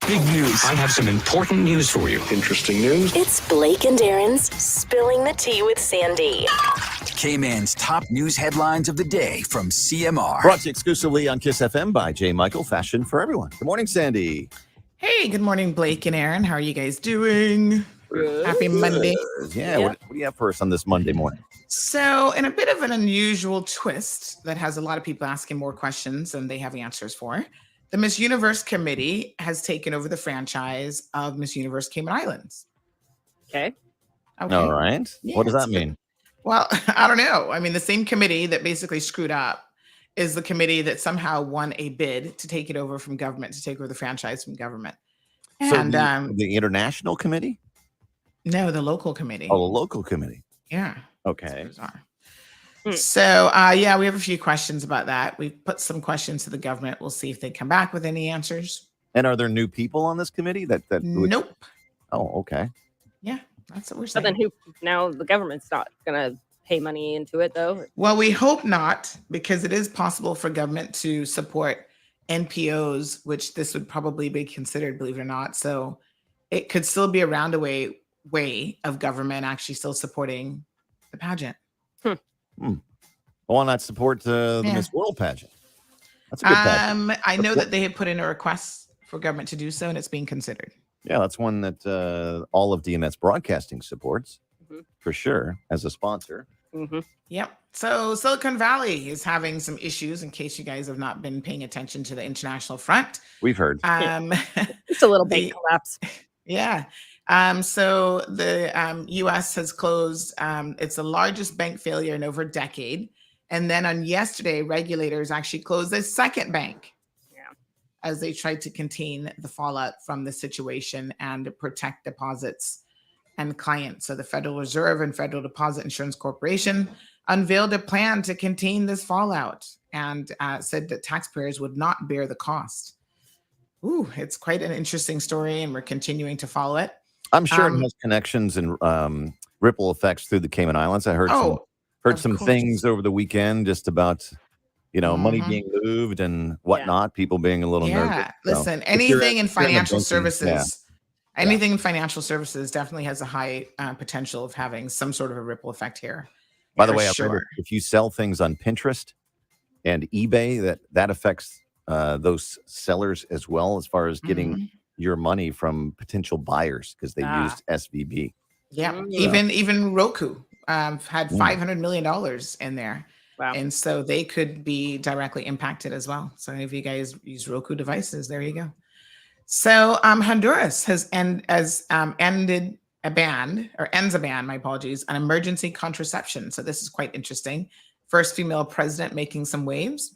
Big news. I have some important news for you. Interesting news. It's Blake and Darren's Spilling the Tea with Sandy. Cayman's top news headlines of the day from CMR. Brought to you exclusively on Kiss FM by J. Michael, Fashion for Everyone. Good morning, Sandy. Hey, good morning, Blake and Aaron. How are you guys doing? Good. Happy Monday. Yeah. What do you have for us on this Monday morning? So, in a bit of an unusual twist that has a lot of people asking more questions than they have answers for, the Miss Universe Committee has taken over the franchise of Miss Universe Cayman Islands. Okay. All right. Yeah, what does that mean? Well, I don't know. I mean, the same committee that basically screwed up is the committee that somehow won a bid to take it over from government, to take over the franchise from government. And so the international committee? No, the local committee. Oh, the local committee. Yeah. Okay. So, we have a few questions about that. We've put some questions to the government. We'll see if they come back with any answers. And are there new people on this committee? Nope. Oh, okay. Yeah, that's what we're saying. But then now the government's not going to pay money into it, though? Well, we hope not, because it is possible for government to support NPOs, which this would probably be considered, believe it or not. So it could still be a roundabout way of government actually still supporting the pageant. Why not support the Miss World pageant? That's a good pageant. I know that they had put in a request for government to do so, and it's being considered. Yeah, that's one that all of DMS Broadcasting supports, for sure, as a sponsor. Yep. So Silicon Valley is having some issues, in case you guys have not been paying attention to the international front. We've heard. It's a little bank collapse. Yeah. So the U.S. has closed. It's the largest bank failure in over a decade. And then on yesterday, regulators actually closed a second bank as they tried to contain the fallout from the situation and protect deposits and clients. So the Federal Reserve and Federal Deposit Insurance Corporation unveiled a plan to contain this fallout and said that taxpayers would not bear the cost. Ooh, it's quite an interesting story, and we're continuing to follow it. I'm sure it has connections and ripple effects through the Cayman Islands. I heard some things over the weekend just about, money being moved and whatnot, people being a little nervous. Listen, anything in financial services, anything in financial services definitely has a high potential of having some sort of a ripple effect here. By the way, I've heard if you sell things on Pinterest and eBay, that affects those sellers as well, as far as getting your money from potential buyers, because they used SVB. Yeah, even Roku had $500 million in there. Wow. And so they could be directly impacted as well. So if you guys use Roku devices, there you go. So Honduras ends a ban, my apologies, on emergency contraception. So this is quite interesting. First female president making some waves.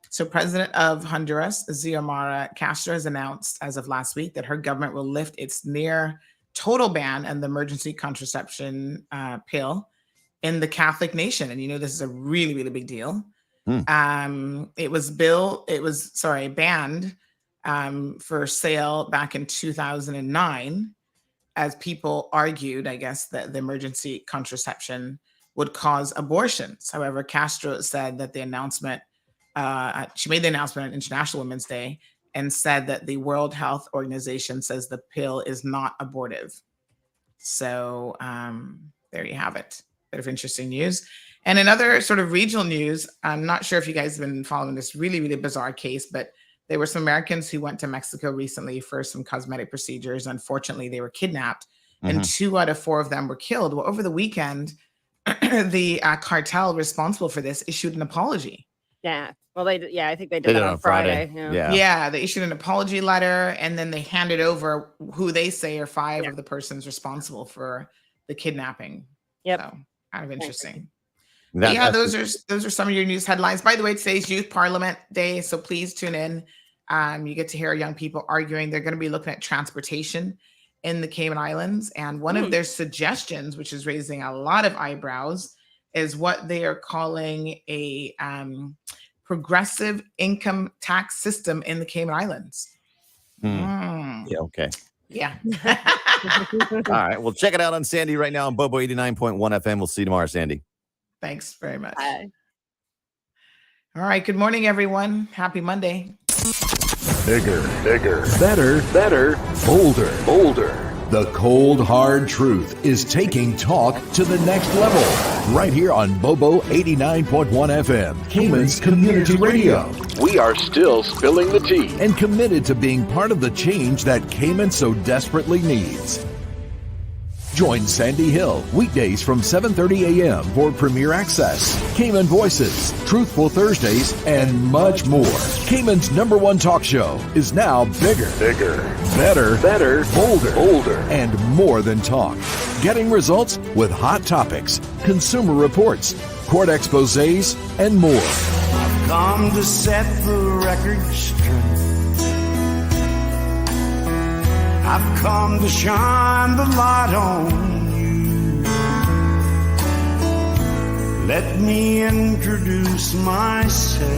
So President of Honduras, Xiomara Castro, has announced as of last week that her government will lift its near total ban on the emergency contraception pill in the Catholic nation. And this is a really, really big deal. It was banned for sale back in 2009, as people argued, I guess, that the emergency contraception would cause abortions. However, Castro said that the announcement, she made the announcement on International Women's Day and said that the World Health Organization says the pill is not abortive. So there you have it. Bit of interesting news. And in other sort of regional news, I'm not sure if you guys have been following this really, really bizarre case, but there were some Americans who went to Mexico recently for some cosmetic procedures. Unfortunately, they were kidnapped, and 2 out of 4 of them were killed. Well, over the weekend, the cartel responsible for this issued an apology. Yeah. Well, I think they did that on Friday. Yeah, they issued an apology letter, and then they handed over who they say are 5 of the persons responsible for the kidnapping. Yep. So kind of interesting. Those are some of your news headlines. By the way, today's Youth Parliament Day, so please tune in. You get to hear young people arguing. They're going to be looking at transportation in the Cayman Islands, and one of their suggestions, which is raising a lot of eyebrows, is what they are calling a progressive income tax system in the Cayman Islands. Yeah, okay. Yeah. All right, well, check it out on Sandy right now on Bobo 89.1 FM. We'll see you tomorrow, Sandy. Thanks very much. Bye. All right. Good morning, everyone. Happy Monday. Bigger, better, bolder. The cold, hard truth is taking talk to the next level. Right here on Bobo 89.1 FM, Cayman's community radio. We are still spilling the tea. And committed to being part of the change that Cayman so desperately needs. Join Sandy Hill weekdays from 7:30 a.m. for Premier Access, Cayman Voices, Truthful Thursdays, and much more. Cayman's #1 talk show is now bigger, better, bolder, and more than talk. Getting results with hot topics, consumer reports, court exposés, and more. I've come to set the record straight. I've come to shine the light on you. Let me introduce myself.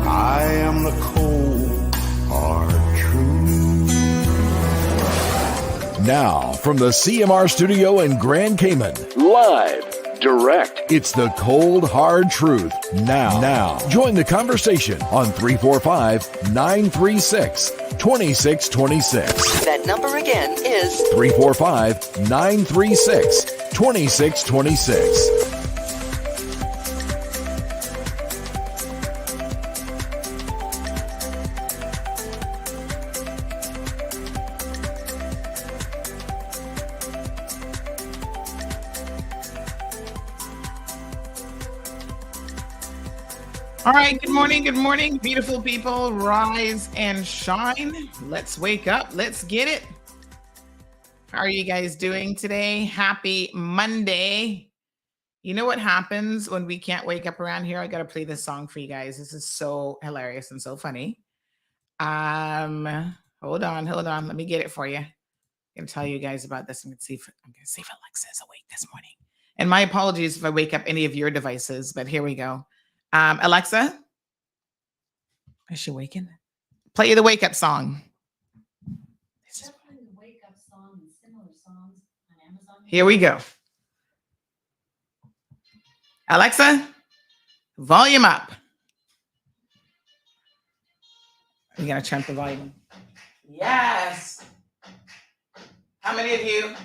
I am the cold, hard truth. Now, from the CMR studio in Grand Cayman, Live, direct. it's the cold, hard truth. Now, join the conversation on 345-936-2626. That number again is 345-936-2626. All right, good morning, beautiful people. Rise and shine. Let's wake up. Let's get it. How are you guys doing today? Happy Monday. You know what happens when we can't wake up around here? I got to play this song for you guys. This is so hilarious and so funny. Hold on. Let me get it for you. I'm going to tell you guys about this. I'm going to see if Alexa is awake this morning. And my apologies if I wake up any of your devices, but here we go. Alexa, is she waking? Play the wake up song. Here we go. Alexa, volume up. You gotta turn up the volume. Yes. How many of you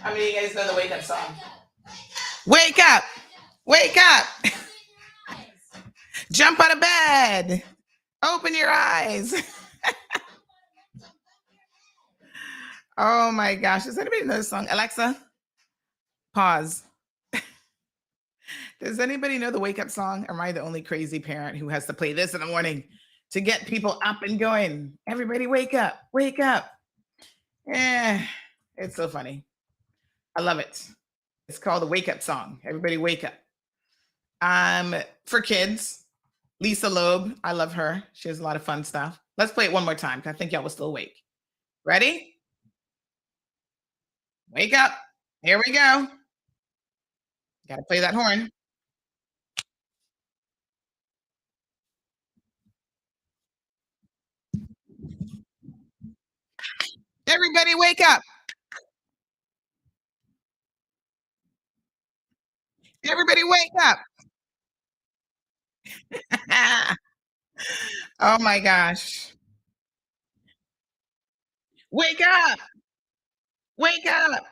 guys know the wake up song? Wake up. Wake up. Jump out of bed. Open your eyes. Oh my gosh. Does anybody know this song? Alexa, pause. Does anybody know the wake up song? Or am I the only crazy parent who has to play this in the morning to get people up and going? Everybody wake up. Wake up. It's so funny. I love it. It's called the wake up song. Everybody wake up. For kids, Lisa Loeb. I love her. She has a lot of fun stuff. Let's play it one more time because I think y'all was still awake. Ready? Wake up. Here we go. Got to play that horn. Everybody wake up. Everybody wake up. Oh my gosh. Wake up. Wake up.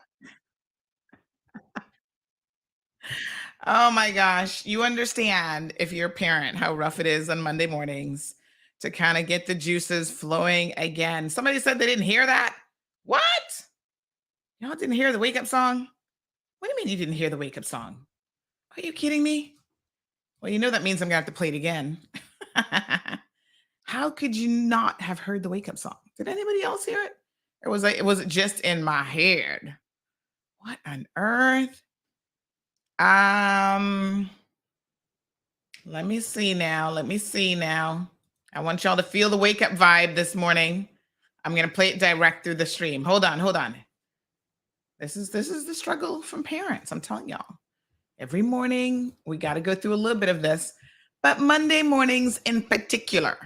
Oh my gosh. You understand, if you're a parent, how rough it is on Monday mornings to kind of get the juices flowing again. Somebody said they didn't hear that. What? Y'all didn't hear the wake up song? What do you mean you didn't hear the wake up song? Are you kidding me? Well, you know that means I'm gonna have to play it again. How could you not have heard the wake up song? Did anybody else hear it? Or was it just in my head? What on earth? Let me see now. I want y'all to feel the wake up vibe this morning. I'm gonna play it direct through the stream. Hold on. This is the struggle from parents. I'm telling y'all. Every morning, we got to go through a little bit of this, but Monday mornings in particular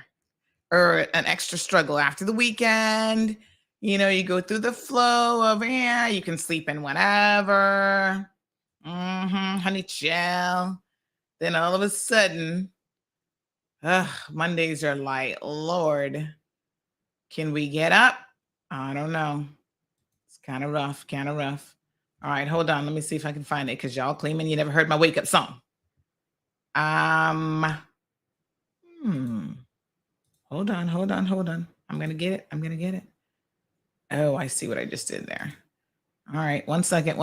are an extra struggle after the weekend. You know, you go through the flow of, you can sleep in whatever. Honey chill. Then all of a sudden, Mondays are like, Lord, can we get up? I don't know. It's kind of rough, kind of rough. All right, hold on. Let me see if I can find it because y'all claiming you never heard my wake up song. Hold on. I'm gonna get it. Oh, I see what I just did there. All right, one second.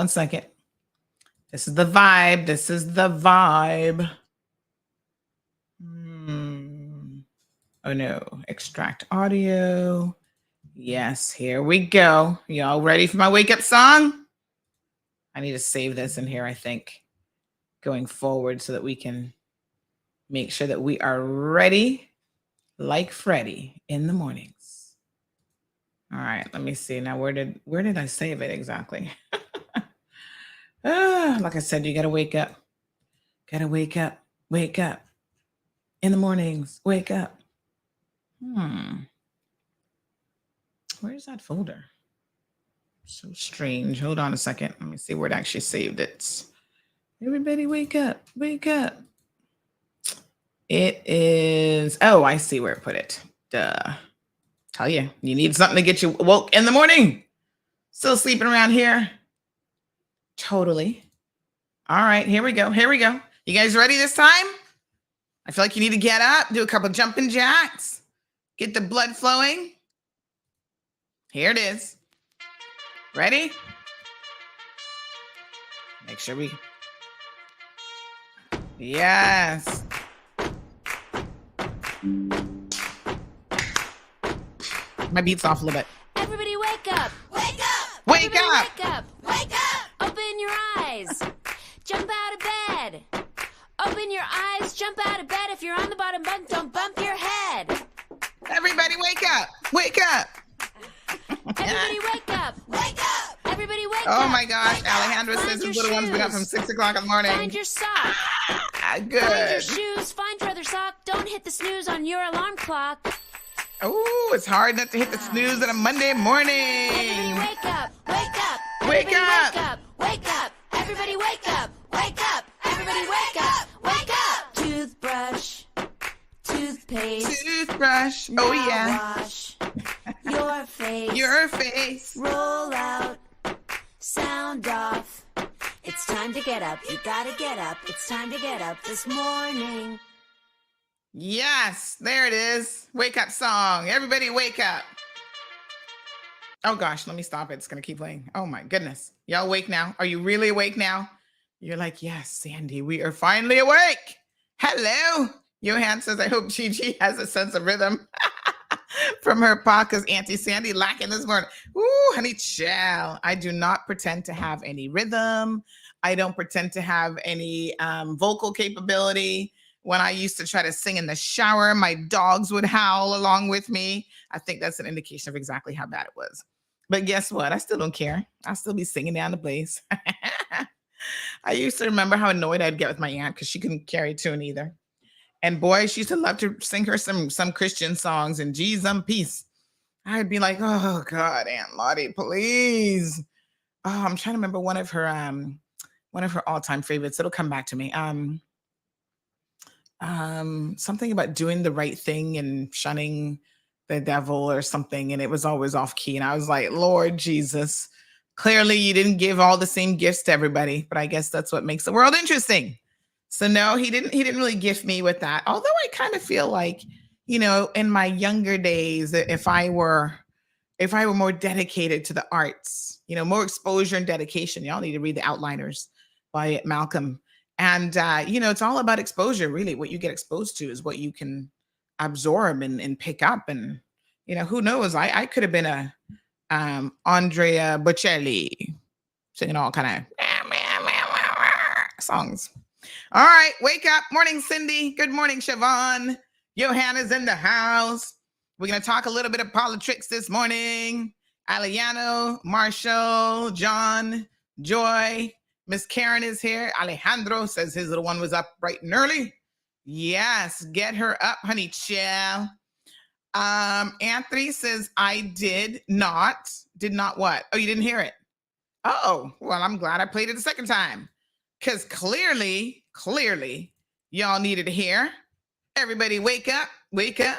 This is the vibe. Oh no, extract audio. Yes, here we go. Y'all ready for my wake up song? I need to save this in here, I think, going forward so that we can make sure that we are ready like Freddie in the mornings. All right, let me see. Now, where did I save it exactly? Like I said, you got to wake up. Wake up. In the mornings, wake up. Where's that folder? So strange. Hold on a second. Let me see where it actually saved it. Everybody wake up. It is, oh, I see where it put it. Duh. Tell you need something to get you woke in the morning. Still sleeping around here? Totally. All right, here we go. You guys ready this time? I feel like you need to get up, do a couple jumping jacks, get the blood flowing. Here it is. Ready? Make sure we... Yes. My beat's off a little bit. Everybody wake up. Wake up. Wake up. Wake up. Wake up. Open your eyes. Jump out of bed. Open your eyes. Jump out of bed. If you're on the bottom bunk, don't bump your head. Everybody wake up. Wake up. Everybody wake up. Wake up. Everybody wake up. Oh my gosh. Alejandro says his little one's been up from 6 o'clock in the morning. Find your sock. Good. Find your shoes. Find your other sock. Don't hit the snooze on your alarm clock. Oh, it's hard not to hit the snooze on a Monday morning. Everybody wake up. Wake up. Wake Everybody up. Wake up. Wake up. Everybody wake up. Wake up. Everybody wake up. Wake up. Toothbrush. Toothpaste. Toothbrush. Oh, yeah. Wash your face. Your face. Roll out. Sound off. It's time to get up. You gotta get up. It's time to get up this morning. Yes, there it is. Wake up song. Everybody wake up. Oh gosh, let me stop it. It's going to keep playing. Oh my goodness. Y'all awake now? Are you really awake now? You're like, yes, Sandy, we are finally awake. Hello. Johan says, I hope Gigi has a sense of rhythm from her podcast, Auntie Sandy lacking this morning. Ooh, honey child. I do not pretend to have any rhythm. I don't pretend to have any vocal capability. When I used to try to sing in the shower, my dogs would howl along with me. I think that's an indication of exactly how bad it was. But guess what? I still don't care. I'll still be singing down the place. I used to remember how annoyed I'd get with my aunt because she couldn't carry a tune either. And boy, she used to love to sing her some Christian songs and Jesus peace. I'd be like, oh God, Aunt Lottie, please. Oh, I'm trying to remember one of her all-time favorites. It'll come back to me. Something about doing the right thing and shunning the devil or something, and it was always off key. And I was like, Lord Jesus, clearly you didn't give all the same gifts to everybody, but I guess that's what makes the world interesting. So no, he didn't really gift me with that. Although I kind of feel like, in my younger days, if I were more dedicated to the arts, more exposure and dedication. Y'all need to read The Outliners by Malcolm. And, it's all about exposure, really. What you get exposed to is what you can absorb and pick up. And, who knows? I could have been a Andrea Bocelli singing all kind of songs. All right, wake up. Morning, Cindy. Good morning, Siobhan. Johanna's in the house. We're going to talk a little bit of politics this morning. Aliano, Marshall, John, Joy. Miss Karen is here. Alejandro says his little one was up bright and early. Yes, get her up, honey chill. Anthony says, I did not what? Oh, you didn't hear it? Oh, well, I'm glad I played it the second time. Because clearly, y'all needed to hear. Everybody wake up, wake up.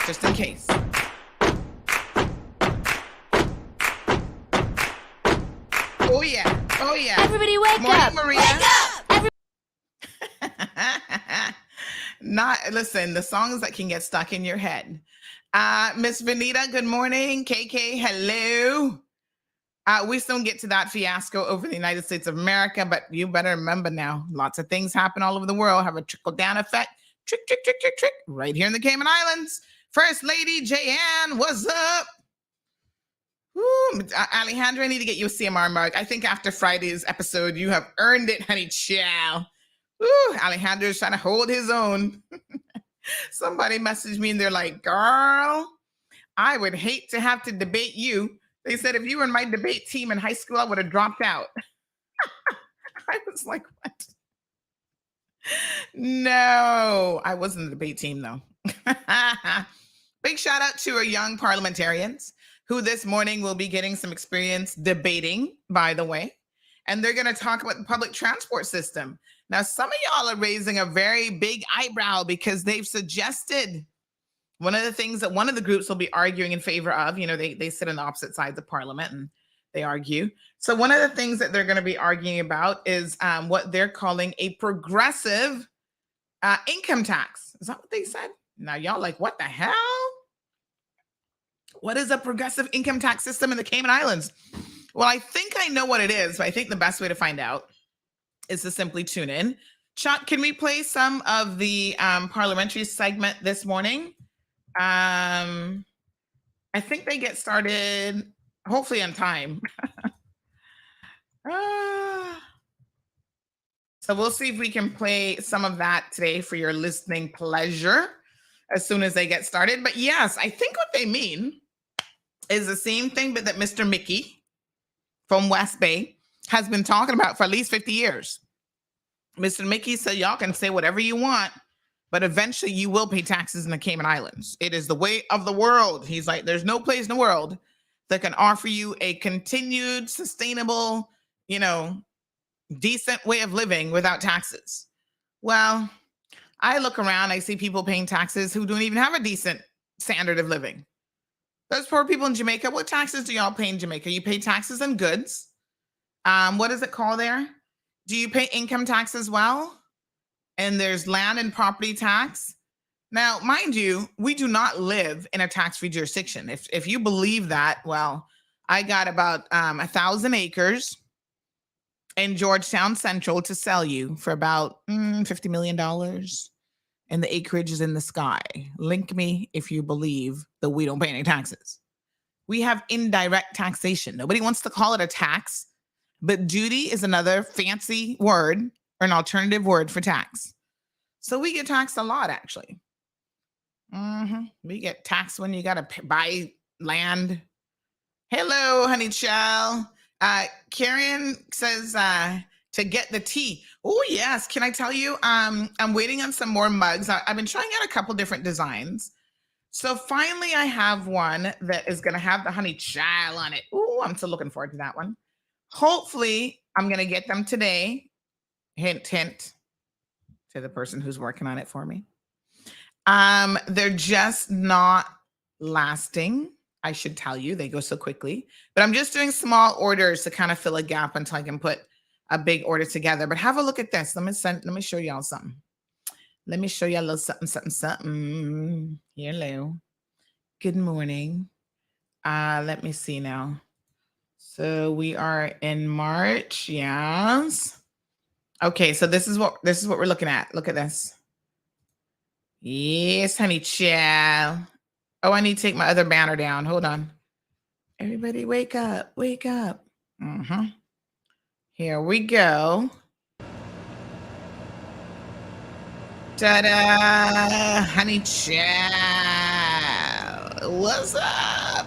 Just in case. Oh yeah, oh yeah. Everybody wake Morning, up. Maria. Wake up. Not listen, the songs that can get stuck in your head. Miss Vanita, good morning. KK, hello. We still get to that fiasco over the United States of America, but you better remember now, lots of things happen all over the world, have a trickle-down effect. Trick, right here in the Cayman Islands. First Lady Jayanne, what's up? Woo, Alejandra, I need to get you a CMR mug. I think after Friday's episode, you have earned it, honey chow. Woo, Alejandra's trying to hold his own. Somebody messaged me and they're like, girl, I would hate to have to debate you. They said, if you were in my debate team in high school, I would have dropped out. I was like, what? No, I wasn't in the debate team, though. Big shout out to our young parliamentarians who this morning will be getting some experience debating, by the way. And they're going to talk about the public transport system. Now, some of y'all are raising a very big eyebrow because they've suggested one of the things that one of the groups will be arguing in favor of. You know, they sit on the opposite sides of parliament and they argue. So one of the things that they're going to be arguing about is what they're calling a progressive income tax. Is that what they said? Now, y'all like, what the hell? What is a progressive income tax system in the Cayman Islands? Well, I think I know what it is, but I think the best way to find out is to simply tune in. Chuck, can we play some of the parliamentary segment this morning? I think they get started hopefully on time. So we'll see if we can play some of that today for your listening pleasure as soon as they get started. But yes, I think what they mean is the same thing but that Mr. Mickey from West Bay has been talking about for at least 50 years. Mr. Mickey said, y'all can say whatever you want, but eventually you will pay taxes in the Cayman Islands. It is the way of the world. He's like, there's no place in the world that can offer you a continued, sustainable, decent way of living without taxes. Well, I look around, I see people paying taxes who don't even have a decent standard of living. Those poor people in Jamaica, what taxes do y'all pay in Jamaica? You pay taxes on goods. What is it called there? Do you pay income tax as well? And there's land and property tax. Now, mind you, we do not live in a tax-free jurisdiction. If you believe that, well, I got about 1,000 acres in Georgetown Central to sell you for about $50 million. And the acreage is in the sky. Link me if you believe that we don't pay any taxes. We have indirect taxation. Nobody wants to call it a tax, but duty is another fancy word or an alternative word for tax. So we get taxed a lot, actually. We get taxed when you got to buy land. Hello, honey child. Karen says to get the tea. Oh, yes. Can I tell you? I'm waiting on some more mugs. I've been trying out a couple different designs. So finally, I have one that is going to have the honey child on it. Oh, I'm still looking forward to that one. Hopefully, I'm going to get them today. Hint, hint to the person who's working on it for me. They're just not lasting. I should tell you, they go so quickly. But I'm just doing small orders to kind of fill a gap until I can put a big order together. But have a look at this. Let me show y'all something. Let me show you a little something. Hello. Good morning. Let me see now. So we are in March. Yes. Okay, so this is what we're looking at. Look at this. Yes, honey child. Oh, I need to take my other banner down. Hold on. Everybody wake up. Wake up. Here we go. Ta-da! Honey child. What's up?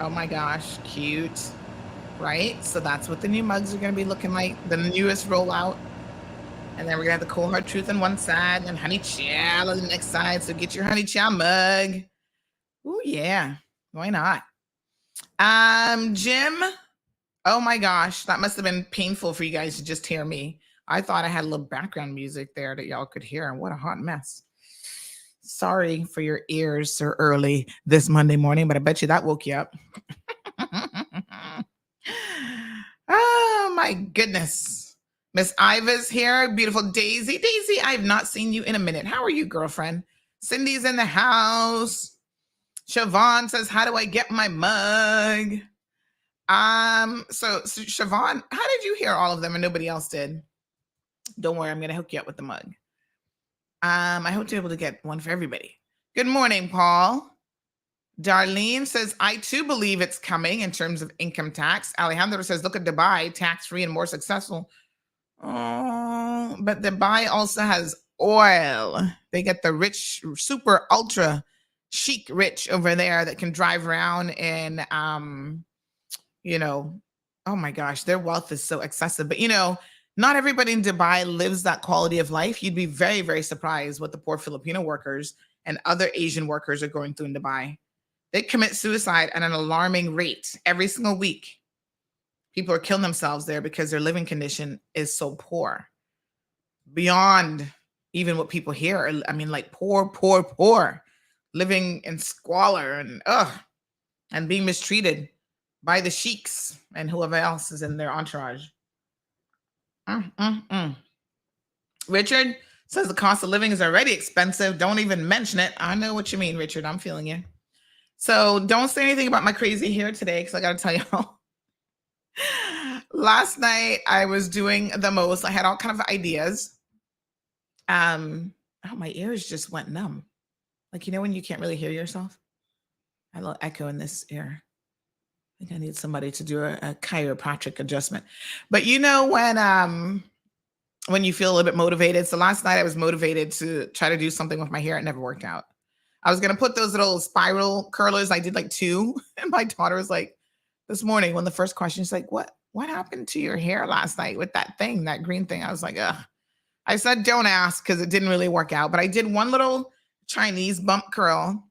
Oh my gosh, cute. Right? So that's what the new mugs are going to be looking like. The newest rollout. And then we're going to have the Cold Hard Truth on one side and Honey Chow on the next side. So get your Honey Chow mug. Oh, yeah. Why not? Jim, Oh my gosh, that must have been painful for you guys to just hear me. I thought I had a little background music there that y'all could hear, and what a hot mess. Sorry for your ears so early this Monday morning, but I bet you that woke you up. Oh my goodness. Miss Iva's here. Beautiful Daisy. Daisy, I have not seen you in a minute. How are you, girlfriend? Cindy's in the house. Siobhan says, how do I get my mug? So Siobhan, how did you hear all of them and nobody else did? Don't worry, I'm gonna hook you up with the mug. I hope to be able to get one for everybody. Good morning, Paul. Darlene says, I too believe it's coming in terms of income tax. Alejandro says, look at Dubai, tax-free and more successful. Oh, but Dubai also has oil. They get the rich, super ultra chic rich over there that can drive around in, oh my gosh, their wealth is so excessive. But, not everybody in Dubai lives that quality of life. You'd be very, very surprised what the poor Filipino workers and other Asian workers are going through in Dubai. They commit suicide at an alarming rate every single week. People are killing themselves there because their living condition is so poor. Beyond even what people hear. I mean, like poor, poor, poor. Living in squalor and being mistreated by the sheiks and whoever else is in their entourage. Richard says the cost of living is already expensive. Don't even mention it. I know what you mean, Richard. I'm feeling you. So don't say anything about my crazy hair today because I got to tell y'all. Last night I was doing the most. I had all kind of ideas. My ears just went numb. Like, when you can't really hear yourself? I have a little echo in this ear. I think I need somebody to do a chiropractic adjustment. But when you feel a little bit motivated. So last night I was motivated to try to do something with my hair. It never worked out. I was going to put those little spiral curlers. I did like 2. And my daughter was like, this morning, when the first question, she's like, what happened to your hair last night with that thing, that green thing? I was like, ugh. I said, don't ask, because it didn't really work out. But I did one little Chinese bump curl.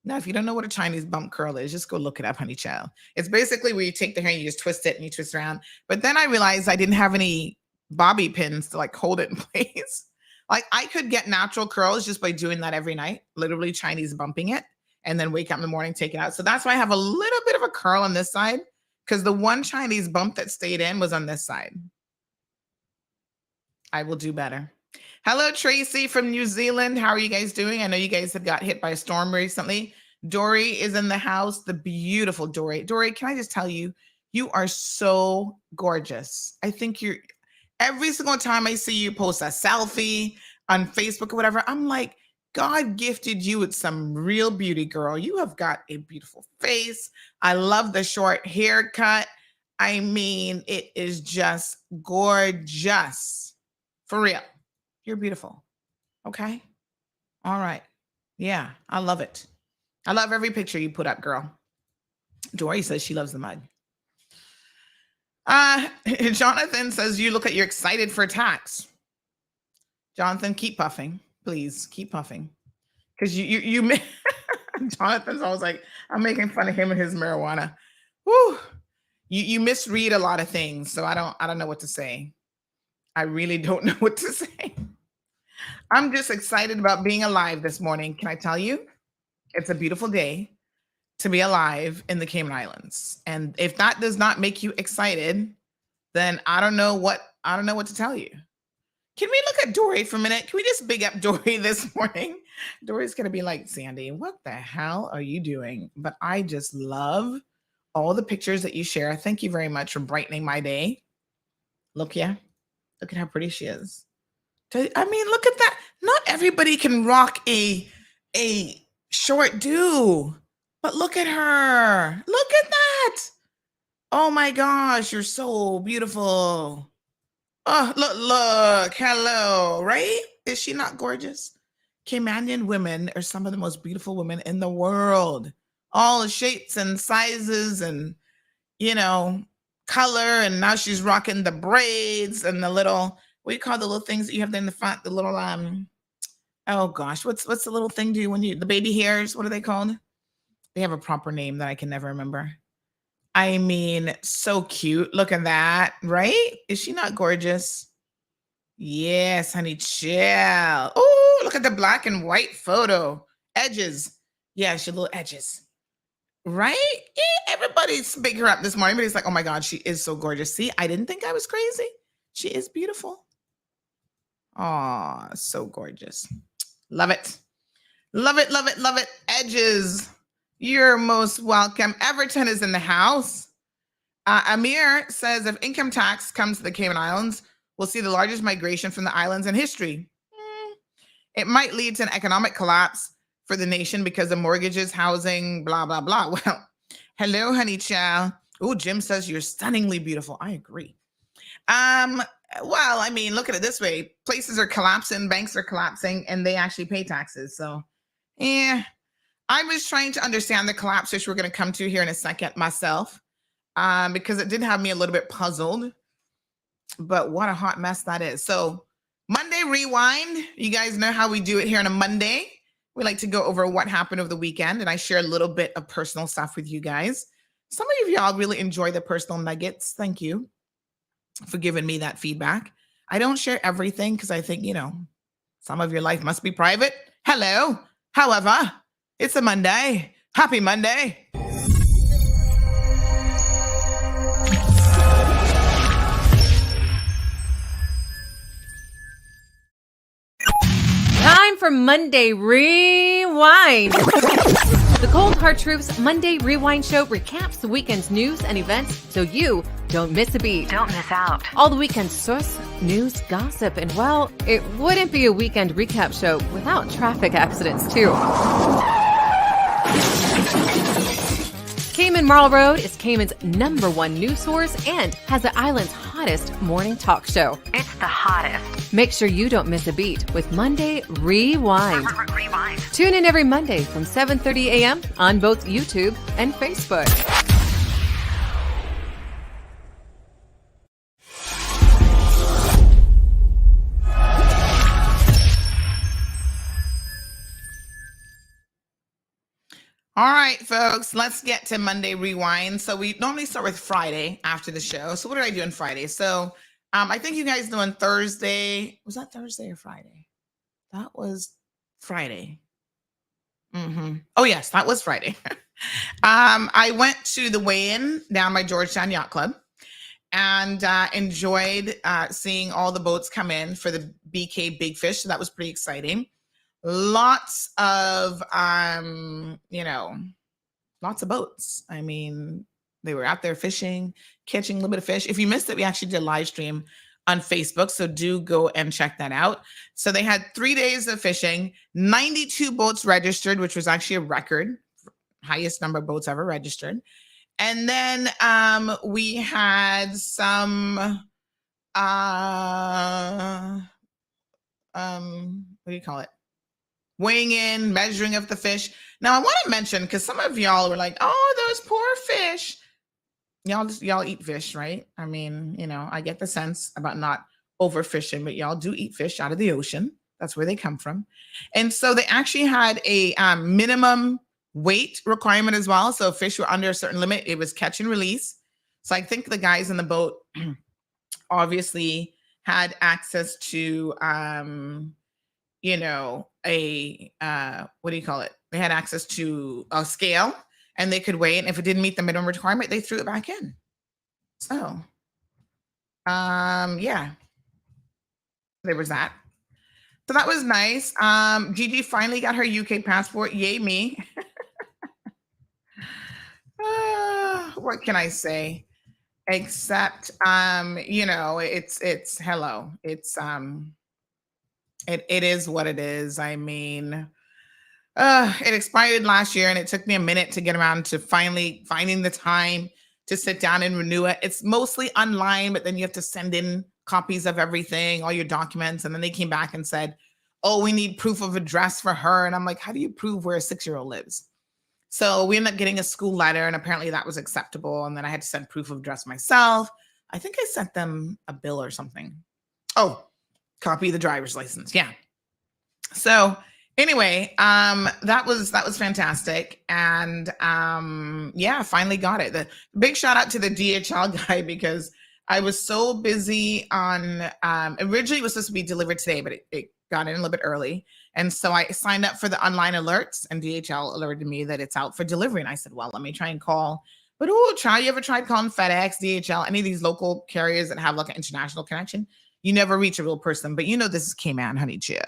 Now, if you don't know what a Chinese bump curl is, just go look it up, honey child. It's basically where you take the hair and you just twist it and you twist around. But then I realized I didn't have any bobby pins to like hold it in place. Like I could get natural curls just by doing that every night, literally Chinese bumping it, and then wake up in the morning, take it out. So that's why I have a little bit of a curl on this side, because the one Chinese bump that stayed in was on this side. I will do better. Hello, Tracy from New Zealand. How are you guys doing? I know you guys had got hit by a storm recently. Dory is in the house, the beautiful Dory. Dory, can I just tell you, you are so gorgeous. I think every single time I see you post a selfie on Facebook or whatever, I'm like, God gifted you with some real beauty, girl. You have got a beautiful face. I love the short haircut. I mean, it is just gorgeous. For real. You're beautiful. Okay? All right. Yeah, I love it. I love every picture you put up, girl. Dory says she loves the mug. Jonathan says you look like you're excited for tax. Jonathan, keep puffing. Please keep puffing. Because you Jonathan's always like, I'm making fun of him and his marijuana. Woo. You misread a lot of things, so I don't know what to say. I really don't know what to say. I'm just excited about being alive this morning. Can I tell you? It's a beautiful day to be alive in the Cayman Islands. And if that does not make you excited, then I don't know what to tell you. Can we look at Dory for a minute? Can we just big up Dory this morning? Dory's going to be like, Sandy, what the hell are you doing? But I just love all the pictures that you share. Thank you very much for brightening my day. Look at how pretty she is. I mean, look at that. Not everybody can rock a short do, but look at her. Look at that. Oh my gosh, you're so beautiful. Oh, look, hello, right? Is she not gorgeous? Caymanian women are some of the most beautiful women in the world. All shapes and sizes and, color. And now she's rocking the braids and the little, what do you call the little things that you have there in the front? The little, oh gosh, what's the little thing do when the baby hairs, what are they called? They have a proper name that I can never remember. I mean, so cute. Look at that, right? Is she not gorgeous? Yes, honey, chill. Oh, look at the black and white photo. Edges. Yeah, she little edges. Right? Everybody's bigging her up this morning. Everybody's like, oh my God, she is so gorgeous. See, I didn't think I was crazy. She is beautiful. Oh, so gorgeous. Love it. Love it, love it, love it. Edges. You're most welcome. Everton is in the house. Amir says if income tax comes to the Cayman Islands, we'll see the largest migration from the islands in history. It might lead to an economic collapse for the nation because of mortgages, housing, blah, blah, blah. Well, hello, honey child. Oh, Jim says you're stunningly beautiful. I agree. Well, I mean, look at it this way. Places are collapsing, banks are collapsing, and they actually pay taxes. So, yeah, I was trying to understand the collapse, which we're going to come to here in a second myself, because it did have me a little bit puzzled. But what a hot mess that is. So, Monday Rewind. You guys know how we do it here on a Monday. We like to go over what happened over the weekend, and I share a little bit of personal stuff with you guys. Some of y'all really enjoy the personal nuggets. Thank you for giving me that feedback. I don't share everything because I think, some of your life must be private. Hello. However, it's a Monday. Happy Monday. Time for Monday Rewind. The Cold Hard Truth's Monday Rewind show recaps the weekend's news and events so you don't miss a beat. Don't miss out. All the weekend's source, news, gossip, and well, it wouldn't be a weekend recap show without traffic accidents too. Cayman Marl Road is Cayman's #1 news source and has the island's hottest morning talk show. It's the hottest. Make sure you don't miss a beat with Monday Rewind. Rewind. Tune in every Monday from 7:30 a.m. on both YouTube and Facebook. All right, folks, let's get to Monday Rewind. So we normally start with Friday after the show. So what did I do on Friday? So I think you guys know on Thursday, was that Thursday or Friday? That was Friday. Oh, yes, that was Friday. I went to the weigh-in down by Georgetown Yacht Club and enjoyed seeing all the boats come in for the BK Big Fish. So that was pretty exciting. Lots of, lots of boats. I mean, they were out there fishing, catching a little bit of fish. If you missed it, we actually did a live stream on Facebook. So do go and check that out. So they had 3 days of fishing, 92 boats registered, which was actually a record, highest number of boats ever registered. And then we had some, what do you call it? Weighing in, measuring of the fish. Now I want to mention, because some of y'all were like, oh, those poor fish. Y'all eat fish, right? I mean, I get the sense about not overfishing, but y'all do eat fish out of the ocean. That's where they come from. And so they actually had a minimum weight requirement as well. So if fish were under a certain limit, it was catch and release. So I think the guys in the boat obviously had access to, what do you call it? They had access to a scale and they could weigh it. And if it didn't meet the minimum requirement, they threw it back in. So, yeah, there was that. So that was nice. Gigi finally got her UK passport. Yay me. What can I say? Except, it's hello. It's, it is what it is. I mean, it expired last year and it took me a minute to get around to finally finding the time to sit down and renew it. It's mostly online, but then you have to send in copies of everything, all your documents. And then they came back and said, oh, we need proof of address for her. And I'm like, how do you prove where a 6-year-old lives? So we ended up getting a school letter and apparently that was acceptable. And then I had to send proof of address myself. I think I sent them a bill or something. Oh, copy of the driver's license. Yeah. So Anyway, that was fantastic. And yeah, finally got it. The big shout out to the DHL guy because I was so busy on originally it was supposed to be delivered today, but it got in a little bit early. And so I signed up for the online alerts and DHL alerted me that it's out for delivery. And I said, well, let me try and call. But you ever tried calling FedEx, DHL, any of these local carriers that have like an international connection? You never reach a real person. But you know this is Cayman, honey chill.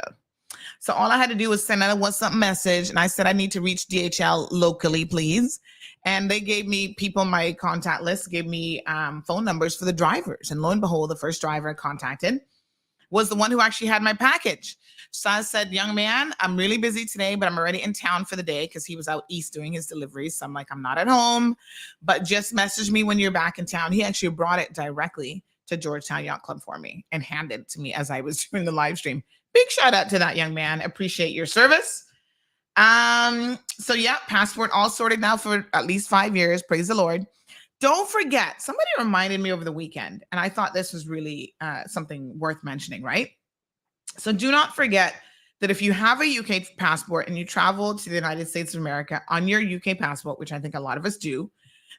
So all I had to do was send out a WhatsApp message. And I said, I need to reach DHL locally, please. And they gave me people, my contact list, gave me phone numbers for the drivers. And lo and behold, the first driver I contacted was the one who actually had my package. So I said, young man, I'm really busy today, but I'm already in town for the day because he was out east doing his deliveries. So I'm like, I'm not at home, but just message me when you're back in town. He actually brought it directly to Georgetown Yacht Club for me and handed it to me as I was doing the live stream. Big shout out to that young man. Appreciate your service. So yeah, passport all sorted now for at least 5 years. Praise the Lord. Don't forget, somebody reminded me over the weekend, and I thought this was really something worth mentioning, right? So do not forget that if you have a UK passport and you travel to the United States of America on your UK passport, which I think a lot of us do,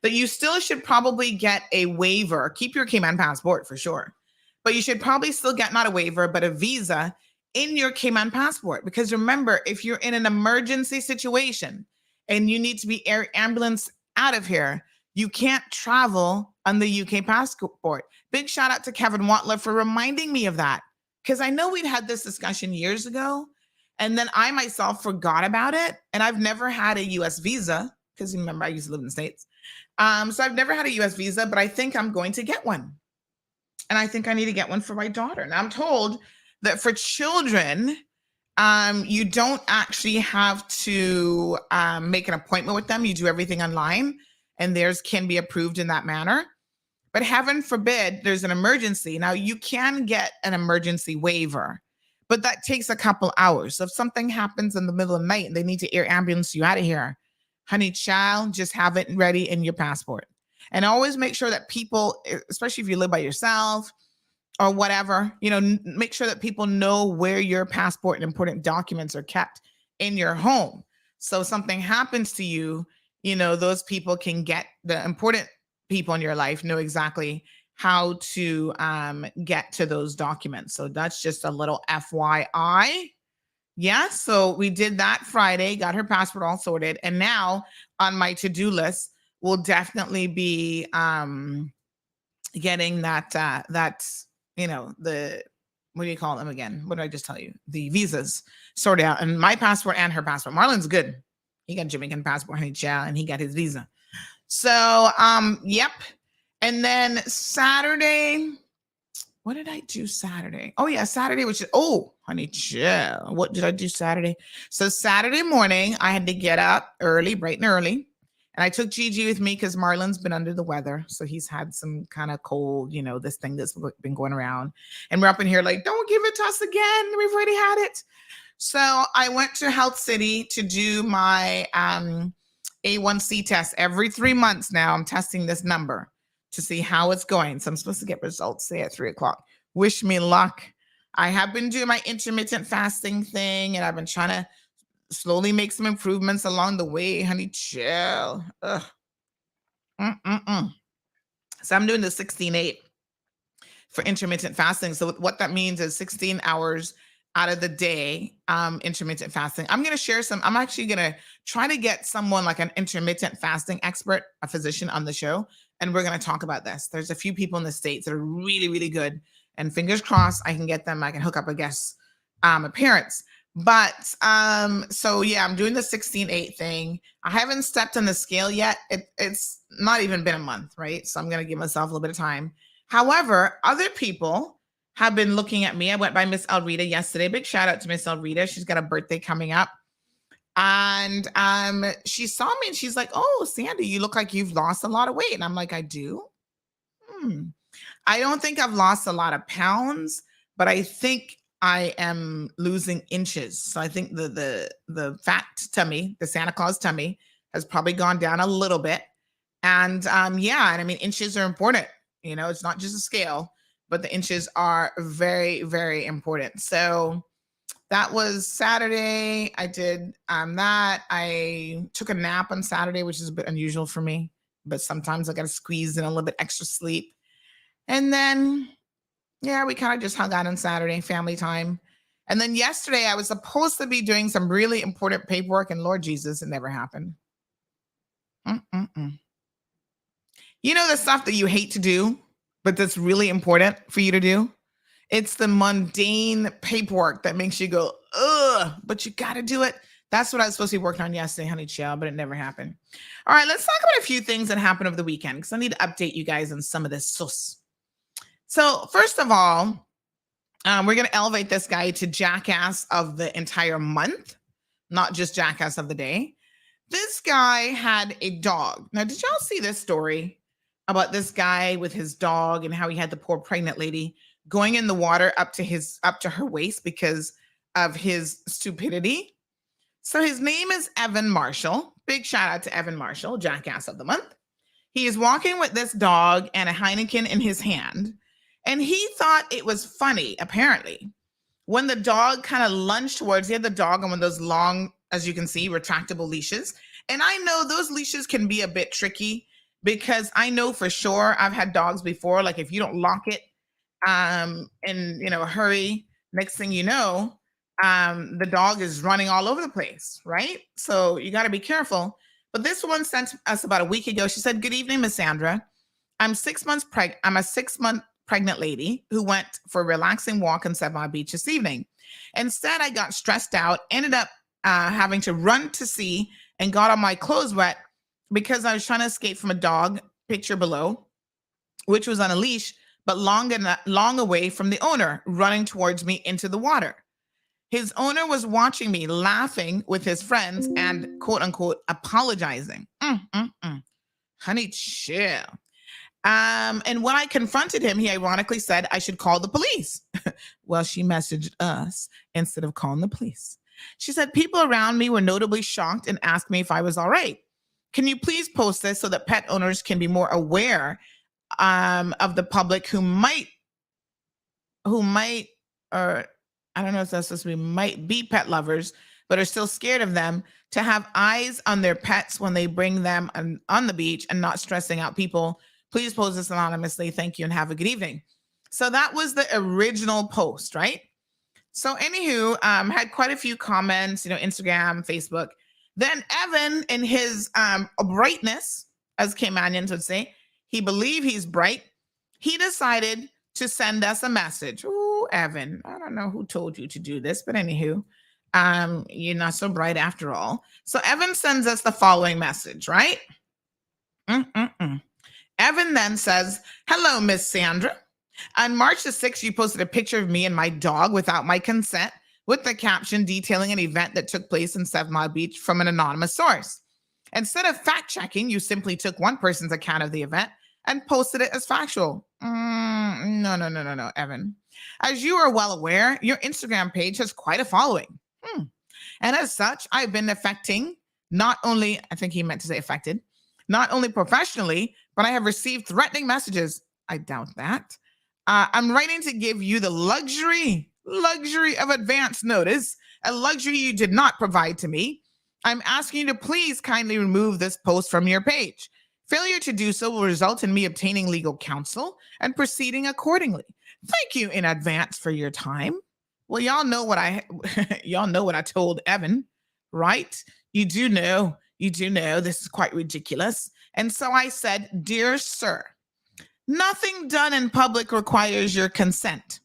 that you still should probably get a waiver. Keep your Cayman passport for sure. But you should probably still get not a waiver, but a visa in your Cayman passport. Because remember, if you're in an emergency situation and you need to be air ambulance out of here, you can't travel on the UK passport. Big shout out to Kevin Watler for reminding me of that. Because I know we'd had this discussion years ago, and then I myself forgot about it. And I've never had a US visa, because remember, I used to live in the States. So I've never had a US visa, but I think I'm going to get one. And I think I need to get one for my daughter. Now I'm told that for children, you don't actually have to make an appointment with them. You do everything online, and theirs can be approved in that manner. But heaven forbid there's an emergency. Now you can get an emergency waiver, but that takes a couple hours. So if something happens in the middle of the night and they need to air ambulance you out of here, honey child, just have it ready in your passport. And always make sure that people, especially if you live by yourself or whatever, make sure that people know where your passport and important documents are kept in your home. So if something happens to you, those people can get the important people in your life know exactly how to get to those documents. So that's just a little FYI. Yeah, so we did that Friday, got her passport all sorted. And now on my to-do list will definitely be getting that, what do you call them again? What did I just tell you? The visas sorted out. And my passport and her passport. Marlon's good. He got Jamaican passport, honey child, and he got his visa. So, yep. And then Saturday, what did I do Saturday? Oh yeah, Saturday, honey chill. What did I do Saturday? So Saturday morning, I had to get up early, bright and early. And I took Gigi with me because Marlon's been under the weather. So he's had some kind of cold, this thing that's been going around. And we're up in here like, don't give it to us again. We've already had it. So I went to Health City to do my A1C test. Every 3 months now, I'm testing this number to see how it's going. So I'm supposed to get results, say, at 3:00. Wish me luck. I have been doing my intermittent fasting thing, and I've been trying to slowly make some improvements along the way. Honey, chill. Ugh. So I'm doing the 16-8 for intermittent fasting. So what that means is 16 hours out of the day, intermittent fasting. I'm actually going to try to get someone like an intermittent fasting expert, a physician on the show. And we're going to talk about this. There's a few people in the States that are really, really good. And fingers crossed, I can get them. I can hook up a guest appearance. But so yeah, I'm doing the 16-8 thing. I haven't stepped on the scale yet. It's not even been a month, right? So I'm going to give myself a little bit of time. However, other people have been looking at me. I went by Miss Elrita yesterday. Big shout out to Miss Elrita. She's got a birthday coming up. And she saw me and she's like, oh, Sandy, you look like you've lost a lot of weight. And I'm like, I do? I don't think I've lost a lot of pounds, but I think I am losing inches. So I think the fat tummy, the Santa Claus tummy, has probably gone down a little bit. And yeah, and I mean, inches are important. It's not just a scale, but the inches are very, very important. So that was Saturday. I did that. I took a nap on Saturday, which is a bit unusual for me, but sometimes I got to squeeze in a little bit extra sleep. And then, yeah, we kind of just hung out on Saturday, family time. And then yesterday, I was supposed to be doing some really important paperwork, and Lord Jesus, it never happened. You know the stuff that you hate to do, but that's really important for you to do? It's the mundane paperwork that makes you go, ugh, but you got to do it. That's what I was supposed to be working on yesterday, honey child, but it never happened. All right, let's talk about a few things that happened over the weekend because I need to update you guys on some of this sauce. So first of all, we're going to elevate this guy to jackass of the entire month, not just jackass of the day. This guy had a dog. Now, did y'all see this story about this guy with his dog and how he had the poor pregnant lady going in the water up to her waist because of his stupidity? So his name is Evan Marshall. Big shout out to Evan Marshall, jackass of the month. He is walking with this dog and a Heineken in his hand. And he thought it was funny, apparently, when the dog kind of lunged towards, he had the dog on one of those long, as you can see, retractable leashes. And I know those leashes can be a bit tricky because I know for sure I've had dogs before. Like if you don't lock it in a hurry, next thing you know, the dog is running all over the place, right? So you got to be careful. But this one sent us about a week ago. She said, "Good evening, Miss Sandra. I'm a 6-month pregnant lady who went for a relaxing walk on 7 Mile Beach this evening. Instead, I got stressed out, ended up having to run to sea and got all my clothes wet because I was trying to escape from a dog, picture below, which was on a leash, but long away from the owner, running towards me into the water. His owner was watching me laughing with his friends and quote unquote apologizing. Honey, chill. And when I confronted him, he ironically said I should call the police. Well, she messaged us instead of calling the police. She said people around me were notably shocked and asked me if I was all right. Can you please post this so that pet owners can be more aware of the public who might, or I don't know if that's supposed to be, might be pet lovers, but are still scared of them, to have eyes on their pets when they bring them on the beach and not stressing out people. Please post this anonymously. Thank you and have a good evening." So that was the original post, right? So anywho, had quite a few comments, Instagram, Facebook. Then Evan, in his brightness, as Caymanians would say, he believed he's bright. He decided to send us a message. Ooh, Evan, I don't know who told you to do this, but anywho, you're not so bright after all. So Evan sends us the following message, right? Evan then says, "Hello, Miss Sandra. On March the 6th, you posted a picture of me and my dog without my consent with the caption detailing an event that took place in 7 Mile Beach from an anonymous source. Instead of fact checking, you simply took one person's account of the event and posted it as factual." No, Evan. As you are well aware, your Instagram page has quite a following. And as such, I've been affecting not only, I think he meant to say affected, not only professionally, but I have received threatening messages. I doubt that. I'm writing to give you the luxury of advance notice, a luxury you did not provide to me. I'm asking you to please kindly remove this post from your page. Failure to do so will result in me obtaining legal counsel and proceeding accordingly. Thank you in advance for your time. Well, y'all know what I told Evan, right? You do know this is quite ridiculous. And so I said, "Dear sir, nothing done in public requires your consent.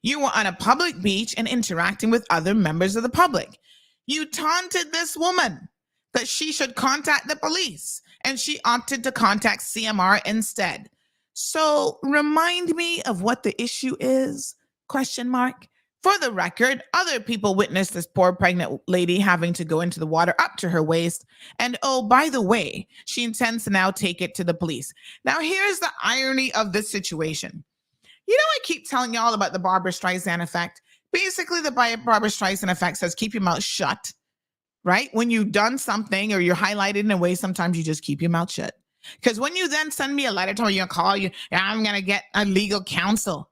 You were on a public beach and interacting with other members of the public. You taunted this woman that she should contact the police, and she opted to contact CMR instead. So remind me of what the issue is? ? For the record, other people witnessed this poor pregnant lady having to go into the water up to her waist. And oh, by the way, she intends to now take it to the police." Now, here's the irony of this situation. I keep telling y'all about the Barbara Streisand effect. Basically, the Barbara Streisand effect says keep your mouth shut, right? When you've done something or you're highlighted in a way, sometimes you just keep your mouth shut. Because when you then send me a letter telling me, I'm going to get a legal counsel.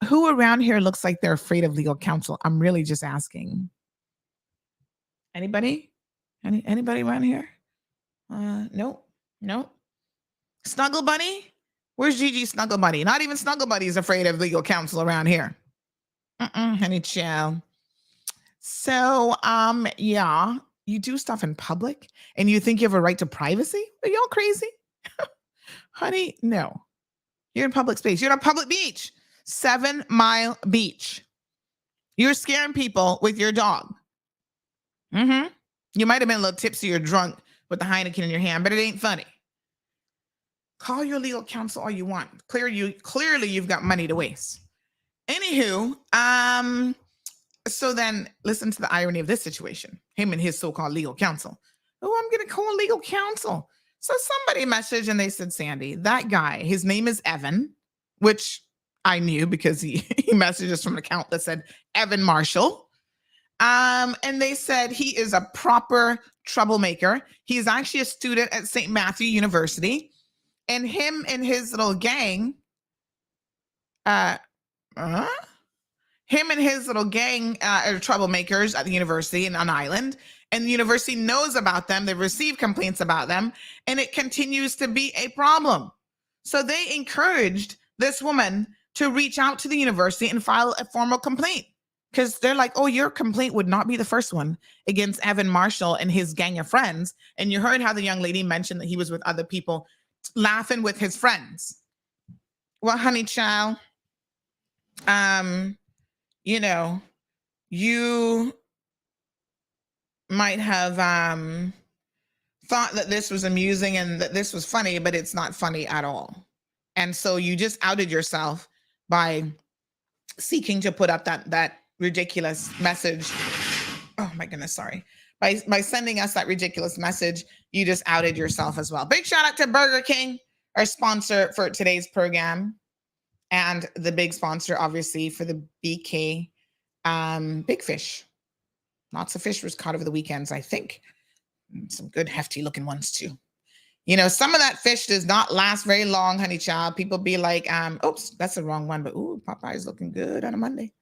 Who around here looks like they're afraid of legal counsel? I'm really just asking. Anybody? Anybody around here? Nope. Snuggle Bunny? Where's Gigi Snuggle Bunny? Not even Snuggle Bunny is afraid of legal counsel around here. Honey child. So, yeah, you do stuff in public and you think you have a right to privacy? Are y'all crazy? Honey, no. You're in public space. You're at a public beach. 7 Mile Beach. You're scaring people with your dog. You might have been a little tipsy or drunk with the Heineken in your hand, but it ain't funny. Call your legal counsel all you want. Clearly you've got money to waste. Anywho, so then listen to the irony of this situation. Him and his so-called legal counsel. Oh, I'm going to call legal counsel. So somebody messaged and they said, Sandy, that guy, his name is Evan, which I knew because he messaged us from an account that said Evan Marshall. And they said he is a proper troublemaker. He's actually a student at St. Matthew University. And him and his little gang, are troublemakers at the university and on island. And the university knows about them. They've received complaints about them. And it continues to be a problem. So they encouraged this woman to reach out to the university and file a formal complaint. Because they're like, oh, your complaint would not be the first one against Evan Marshall and his gang of friends. And you heard how the young lady mentioned that he was with other people laughing with his friends. Well, honey child, you might have thought that this was amusing and that this was funny, but it's not funny at all. And so you just outed yourself by seeking to put up that ridiculous message. Oh my goodness, sorry. By sending us that ridiculous message, you just outed yourself as well. Big shout out to Burger King, our sponsor for today's program, and the big sponsor, obviously, for the BK Big Fish. Lots of fish was caught over the weekends, I think. Some good hefty looking ones too. You know, some of that fish does not last very long, honey child. People be like, oops, that's the wrong one, but ooh, Popeye's looking good on a Monday.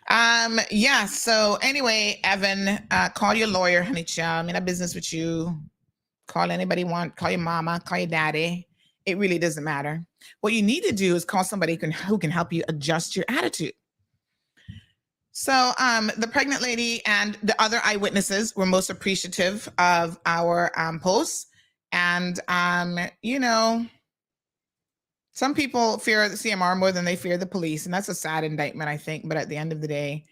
Yeah, so anyway, Evan, call your lawyer, honey child. I'm in a business with you. Call anybody you want. Call your mama, call your daddy. It really doesn't matter. What you need to do is call somebody who can help you adjust your attitude. So the pregnant lady and the other eyewitnesses were most appreciative of our posts. And, some people fear the CMR more than they fear the police. And that's a sad indictment, I think. But at the end of the day,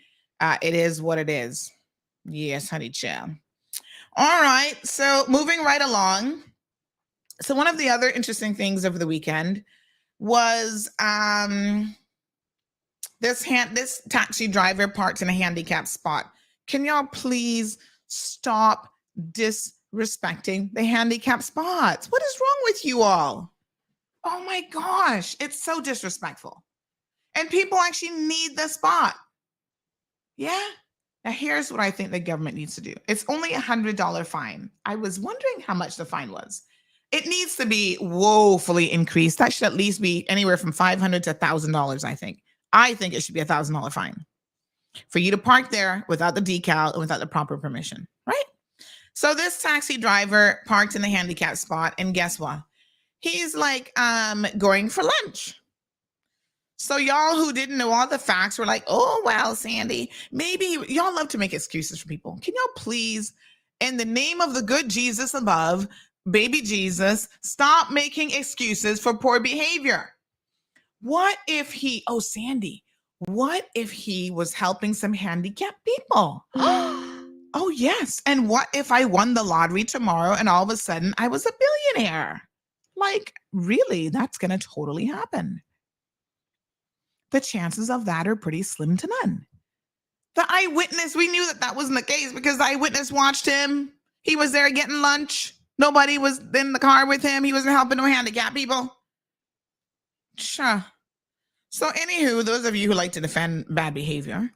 it is what it is. Yes, honey child. All right. So moving right along. So one of the other interesting things over the weekend was this taxi driver parked in a handicapped spot. Can y'all please stop disrespecting the handicapped spots? What is wrong with you all? Oh my gosh, it's so disrespectful. And people actually need the spot. Yeah. Now here's what I think the government needs to do. It's only $100 fine. I was wondering how much the fine was. It needs to be woefully increased. That should at least be anywhere from $500 to $1,000, I think. I think it should be a $1,000 fine for you to park there without the decal and without the proper permission, right? So this taxi driver parked in the handicapped spot, and guess what? He's like going for lunch. So y'all who didn't know all the facts were like, oh, well, Sandy, maybe y'all love to make excuses for people. Can y'all please, in the name of the good Jesus above, baby Jesus, stop making excuses for poor behavior? What if Sandy, what if he was helping some handicapped people? Oh, yes. And what if I won the lottery tomorrow and all of a sudden I was a billionaire? Like, really, that's going to totally happen. The chances of that are pretty slim to none. The eyewitness, we knew that wasn't the case because the eyewitness watched him. He was there getting lunch. Nobody was in the car with him. He wasn't helping no handicapped people. Sure. So anywho, those of you who like to defend bad behavior,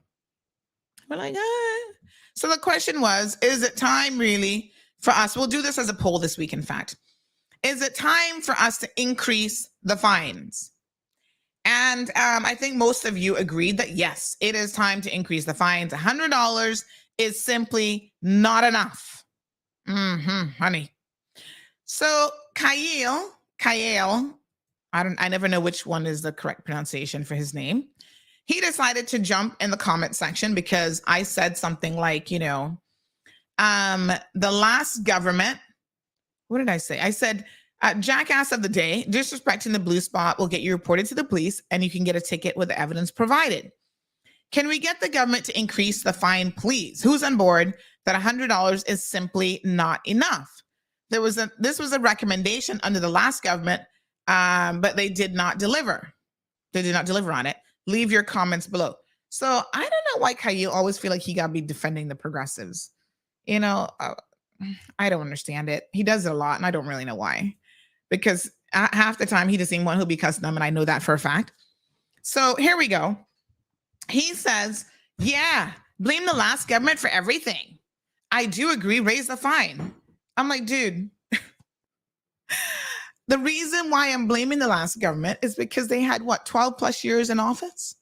we're like, So the question was, is it time really for us? We'll do this as a poll this week, in fact. Is it time for us to increase the fines? And I think most of you agreed that yes, it is time to increase the fines. $100 is simply not enough. Honey. So Kyle, I never know which one is the correct pronunciation for his name. He decided to jump in the comment section because I said something like, the last government, what did I say? I said, jackass of the day, disrespecting the blue spot will get you reported to the police and you can get a ticket with the evidence provided. Can we get the government to increase the fine, please? Who's on board that $100 is simply not enough? This was a recommendation under the last government, but they did not deliver. They did not deliver on it. Leave your comments below. So I don't know why Kyle always feel like he got to be defending the progressives. I don't understand it. He does it a lot, and I don't really know why. Because half the time he doesn't even want who'll be cussing them, and I know that for a fact. So here we go. He says, yeah, blame the last government for everything. I do agree, raise the fine. I'm like, dude, the reason why I'm blaming the last government is because they had, 12 plus years in office?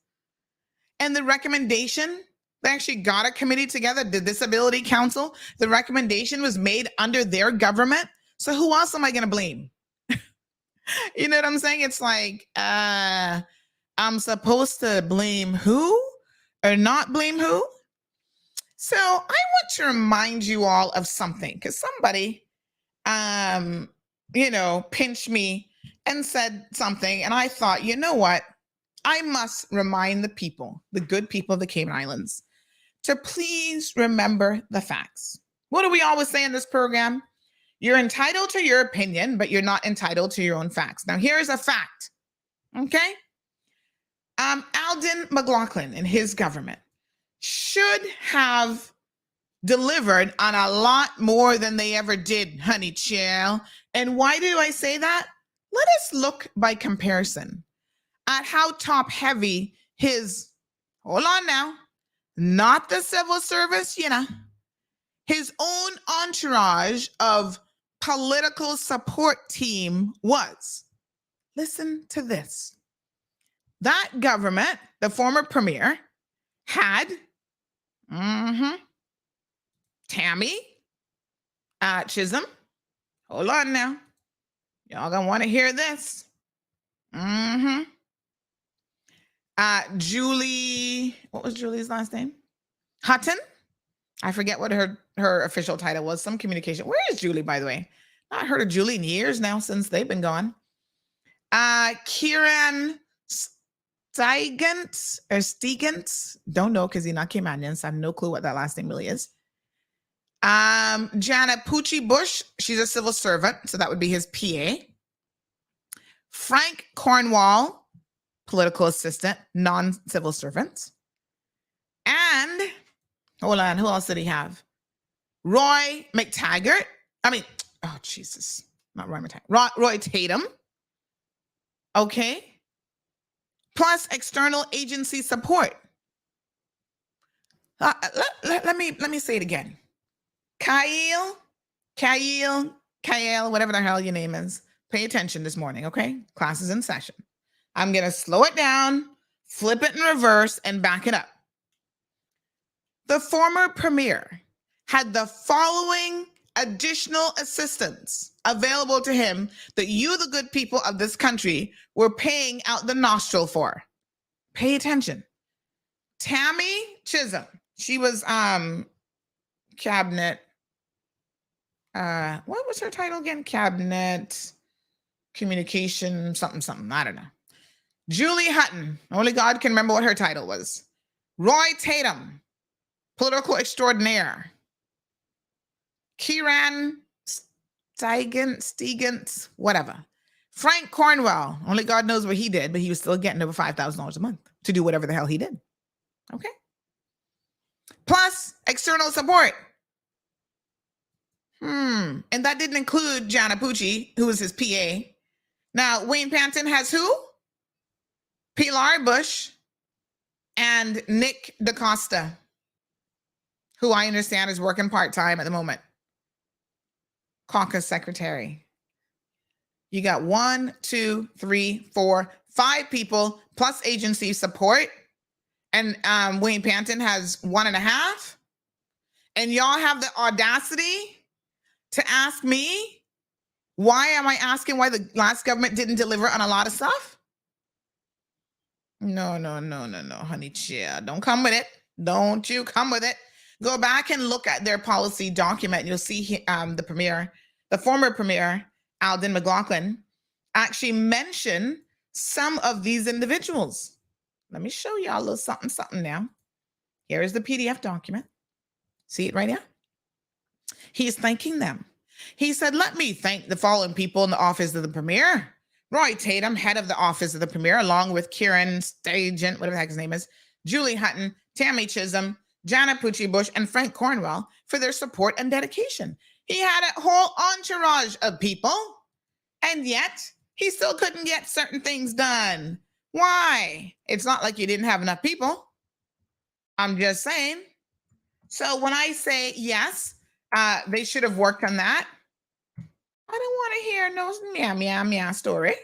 And the recommendation, they actually got a committee together, the Disability Council. The recommendation was made under their government. So who else am I going to blame? You know what I'm saying? It's like, I'm supposed to blame who or not blame who? So I want to remind you all of something, because somebody, pinched me and said something. And I thought, you know what? I must remind the people, the good people of the Cayman Islands, to please remember the facts. What do we always say in this program? You're entitled to your opinion, but you're not entitled to your own facts. Now, here's a fact, okay? Alden McLaughlin and his government should have delivered on a lot more than they ever did, honey child. And why do I say that? Let us look by comparison at how top heavy his, hold on now, not the civil service, his own entourage of political support team was. Listen to this. That government, the former premier, had Tammy Chisholm. Hold on now. Y'all gonna want to hear this. Julie, what was Julie's last name? Hutton. I forget what her official title was. Some communication. Where is Julie, by the way? Not heard of Julie in years now since they've been gone. Kieran Stigant. Don't know because he's not Caymanian, so I have no clue what that last name really is. Jana Pucci Bush. She's a civil servant, so that would be his PA. Frank Cornwall, political assistant, non-civil servant. And hold on, who else did he have? Roy McTaggart. Jesus, not Roy McTaggart. Roy Tatum. Okay. Plus external agency support. Let me say it again. Kyle, whatever the hell your name is. Pay attention this morning, okay? Class is in session. I'm going to slow it down, flip it in reverse, and back it up. The former premier had the following additional assistance available to him that you, the good people of this country, were paying out the nostril for. Pay attention. Tammy Chisholm. She was cabinet. What was her title again? Cabinet communication something. I don't know. Julie Hutton. Only God can remember what her title was. Roy Tatum. Political extraordinaire. Kieran Stigant, whatever. Frank Cornwell. Only God knows what he did, but he was still getting over $5,000 a month to do whatever the hell he did. Okay. Plus external support. And that didn't include Jana Pucci, who was his PA. Now, Wayne Panton has who? Pilar Bush and Nick DaCosta, who I understand is working part-time at the moment. Caucus secretary. You got 1, 2, 3, 4, 5 people plus agency support, and Wayne Panton has 1.5, and y'all have the audacity to ask me, why am I asking why the last government didn't deliver on a lot of stuff? No, honey, chill. Don't come with it. Don't you come with it. Go back and look at their policy document. You'll see the former premier, Alden McLaughlin, actually mention some of these individuals. Let me show y'all a little something now. Here is the PDF document. See it right here? He's thanking them. He said, let me thank the following people in the office of the premier. Roy Tatum, head of the office of the premier, along with Kieran Stagent, whatever the heck his name is, Julie Hutton, Tammy Chisholm, Jana Pucci Bush, and Frank Cornwell for their support and dedication. He had a whole entourage of people, and yet he still couldn't get certain things done. Why? It's not like you didn't have enough people. I'm just saying. So when I say yes, they should have worked on that, I don't want to hear no meow story.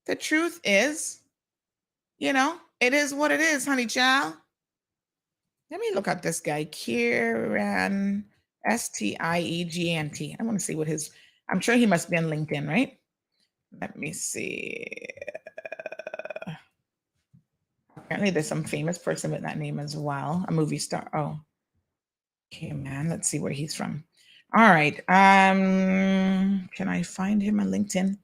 The truth is, it is what it is, honey child. Let me look at this guy, Kieran, Stiegant. I want to see what I'm sure he must be on LinkedIn, right? Let me see. Apparently there's some famous person with that name as well, a movie star. Oh, okay, man. Let's see where he's from. All right. Can I find him on LinkedIn?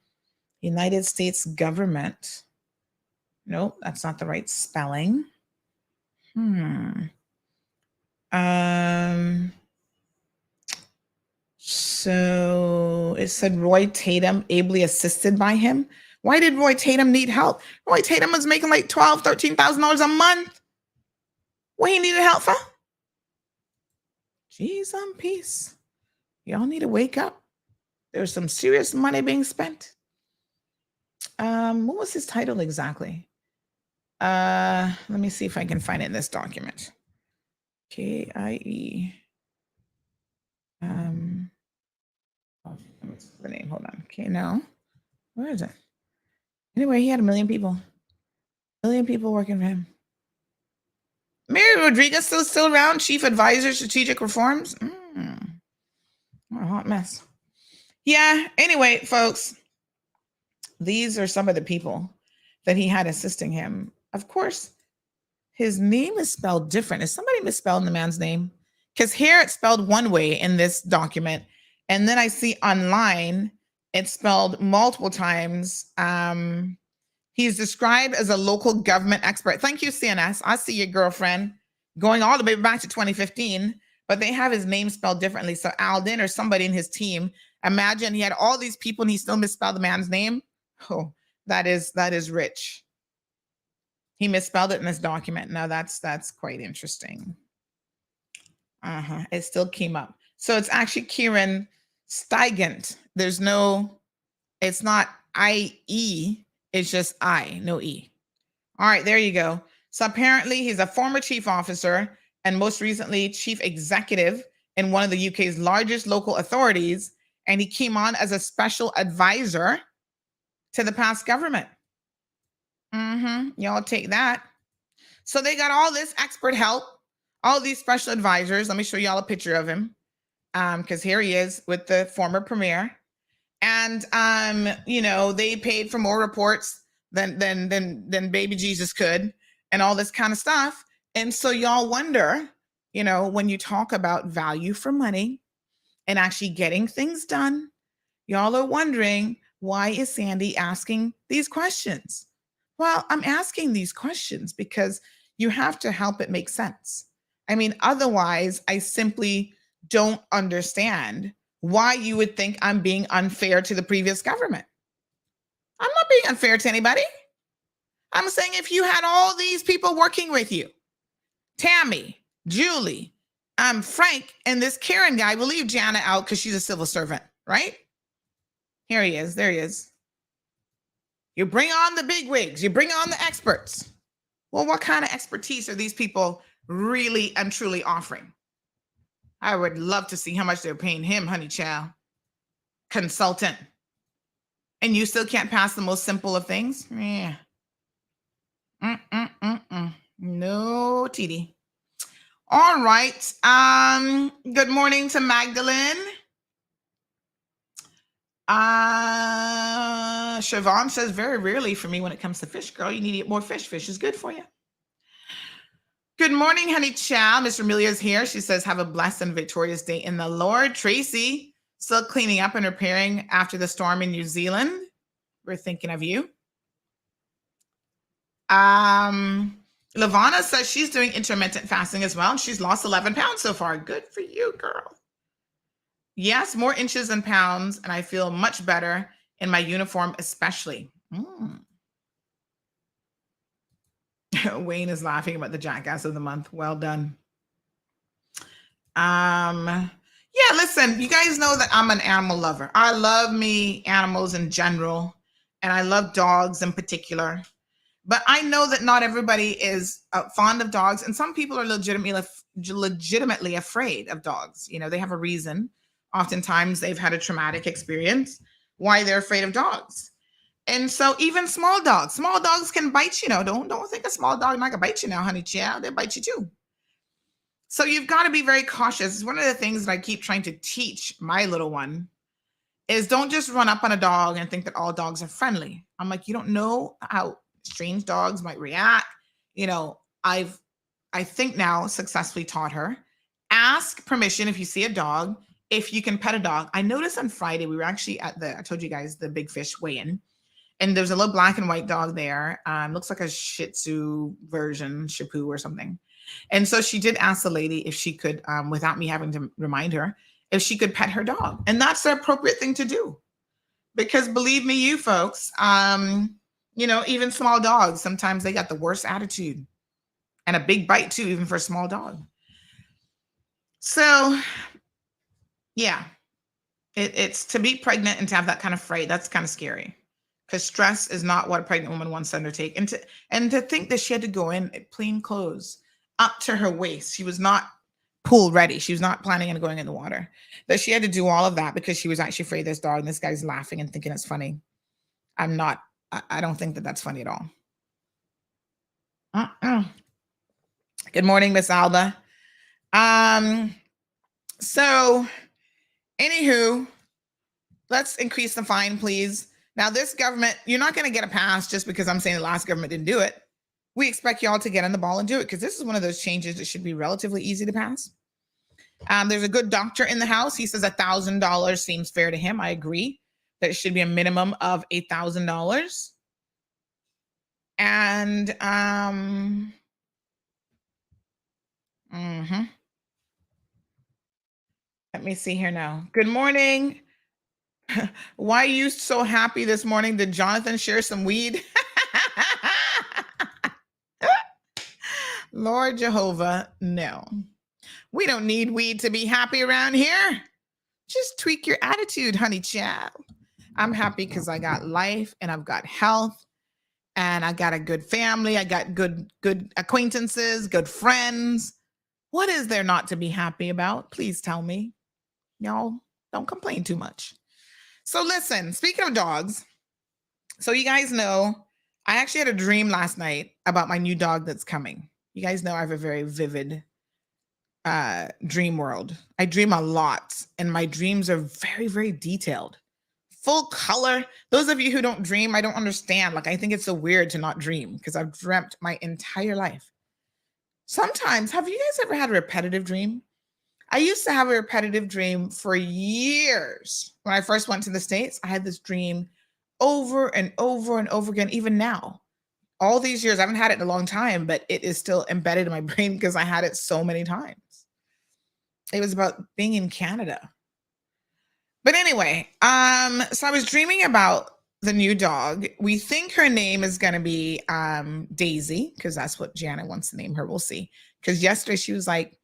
United States government. Nope, that's not the right spelling. So it said Roy Tatum ably assisted by him. Why did Roy Tatum need help? Roy Tatum was making like $12,000, $13,000 a month. What he needed help for? Jeez, on peace. Y'all need to wake up. There's some serious money being spent. What was his title exactly? Let me see if I can find it in this document. KIE. What's the name? Hold on. Okay, no. Where is it? Anyway, he had 1 million people. 1 million people working for him. Mary Rodriguez still around, chief advisor, strategic reforms. What a hot mess. Yeah, anyway, folks, these are some of the people that he had assisting him. Of course, his name is spelled different. Is somebody misspelled the man's name? Because here it's spelled one way in this document. And then I see online it's spelled multiple times. He's described as a local government expert. Thank you, CNS. I see your girlfriend going all the way back to 2015, but they have his name spelled differently. So Alden or somebody in his team, imagine he had all these people and he still misspelled the man's name. Oh, that is rich. He misspelled it in this document. Now that's quite interesting. It still came up. So it's actually Kieran Steigant. It's not I-E, it's just I, no E. All right, there you go. So apparently he's a former chief officer and most recently chief executive in one of the UK's largest local authorities. And he came on as a special advisor to the past government. Y'all take that. So they got all this expert help, all these special advisors. Let me show y'all a picture of him. Because here he is with the former premier. And they paid for more reports than baby Jesus could, and all this kind of stuff. And so y'all wonder, when you talk about value for money and actually getting things done, y'all are wondering, why is Sandy asking these questions? Well, I'm asking these questions because you have to help it make sense. I mean, otherwise, I simply don't understand why you would think I'm being unfair to the previous government. I'm not being unfair to anybody. I'm saying if you had all these people working with you, Tammy, Julie, Frank, and this Karen guy, we'll leave Jana out because she's a civil servant, right? Here he is. There he is. You bring on the big wigs. You bring on the experts. Well, what kind of expertise are these people really and truly offering? I would love to see how much they're paying him, honey child. Consultant. And you still can't pass the most simple of things? Yeah. No, TD. All right. Good morning to Magdalene. Siobhan says, very rarely for me when it comes to fish, girl. You need to eat more fish. Fish is good for you. Good morning, honey chow. Miss Amelia's here. She says, have a blessed and victorious day in the Lord. Tracy, still cleaning up and repairing after the storm in New Zealand. We're thinking of you. Lavana says she's doing intermittent fasting as well, and she's lost 11 pounds so far. Good for you, girl. Yes, more inches and pounds, and I feel much better in my uniform, especially. Wayne is laughing about the jackass of the month. Well done. Yeah, listen, you guys know that I'm an animal lover. I love me animals in general, and I love dogs in particular. But I know that not everybody is fond of dogs, and some people are legitimately afraid of dogs. You know, they have a reason. Oftentimes, they've had a traumatic experience why they're afraid of dogs. And so even small dogs can bite you. Don't think a small dog not gonna bite you now, honey child. They bite you too. So you've got to be very cautious. It's one of the things that I keep trying to teach my little one is don't just run up on a dog and think that all dogs are friendly. I'm like, you don't know how strange dogs might react. I think now successfully taught her, ask permission if you see a dog, if you can pet a dog. I noticed on Friday, we were actually at I told you guys, the Big Fish weigh-in. And there's a little black and white dog there. Looks like a Shih Tzu version, Shih-Tzu or something. And so she did ask the lady if she could, without me having to remind her, if she could pet her dog. And that's the appropriate thing to do. Because believe me, you folks, even small dogs, sometimes they got the worst attitude. And a big bite too, even for a small dog. So, yeah, it's to be pregnant and to have that kind of fright, that's kind of scary. Because stress is not what a pregnant woman wants to undertake. And to think that she had to go in plain clothes up to her waist. She was not pool ready. She was not planning on going in the water. That she had to do all of that because she was actually afraid of this dog. And this guy's laughing and thinking it's funny. I don't think that that's funny at all. Good morning, Miss Alba. So, anywho, let's increase the fine, please. Now, this government, you're not going to get a pass just because I'm saying the last government didn't do it. We expect y'all to get on the ball and do it because this is one of those changes that should be relatively easy to pass. There's a good doctor in the House. He says $1,000 seems fair to him. I agree that it should be a minimum of $8,000. And let me see here now. Good morning. Why are you so happy this morning? Did Jonathan share some weed? Lord Jehovah, no. We don't need weed to be happy around here. Just tweak your attitude, honey child. I'm happy because I got life and I've got health and I got a good family. I got good acquaintances, good friends. What is there not to be happy about? Please tell me. Y'all don't complain too much. So listen, speaking of dogs, so you guys know, I actually had a dream last night about my new dog that's coming. You guys know I have a very vivid dream world. I dream a lot, and my dreams are very, very detailed. Full color. Those of you who don't dream, I don't understand. Like, I think it's so weird to not dream because I've dreamt my entire life. Sometimes, have you guys ever had a repetitive dream? I used to have a repetitive dream for years. When I first went to the States, I had this dream over and over and over again, even now. All these years, I haven't had it in a long time, but it is still embedded in my brain because I had it so many times. It was about being in Canada. But anyway, so I was dreaming about the new dog. We think her name is going to be Daisy, because that's what Jana wants to name her. We'll see. Because yesterday she was like,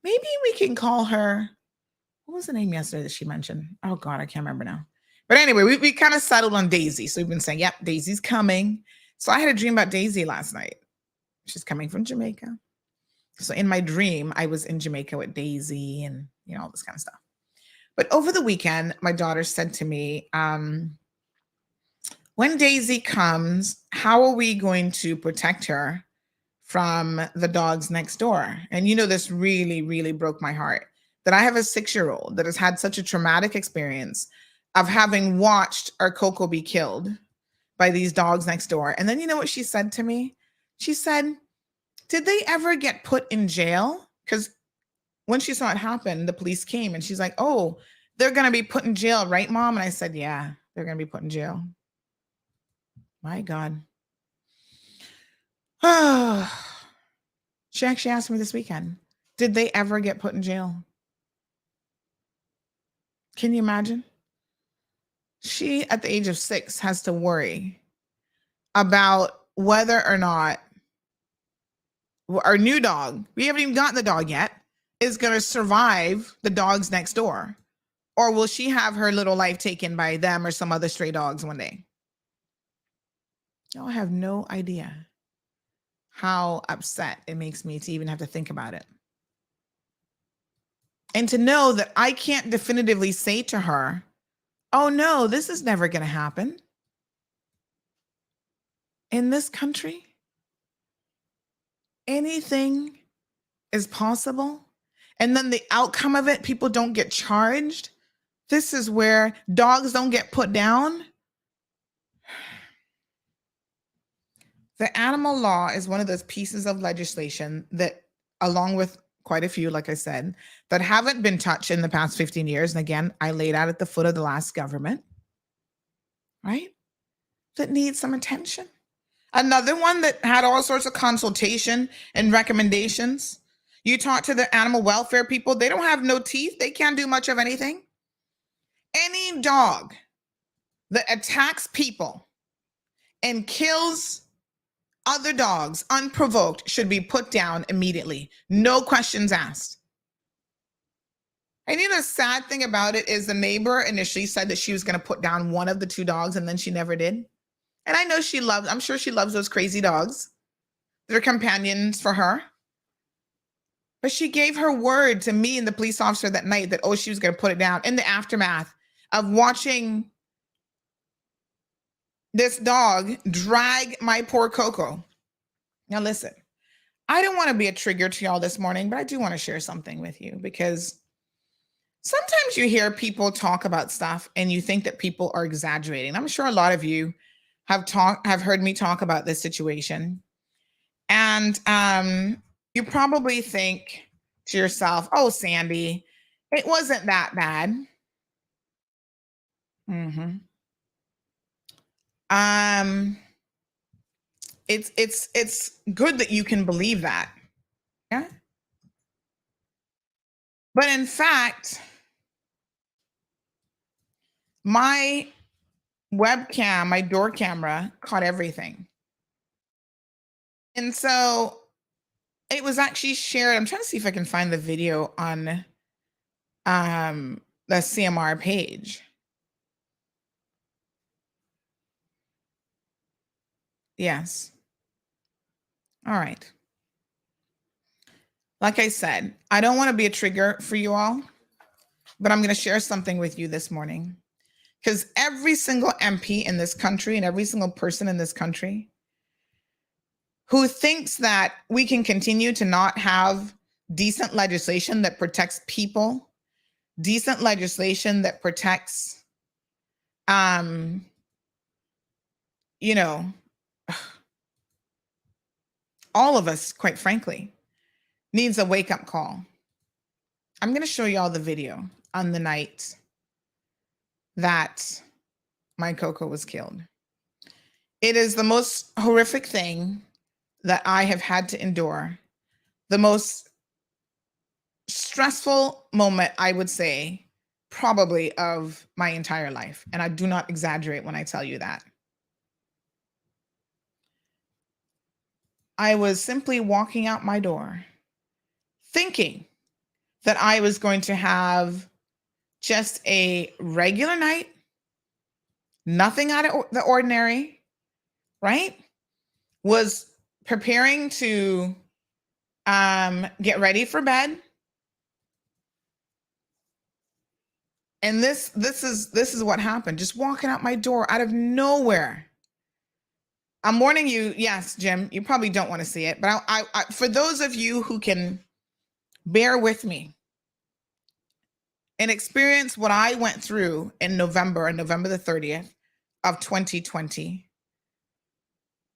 maybe we can call her, what was the name yesterday that she mentioned? Oh God, I can't remember now. But anyway, we kind of settled on Daisy. So we've been saying, yep, Daisy's coming. So I had a dream about Daisy last night. She's coming from Jamaica. So in my dream, I was in Jamaica with Daisy and, all this kind of stuff. But over the weekend, my daughter said to me, when Daisy comes, how are we going to protect her from the dogs next door? And this really, really broke my heart, that I have a 6-year-old that has had such a traumatic experience of having watched our Coco be killed by these dogs next door. And then you know what she said to me? She said, did they ever get put in jail? Because when she saw it happen, the police came and she's like, oh, they're going to be put in jail, right, Mom? And I said, yeah, they're going to be put in jail. My God. She actually asked me this weekend, did they ever get put in jail? Can you imagine? She, at the age of 6, has to worry about whether or not our new dog, we haven't even gotten the dog yet, is going to survive the dogs next door. Or will she have her little life taken by them or some other stray dogs one day? Y'all have no idea how upset it makes me to even have to think about it. And to know that I can't definitively say to her, oh no, this is never going to happen. In this country, anything is possible. And then the outcome of it, people don't get charged. This is where dogs don't get put down. The animal law is one of those pieces of legislation that, along with quite a few, like I said, that haven't been touched in the past 15 years. And again, I laid out at the foot of the last government, right? That needs some attention. Another one that had all sorts of consultation and recommendations. You talk to the animal welfare people, they don't have no teeth. They can't do much of anything. Any dog that attacks people and kills other dogs unprovoked should be put down immediately. No questions asked. And the sad thing about it is the neighbor initially said that she was going to put down one of the 2 dogs and then she never did. And I know I'm sure she loves those crazy dogs. They're companions for her. But she gave her word to me and the police officer that night that, she was going to put it down in the aftermath of watching this dog drag my poor Coco. Now listen, I don't want to be a trigger to y'all this morning, but I do want to share something with you, because sometimes you hear people talk about stuff and you think that people are exaggerating. I'm sure a lot of you have heard me talk about this situation. And you probably think to yourself, oh, Sandy, it wasn't that bad. It's good that you can believe that. Yeah. But in fact, my webcam, my door camera caught everything. And so it was actually shared. I'm trying to see if I can find the video on the CMR page. Yes. All right. Like I said, I don't want to be a trigger for you all, but I'm going to share something with you this morning, because every single MP in this country and every single person in this country who thinks that we can continue to not have decent legislation that protects people, decent legislation that protects, all of us, quite frankly, needs a wake-up call. I'm going to show you all the video on the night that my Coco was killed. It is the most horrific thing that I have had to endure. The most stressful moment, I would say, probably of my entire life. And I do not exaggerate when I tell you that. I was simply walking out my door, thinking that I was going to have just a regular night, nothing out of the ordinary, right? Was preparing to get ready for bed. And this is what happened. Just walking out my door out of nowhere. I'm warning you. Yes, Jim, you probably don't want to see it, but I for those of you who can bear with me and experience what I went through in November, on November the 30th of 2020,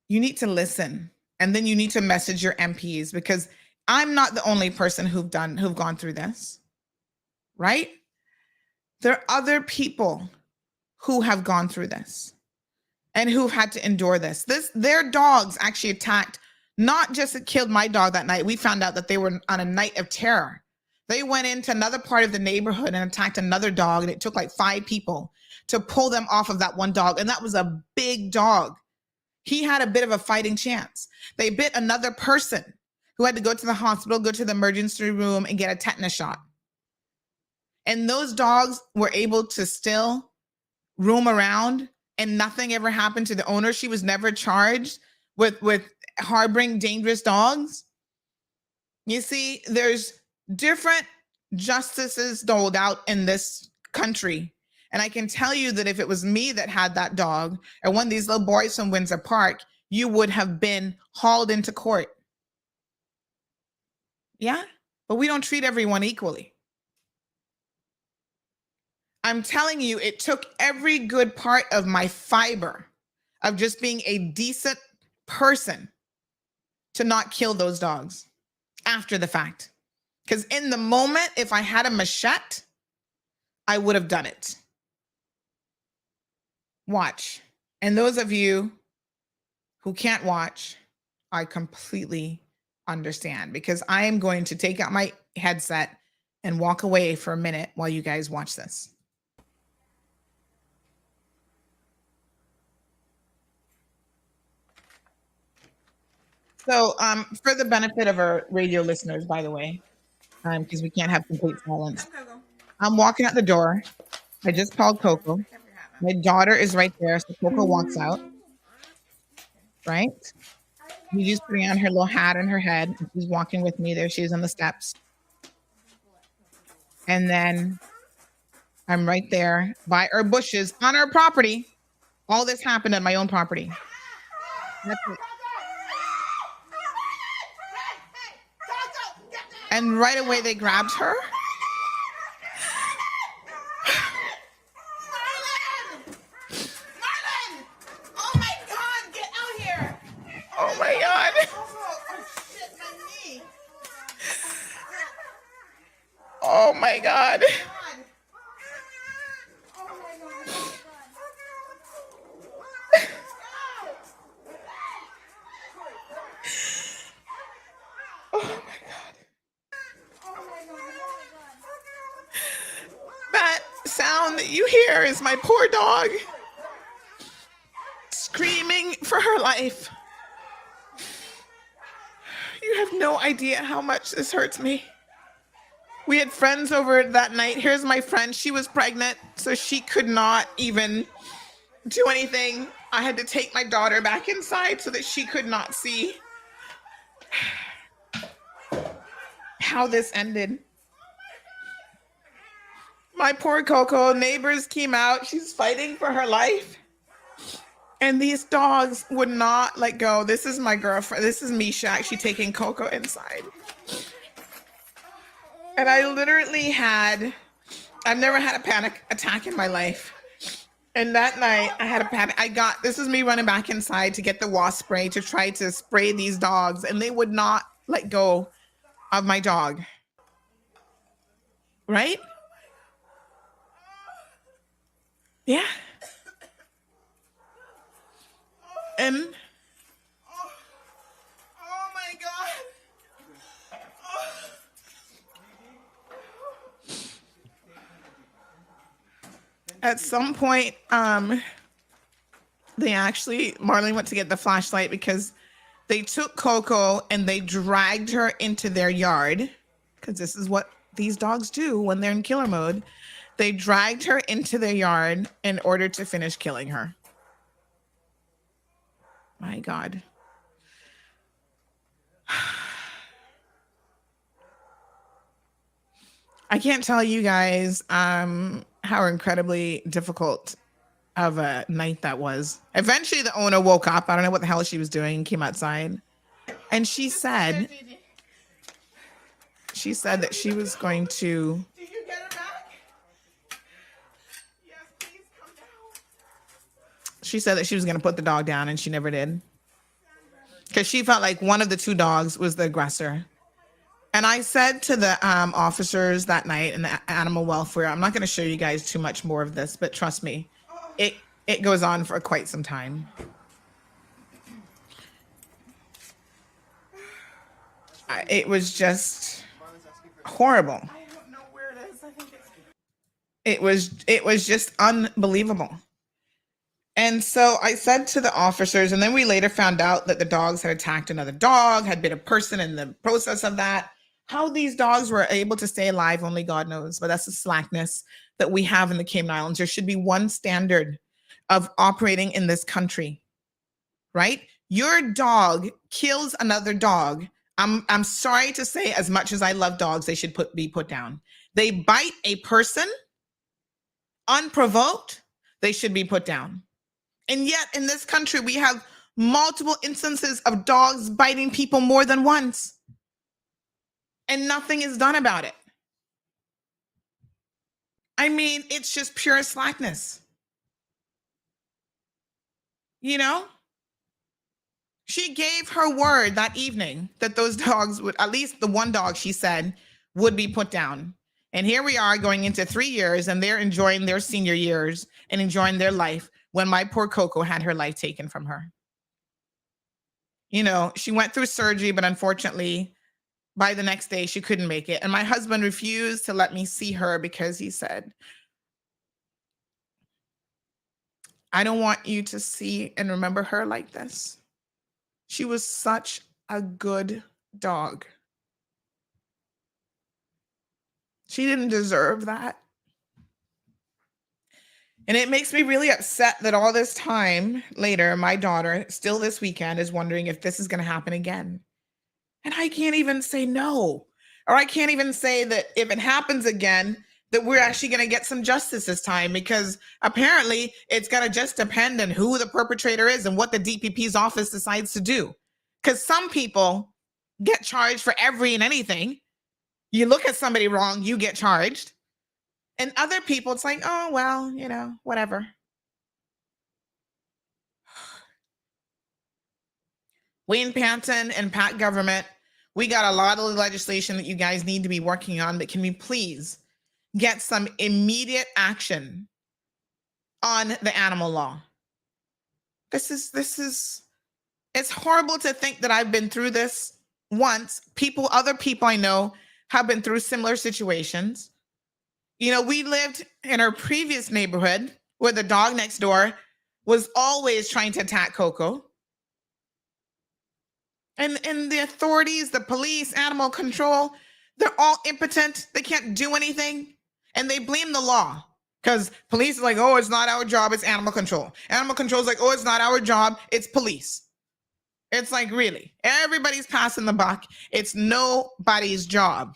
you need to listen, and then you need to message your MPs, because I'm not the only person who've gone through this, right? There are other people who have gone through this and who've had to endure this. Their dogs actually attacked, not just killed my dog that night. We found out that they were on a night of terror. They went into another part of the neighborhood and attacked another dog, and it took like 5 people to pull them off of that one dog. And that was a big dog. He had a bit of a fighting chance. They bit another person who had to go to the hospital, go to the emergency room, and get a tetanus shot. And those dogs were able to still roam around, and nothing ever happened to the owner. She was never charged with harboring dangerous dogs. You see, there's different justices doled out in this country. And I can tell you that if it was me that had that dog, or one of these little boys from Windsor Park, you would have been hauled into court. Yeah, but we don't treat everyone equally. I'm telling you, it took every good part of my fiber of just being a decent person to not kill those dogs after the fact. Because in the moment, if I had a machete, I would have done it. Watch. And those of you who can't watch, I completely understand, because I am going to take out my headset and walk away for a minute while you guys watch this. So for the benefit of our radio listeners, by the way, because we can't have complete silence, I'm walking out the door. I just called Coco. My daughter is right there, so Coco walks out, right? She's putting on her little hat on her head. She's walking with me. There she is on the steps. And then I'm right there by our bushes on our property. All this happened on my own property. That's it. And right away they grabbed her. Oh my God. Oh my God. Oh my God. That sound that you hear is my poor dog screaming for her life. You have no idea how much this hurts me. We had friends over that night. Here's my friend. She was pregnant, so she could not even do anything. I had to take my daughter back inside so that she could not see how this ended. My poor Coco, neighbors came out. She's fighting for her life. And these dogs would not let go. This is my girlfriend. This is Misha actually taking Coco inside. And I literally I've never had a panic attack in my life. And that night I had a panic. This is me running back inside to get the wasp spray to try to spray these dogs. And they would not let go of my dog. Right? Yeah. And oh my God. At some point, Marlene went to get the flashlight because they took Coco and they dragged her into their yard, because this is what these dogs do when they're in killer mode. They dragged her into their yard in order to finish killing her. My God. I can't tell you guys how incredibly difficult of a night that was. Eventually, the owner woke up. I don't know what the hell she was doing. Came outside, and she said that she was going to. Did you get her back? Yes, please come down. She said that she was going to put the dog down, and she never did, because she felt like one of the two dogs was the aggressor. And I said to the officers that night in the animal welfare, I'm not going to show you guys too much more of this, but trust me, it goes on for quite some time. It was just horrible. I don't know where it is. I think It was just unbelievable. And so I said to the officers, and then we later found out that the dogs had attacked another dog, had been a person in the process of that. How these dogs were able to stay alive, only God knows. But that's the slackness that we have in the Cayman Islands. There should be one standard of operating in this country, right? Your dog kills another dog. I'm sorry to say, as much as I love dogs, they should be put down. They bite a person unprovoked, they should be put down. And yet in this country, we have multiple instances of dogs biting people more than once. And nothing is done about it. I mean, it's just pure slackness. You know? She gave her word that evening that those dogs would, at least the one dog she said, would be put down. And here we are going into 3 years, and they're enjoying their senior years and enjoying their life when my poor Coco had her life taken from her. You know, she went through surgery, but unfortunately, by the next day, she couldn't make it. And my husband refused to let me see her because he said, I don't want you to see and remember her like this. She was such a good dog. She didn't deserve that. And it makes me really upset that all this time later, my daughter, still this weekend, is wondering if this is going to happen again. And I can't even say no. Or I can't even say that if it happens again, that we're actually going to get some justice this time, because apparently it's going to just depend on who the perpetrator is and what the DPP's office decides to do. Because some people get charged for every and anything. You look at somebody wrong, you get charged. And other people, it's like, oh, well, you know, whatever. Wayne Panton and Pat Government, we got a lot of legislation that you guys need to be working on, but can we please get some immediate action on the animal law? It's horrible to think that I've been through this once. Other people I know have been through similar situations. You know, we lived in our previous neighborhood where the dog next door was always trying to attack Coco. And the authorities, the police, animal control, they're all impotent. They can't do anything. And they blame the law, because police are like, oh, it's not our job, it's animal control. Animal control is like, oh, it's not our job, it's police. It's like, really? Everybody's passing the buck. It's nobody's job.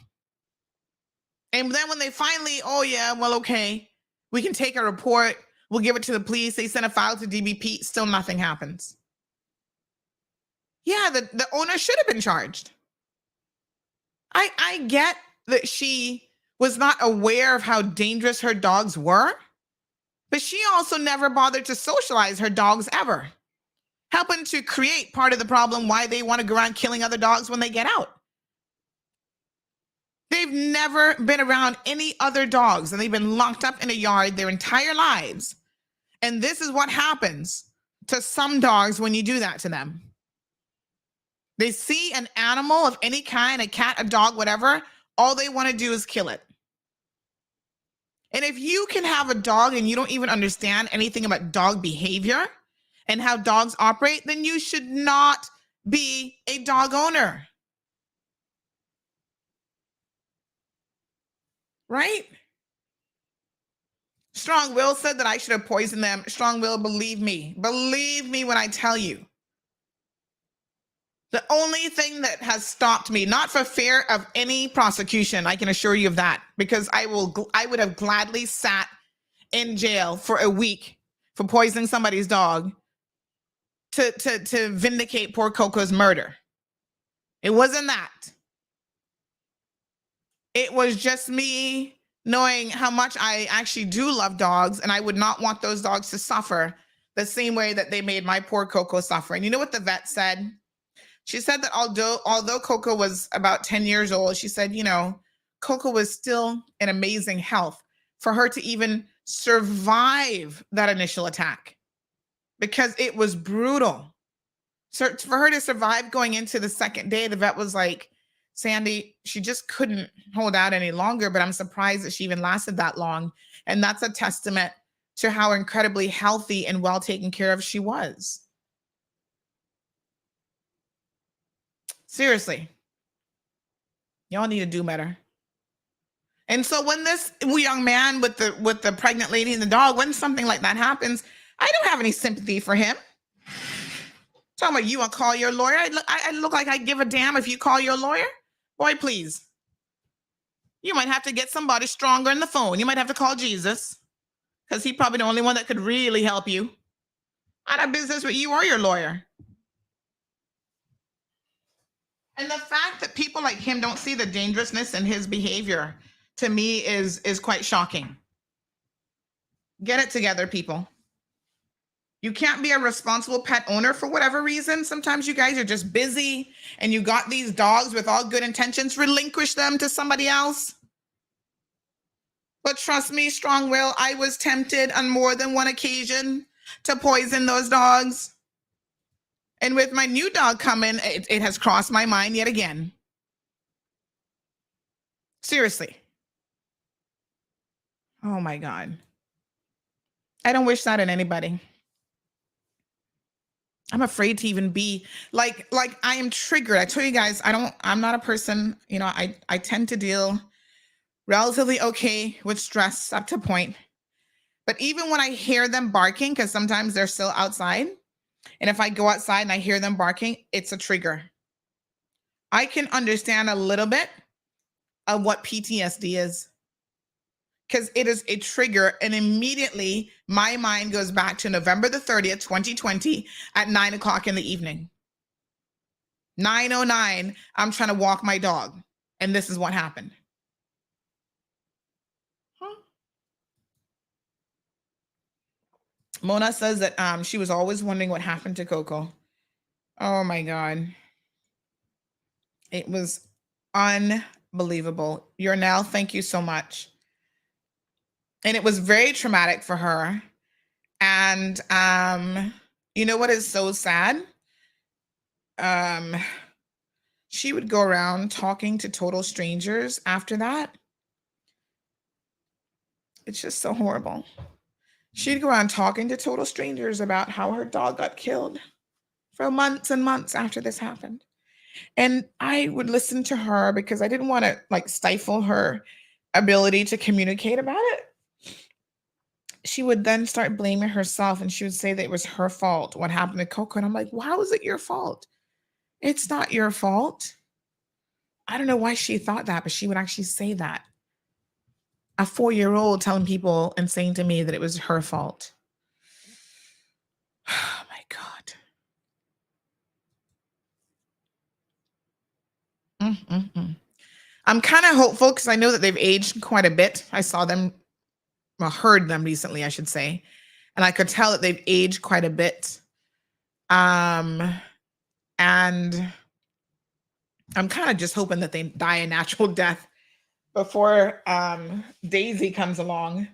And then when they finally, oh, yeah, well, okay, we can take a report, we'll give it to the police, they send a file to DBP, still nothing happens. Yeah, the owner should have been charged. I get that she was not aware of how dangerous her dogs were, but she also never bothered to socialize her dogs ever, helping to create part of the problem why they want to go around killing other dogs when they get out. They've never been around any other dogs, and they've been locked up in a yard their entire lives. And this is what happens to some dogs when you do that to them. They see an animal of any kind, a cat, a dog, whatever, all they want to do is kill it. And if you can have a dog and you don't even understand anything about dog behavior and how dogs operate, then you should not be a dog owner. Right? Strong Will said that I should have poisoned them. Strong Will, believe me. Believe me when I tell you. The only thing that has stopped me, not for fear of any prosecution, I can assure you of that, because I would have gladly sat in jail for a week for poisoning somebody's dog to vindicate poor Coco's murder. It wasn't that. It was just me knowing how much I actually do love dogs, and I would not want those dogs to suffer the same way that they made my poor Coco suffer. And you know what the vet said? She said that although Coco was about 10 years old, she said, you know, Coco was still in amazing health for her to even survive that initial attack, because it was brutal. So for her to survive going into the second day, the vet was like, Sandy, she just couldn't hold out any longer, but I'm surprised that she even lasted that long. And that's a testament to how incredibly healthy and well taken care of she was. Seriously. Y'all need to do better. And so when this young man with the pregnant lady and the dog, when something like that happens, I don't have any sympathy for him. Talking about you want to call your lawyer? I look like I give a damn if you call your lawyer? Boy, please. You might have to get somebody stronger in the phone. You might have to call Jesus, because he's probably the only one that could really help you. I have business with you or your lawyer. And the fact that people like him don't see the dangerousness in his behavior, to me, is quite shocking. Get it together, people. You can't be a responsible pet owner for whatever reason. Sometimes you guys are just busy and you got these dogs with all good intentions. Relinquish them to somebody else. But trust me, strong will, I was tempted on more than one occasion to poison those dogs. And with my new dog coming, it has crossed my mind yet again. Seriously. Oh my God. I don't wish that on anybody. I'm afraid to even be like I am triggered. I tell you guys, I'm not a person, you know, I tend to deal relatively okay with stress up to a point. But even when I hear them barking, because sometimes they're still outside, and if I go outside and I hear them barking, it's a trigger. I can understand a little bit of what PTSD is, because it is a trigger, and immediately my mind goes back to November the 30th, 2020 at 9 o'clock in the evening. 9:09, I'm trying to walk my dog, and this is what happened. Mona says that she was always wondering what happened to Coco. Oh my God. It was unbelievable. Yornell, thank you so much. And it was very traumatic for her. And you know what is so sad? She would go around talking to total strangers after that. It's just so horrible. She'd go around talking to total strangers about how her dog got killed for months and months after this happened. And I would listen to her because I didn't want to like stifle her ability to communicate about it. She would then start blaming herself, and she would say that it was her fault what happened to Coco. And I'm like, how is it your fault? It's not your fault. I don't know why she thought that, but she would actually say that. A 4-year-old telling people and saying to me that it was her fault. Oh my God. I'm kind of hopeful because I know that they've aged quite a bit. I saw them, well, heard them recently, I should say. And I could tell that they've aged quite a bit. And I'm kind of just hoping that they die a natural death before Daisy comes along,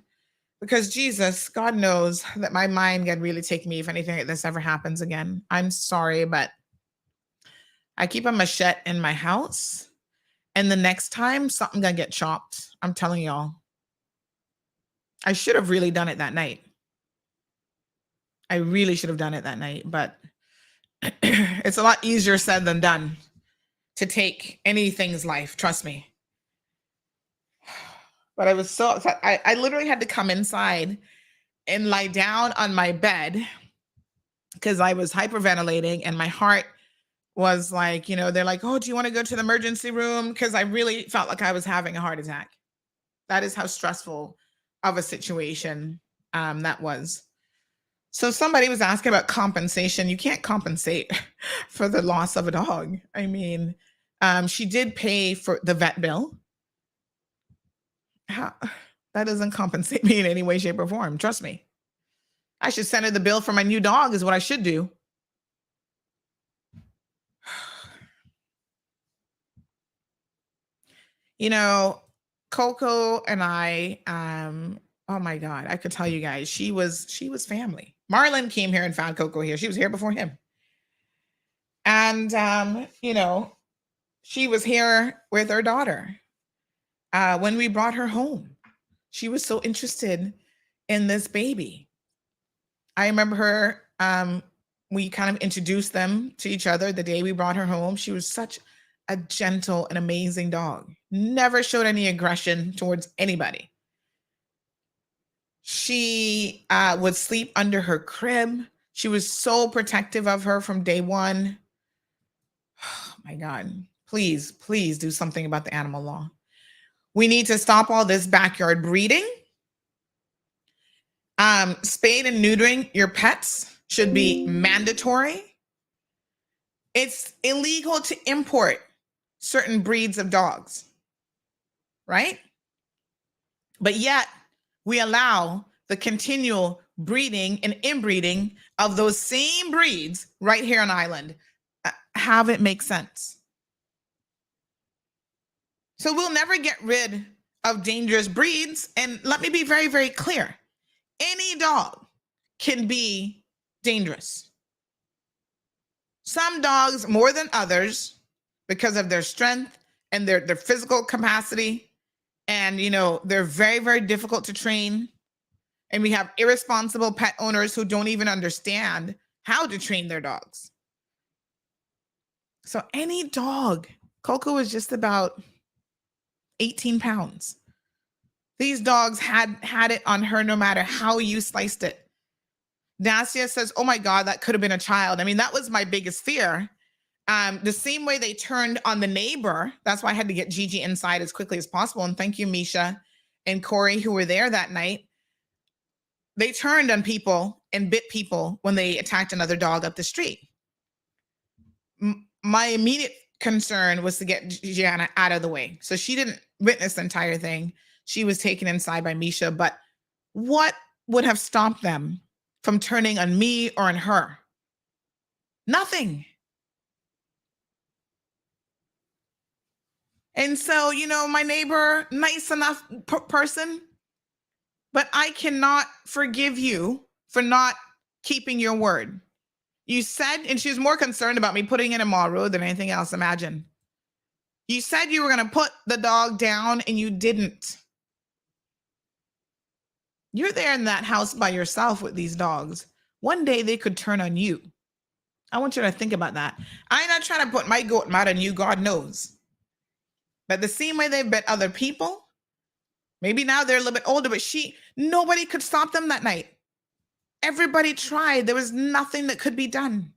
because Jesus, God knows that my mind can really take me if anything like this ever happens again. I'm sorry, but I keep a machete in my house, and the next time something gonna get chopped. I'm telling y'all. I should have really done it that night. I really should have done it that night, but it's a lot easier said than done to take anything's life, trust me. But I was so upset. I literally had to come inside and lie down on my bed because I was hyperventilating, and my heart was like, you know, they're like, oh, do you want to go to the emergency room? Because I really felt like I was having a heart attack. That is how stressful of a situation that was. So somebody was asking about compensation. You can't compensate for the loss of a dog. I mean, she did pay for the vet bill. That doesn't compensate me in any way, shape, or form. Trust me. I should send her the bill for my new dog is what I should do. You know, Coco and I, oh my God, I could tell you guys, she was family. Marlon came here and found Coco here. She was here before him. And, you know, she was here with her daughter. When we brought her home, she was so interested in this baby. I remember her, we kind of introduced them to each other the day we brought her home. She was such a gentle and amazing dog. Never showed any aggression towards anybody. She would sleep under her crib. She was so protective of her from day one. Oh my God. Please, please do something about the animal law. We need to stop all this backyard breeding. Spaying and neutering your pets should be mandatory. It's illegal to import certain breeds of dogs, right? But yet we allow the continual breeding and inbreeding of those same breeds right here on island. Have it make sense. So we'll never get rid of dangerous breeds. And let me be very, very clear. Any dog can be dangerous. Some dogs more than others because of their strength and their physical capacity. And, you know, they're very, very difficult to train. And we have irresponsible pet owners who don't even understand how to train their dogs. So any dog, Coco was just about 18 pounds. These dogs had it on her no matter how you sliced it. Dacia says, oh my God, that could have been a child. I mean, that was my biggest fear. The same way they turned on the neighbor. That's why I had to get Gigi inside as quickly as possible. And thank you, Misha and Corey, who were there that night. They turned on people and bit people when they attacked another dog up the street. My immediate concern was to get Gianna out of the way. So she didn't witness the entire thing. She was taken inside by Misha. But what would have stopped them from turning on me or on her? Nothing. And so, you know, my neighbor, nice enough person, but I cannot forgive you for not keeping your word. You said, and she was more concerned about me putting in a mall road than anything else, imagine. You said you were going to put the dog down and you didn't. You're there in that house by yourself with these dogs. One day they could turn on you. I want you to think about that. I'm not trying to put my goat mad on you, God knows. But the same way they bit other people, maybe now they're a little bit older, but nobody could stop them that night. Everybody tried. There was nothing that could be done.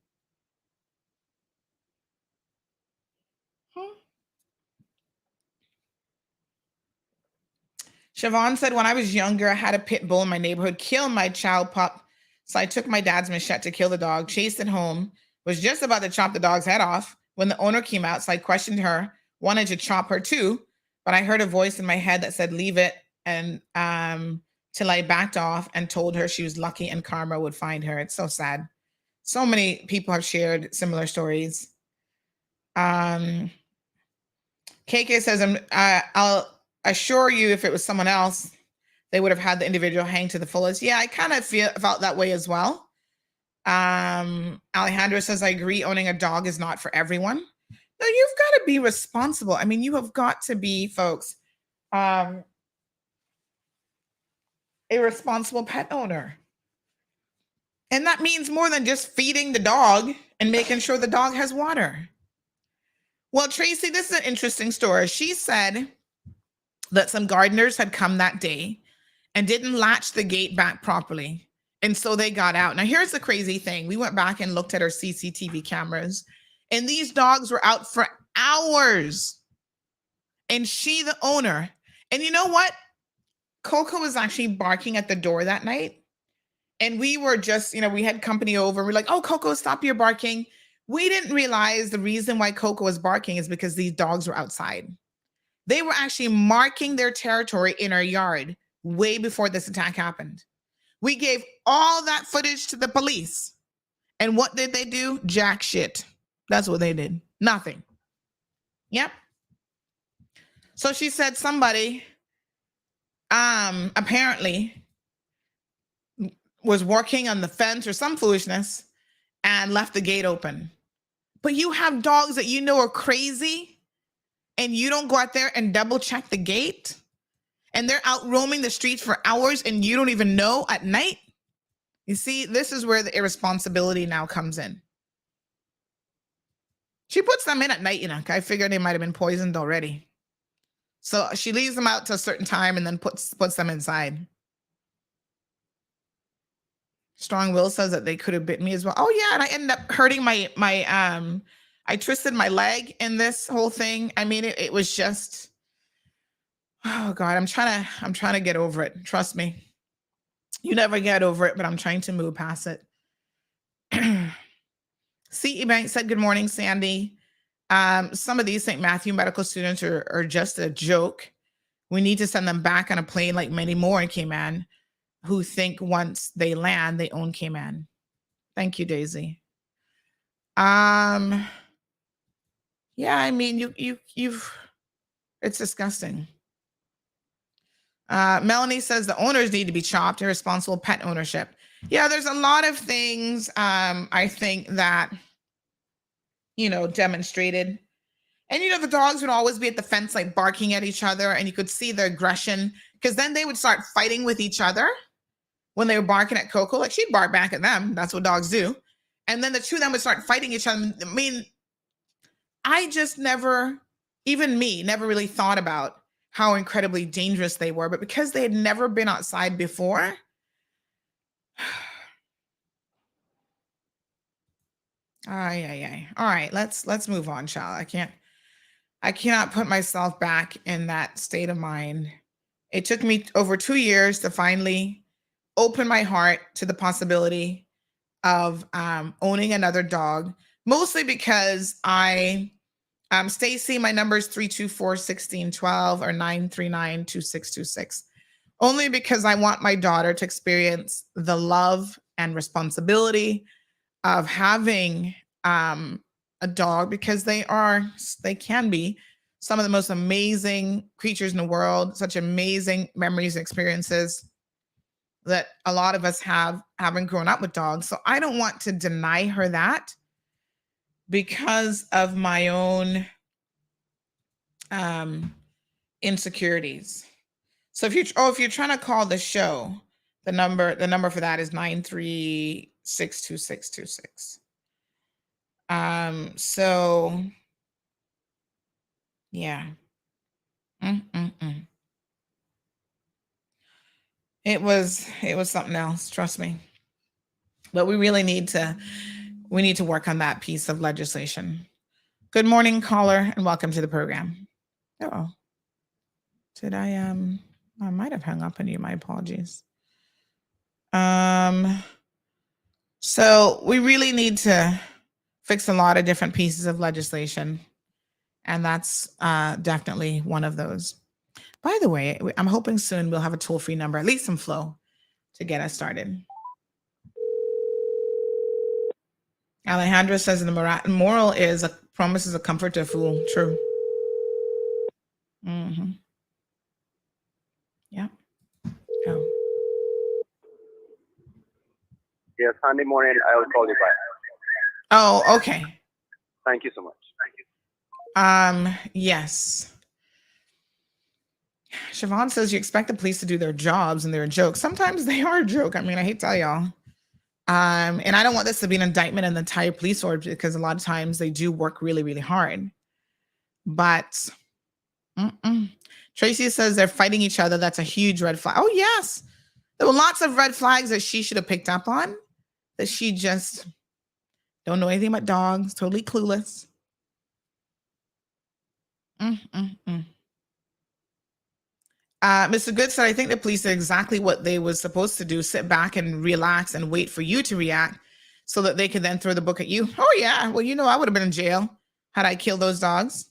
Siobhan said, when I was younger, I had a pit bull in my neighborhood kill my child pup. So I took my dad's machete to kill the dog, chased it home, was just about to chop the dog's head off when the owner came out. So I questioned her, wanted to chop her too, but I heard a voice in my head that said, leave it. And till I backed off and told her she was lucky and karma would find her. It's so sad. So many people have shared similar stories. KK says, I'll assure you if it was someone else, they would have had the individual hang to the fullest. Yeah, I kind of felt that way as well. Alejandro says, I agree, owning a dog is not for everyone. No, you've got to be responsible. I mean, you have got to be, folks, a responsible pet owner. And that means more than just feeding the dog and making sure the dog has water. Well, Tracy, this is an interesting story. She said that some gardeners had come that day and didn't latch the gate back properly. And so they got out. Now, here's the crazy thing. We went back and looked at our CCTV cameras, and these dogs were out for hours. And she, the owner, and you know what? Coco was actually barking at the door that night. And we were just, we had company over. We're like, oh, Coco, stop your barking. We didn't realize the reason why Coco was barking is because these dogs were outside. They were actually marking their territory in our yard way before this attack happened. We gave all that footage to the police. And what did they do? Jack shit. That's what they did. Nothing. Yep. So she said somebody apparently was working on the fence or some foolishness and left the gate open. But you have dogs that you know are crazy and you don't go out there and double check the gate and they're out roaming the streets for hours and you don't even know at night. You see, this is where the irresponsibility now comes in. She puts them in at night, I figured they might have been poisoned already. So she leaves them out to a certain time and then puts them inside. Strong Will says that they could have bitten me as well. Oh yeah, and I ended up hurting my I twisted my leg in this whole thing. I mean, it was just, oh God, I'm trying to get over it. Trust me. You never get over it, but I'm trying to move past it. C.E. Banks said, good morning, Sandy. Some of these St. Matthew medical students are just a joke. We need to send them back on a plane like many more in Cayman who think once they land, they own Cayman. Thank you, Daisy. Yeah, I mean, you've it's disgusting. Melanie says the owners need to be chopped, irresponsible pet ownership. Yeah, there's a lot of things I think that, demonstrated. And, the dogs would always be at the fence, like barking at each other, and you could see the aggression because then they would start fighting with each other when they were barking at Coco. Like she'd bark back at them. That's what dogs do. And then the two of them would start fighting each other. I mean, I just never really thought about how incredibly dangerous they were. But because they had never been outside before, all right, let's move on, child. I cannot put myself back in that state of mind. It took me over 2 years to finally open my heart to the possibility of owning another dog, mostly because Stacy, my number is 324-1612 or 939-2626. Only because I want my daughter to experience the love and responsibility of having a dog, because they can be some of the most amazing creatures in the world, such amazing memories and experiences that a lot of us haven't grown up with dogs. So I don't want to deny her that because of my own insecurities. So if you're trying to call the show, the number for that is 9362626. So yeah. It was something else, trust me. But we really need to work on that piece of legislation. Good morning, caller, and welcome to the program. Uh-oh. Did I might have hung up on you. My apologies. So we really need to fix a lot of different pieces of legislation, and that's definitely one of those. By the way, I'm hoping soon we'll have a toll-free number, at least some flow, to get us started. Alejandro says the moral is a promise is a comfort to a fool. True. Mm-hmm. Yeah. Oh. Yes, Sunday morning I will call you back. Oh, okay. Thank you so much. Yes. Siobhan says you expect the police to do their jobs and they're a joke. Sometimes they are a joke. I mean, I hate to tell y'all. And I don't want this to be an indictment on the entire police force, because a lot of times they do work really, really hard. But Tracy says they're fighting each other. That's a huge red flag. Oh, yes. There were lots of red flags that she should have picked up on, that she just don't know anything about dogs, totally clueless. Mr. Good said, I think the police did exactly what they were supposed to do, sit back and relax and wait for you to react so that they could then throw the book at you. Oh, yeah. Well, I would have been in jail had I killed those dogs.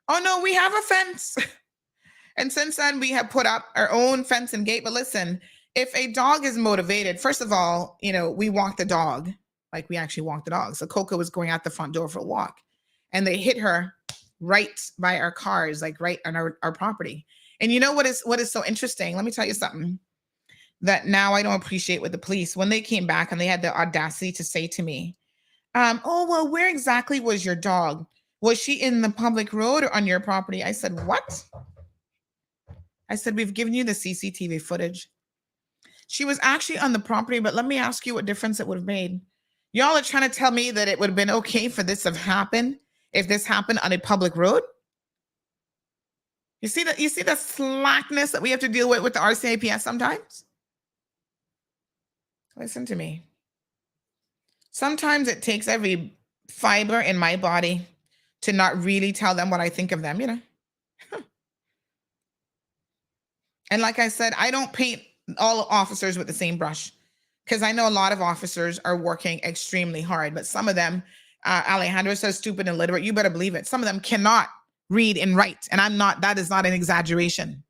Oh, no, we have a fence. And since then, we have put up our own fence and gate. But listen, if a dog is motivated, first of all, we walk the dog. Like we actually walk the dog. So Coco was going out the front door for a walk. And they hit her right by our cars, like right on our property. And what is so interesting? Let me tell you something that now I don't appreciate with the police. When they came back and they had the audacity to say to me, oh, well, where exactly was your dog? Was she in the public road or on your property? I said, what? I said, we've given you the CCTV footage. She was actually on the property, but let me ask you what difference it would have made. Y'all are trying to tell me that it would have been okay for this to have happened if this happened on a public road? You see the slackness that we have to deal with the RCAPS sometimes? Listen to me. Sometimes it takes every fiber in my body to not really tell them what I think of them, And like I said, I don't paint all officers with the same brush because I know a lot of officers are working extremely hard, but some of them, Alejandro says stupid and illiterate. You better believe it. Some of them cannot read and write. And that is not an exaggeration.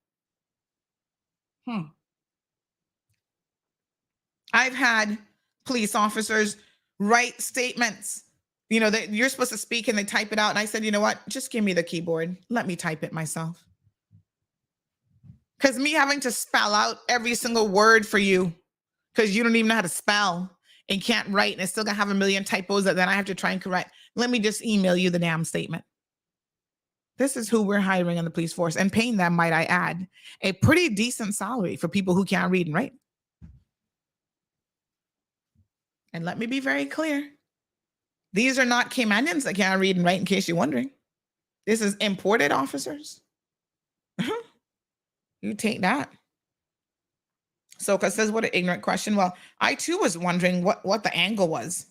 I've had police officers write statements, that you're supposed to speak and they type it out. And I said, you know what? Just give me the keyboard. Let me type it myself. Because me having to spell out every single word for you, because you don't even know how to spell and can't write and it's still gonna have a million typos that then I have to try and correct. Let me just email you the damn statement. This is who we're hiring in the police force and paying them, might I add, a pretty decent salary for people who can't read and write. And let me be very clear. These are not Caymanians that can't read and write, in case you're wondering. This is imported officers. You take that. Soka says, what an ignorant question. Well, I too was wondering what the angle was.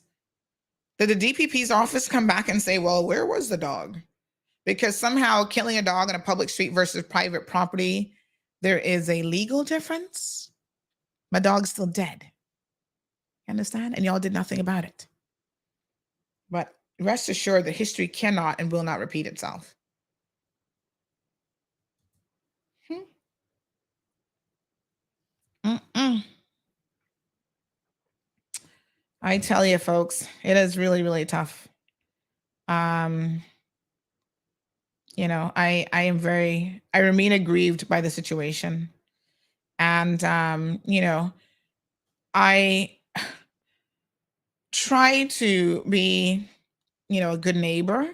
Did the DPP's office come back and say, well, where was the dog? Because somehow killing a dog on a public street versus private property, there is a legal difference. My dog's still dead. You understand? And y'all did nothing about it. But rest assured that history cannot and will not repeat itself. I tell you, folks, it is really, really tough. I remain aggrieved by the situation. And, I try to be, a good neighbor,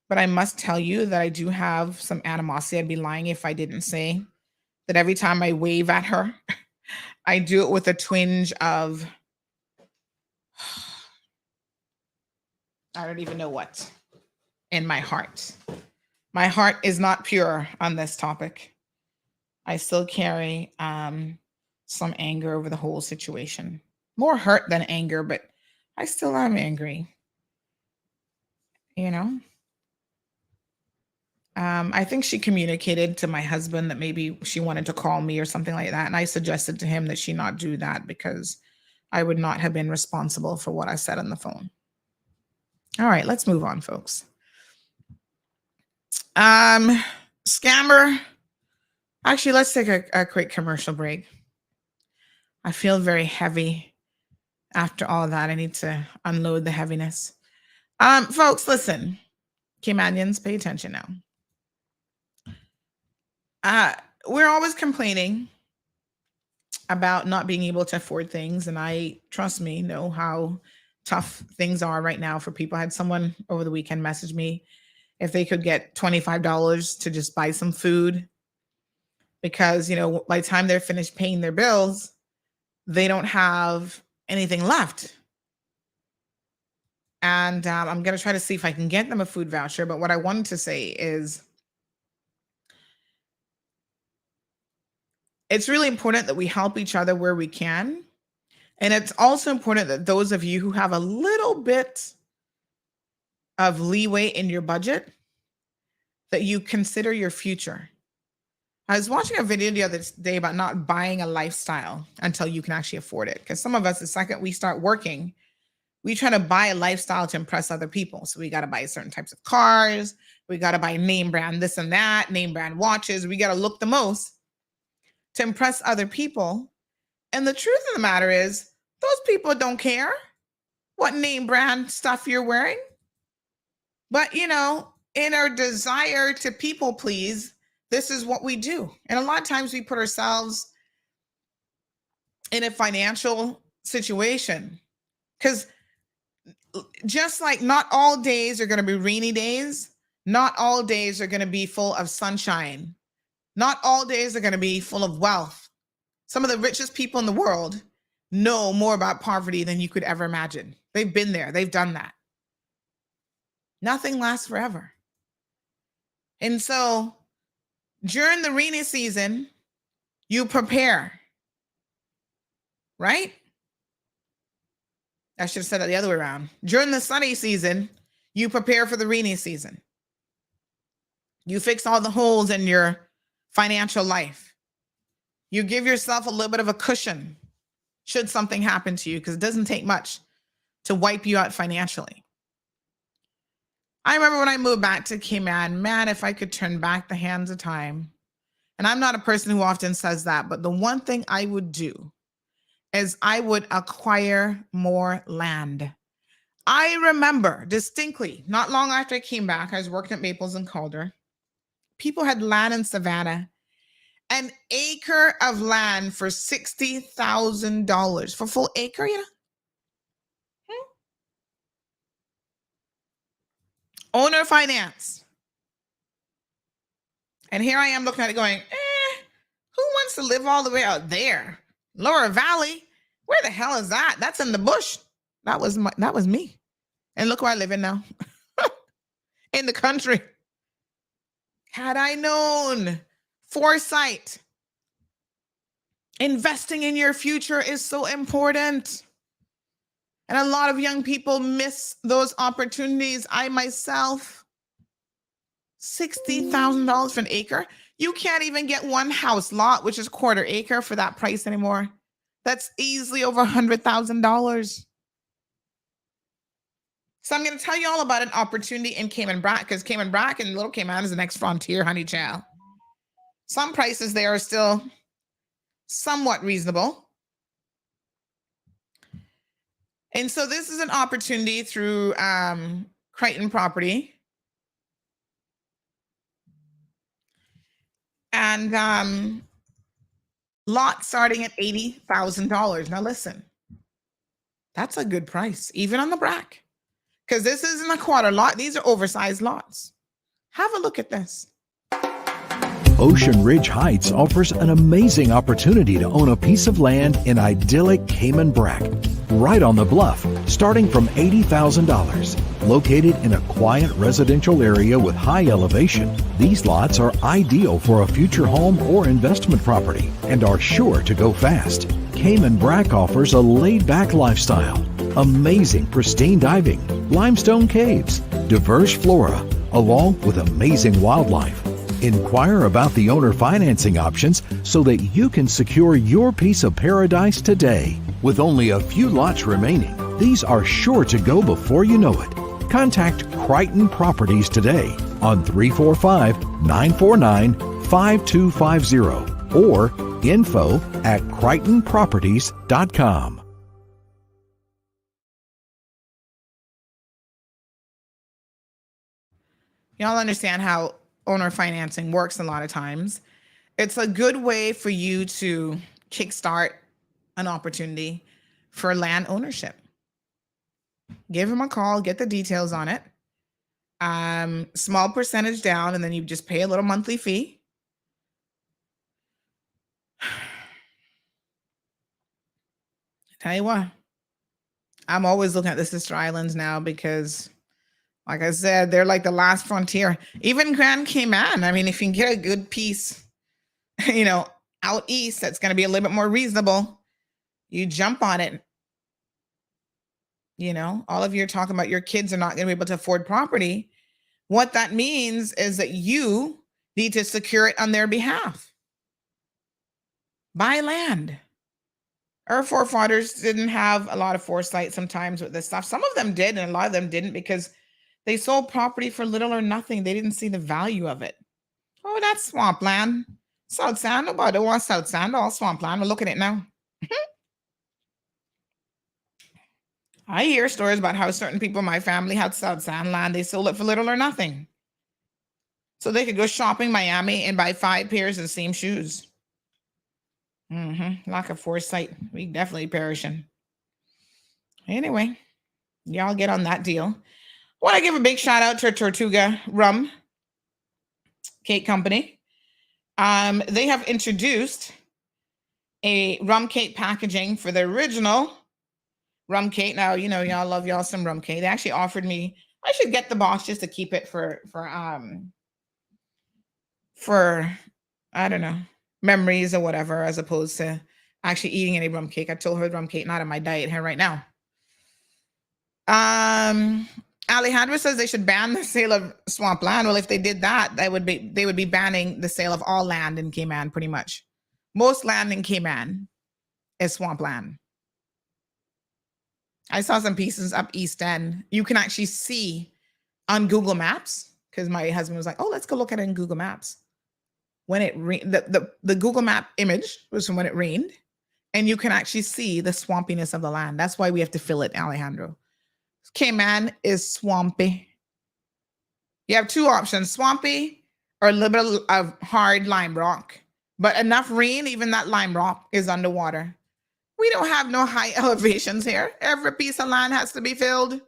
but I must tell you that I do have some animosity. I'd be lying if I didn't say that every time I wave at her, I do it with a twinge of, I don't even know what, in my heart. My heart is not pure on this topic. I still carry some anger over the whole situation. More hurt than anger, but I still am angry. I think she communicated to my husband that maybe she wanted to call me or something like that. And I suggested to him that she not do that because I would not have been responsible for what I said on the phone. All right, let's move on, folks. Scammer. Actually, let's take a quick commercial break. I feel very heavy after all that. I need to unload the heaviness. Folks, listen. Caymanians, pay attention now. We're always complaining about not being able to afford things. And I, trust me, know how tough things are right now for people. I had someone over the weekend message me if they could get $25 to just buy some food because, by the time they're finished paying their bills, they don't have anything left. And I'm going to try to see if I can get them a food voucher. But what I wanted to say is it's really important that we help each other where we can. And it's also important that those of you who have a little bit of leeway in your budget, that you consider your future. I was watching a video the other day about not buying a lifestyle until you can actually afford it. Because some of us, the second we start working, we try to buy a lifestyle to impress other people. So we got to buy certain types of cars. We got to buy name brand this and that, name brand watches. We got to look the most to impress other people. And the truth of the matter is, those people don't care what name brand stuff you're wearing. But, in our desire to people please, this is what we do. And a lot of times we put ourselves in a financial situation because just like not all days are going to be rainy days, not all days are going to be full of sunshine. Not all days are going to be full of wealth. Some of the richest people in the world know more about poverty than you could ever imagine. They've been there. They've done that. Nothing lasts forever. And so during the rainy season, you prepare, right? I should have said it the other way around. During the sunny season, you prepare for the rainy season. You fix all the holes in your financial life. You give yourself a little bit of a cushion should something happen to you, because it doesn't take much to wipe you out financially. I remember when I moved back to Cayman, man, if I could turn back the hands of time, and I'm not a person who often says that, but the one thing I would do is I would acquire more land. I remember distinctly, not long after I came back, I was working at Maples and Calder. People had land in Savannah, an acre of land for $60,000 for full acre, Owner finance. And here I am looking at it going, who wants to live all the way out there? Lower Valley? Where the hell is that? That's in the bush. That was me. And look where I live in now. In the country. Had I known, foresight. Investing in your future is so important. And a lot of young people miss those opportunities. I myself, $60,000 for an acre. You can't even get one house lot, which is quarter acre, for that price anymore. That's easily over $100,000. So I'm going to tell you all about an opportunity in Cayman Brac, because Cayman Brac and Little Cayman is the next frontier, honey child. Some prices there are still somewhat reasonable. And so this is an opportunity through Crichton Property. And lot starting at $80,000. Now listen, that's a good price, even on the Brac. Because this isn't a quarter lot. These are oversized lots. Have a look at this. Ocean Ridge Heights offers an amazing opportunity to own a piece of land in idyllic Cayman Brac, right on the bluff, starting from $80,000. Located in a quiet residential area with high elevation, these lots are ideal for a future home or investment property and are sure to go fast. Cayman Brac offers a laid-back lifestyle, amazing pristine diving, limestone caves, diverse flora, along with amazing wildlife. Inquire about the owner financing options so that you can secure your piece of paradise today. With only a few lots remaining, these are sure to go before you know it. Contact Crichton Properties today on 345-949-5250 or info@crichtonproperties.com. Y'all understand how owner financing works a lot of times. It's a good way for you to kickstart an opportunity for land ownership. Give them a call, get the details on it. Small percentage down, and then you just pay a little monthly fee. Tell you what, I'm always looking at the sister islands now because, like I said, they're like the last frontier. Even Grand Cayman. I mean, if you can get a good piece, out east, that's going to be a little bit more reasonable. You jump on it. All of you are talking about your kids are not going to be able to afford property. What that means is that you need to secure it on their behalf. buy land. Our forefathers didn't have a lot of foresight sometimes with this stuff. Some of them did, and a lot of them didn't because they sold property for little or nothing. They didn't see the value of it. Oh, that's swampland. South Sand. Nobody wants South Sand. All swampland. We're looking at it now. I hear stories about how certain people in my family had South Sand land. They sold it for little or nothing. So they could go shopping in Miami and buy 5 pairs of the same shoes. Lack of foresight. We definitely perishing. Anyway, y'all get on that deal. I want to give a big shout out to Tortuga Rum Cake Company. They have introduced a rum cake packaging for the original rum cake. Now, you know, y'all love y'all some rum cake. They actually offered me, I should get the box just to keep it for I don't know, memories or whatever, as opposed to actually eating any rum cake. I told her rum cake not in my diet here right now. Alejandro says they should ban the sale of swampland. Well, if they did that, they would be banning the sale of all land in Cayman, pretty much. Most land in Cayman is swampland. I saw some pieces up East End. You can actually see on Google Maps, because my husband was like, "Oh, let's go look at it in Google Maps." When it rained, the Google Map image was from when it rained, and you can actually see the swampiness of the land. That's why we have to fill it, Alejandro. Cayman is swampy. You have 2 options: swampy or a little bit of hard lime rock. But enough rain, even that lime rock is underwater. We don't have no high elevations here. Every piece of land has to be filled.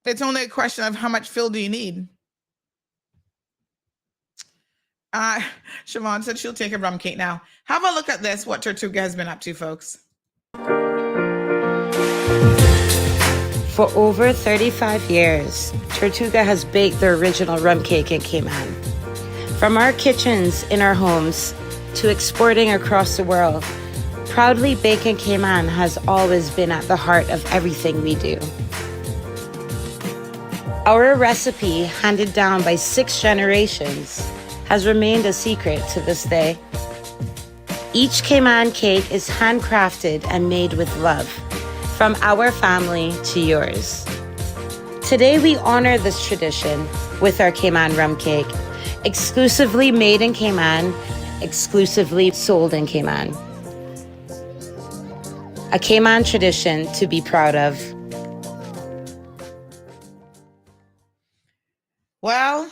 It's only a question of how much fill do you need. Siobhan said she'll take a rum cake now. Have a look at this, what Tortuga has been up to, folks. For over 35 years, Tortuga has baked the original rum cake in Cayman. From our kitchens in our homes to exporting across the world, proudly baking Cayman has always been at the heart of everything we do. Our recipe, handed down by 6 generations, has remained a secret to this day. Each Cayman cake is handcrafted and made with love, from our family to yours. Today we honor this tradition with our Cayman rum cake, exclusively made in Cayman, exclusively sold in Cayman. A Cayman tradition to be proud of. Well,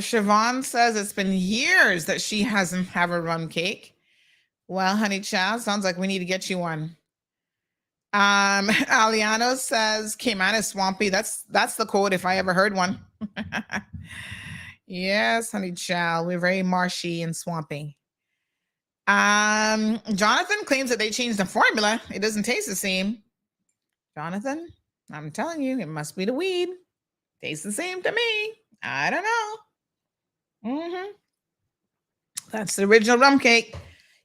Siobhan says it's been years that she hasn't had a rum cake. Well, honey child, sounds like we need to get you one. Aliano says Cayman is swampy. That's the code if I ever heard one. Yes, honey child, we're very marshy and swampy. Jonathan claims that they changed the formula. It doesn't taste the same. Jonathan, I'm telling you, it must be the weed. Tastes the same to me. I don't know. That's the original rum cake.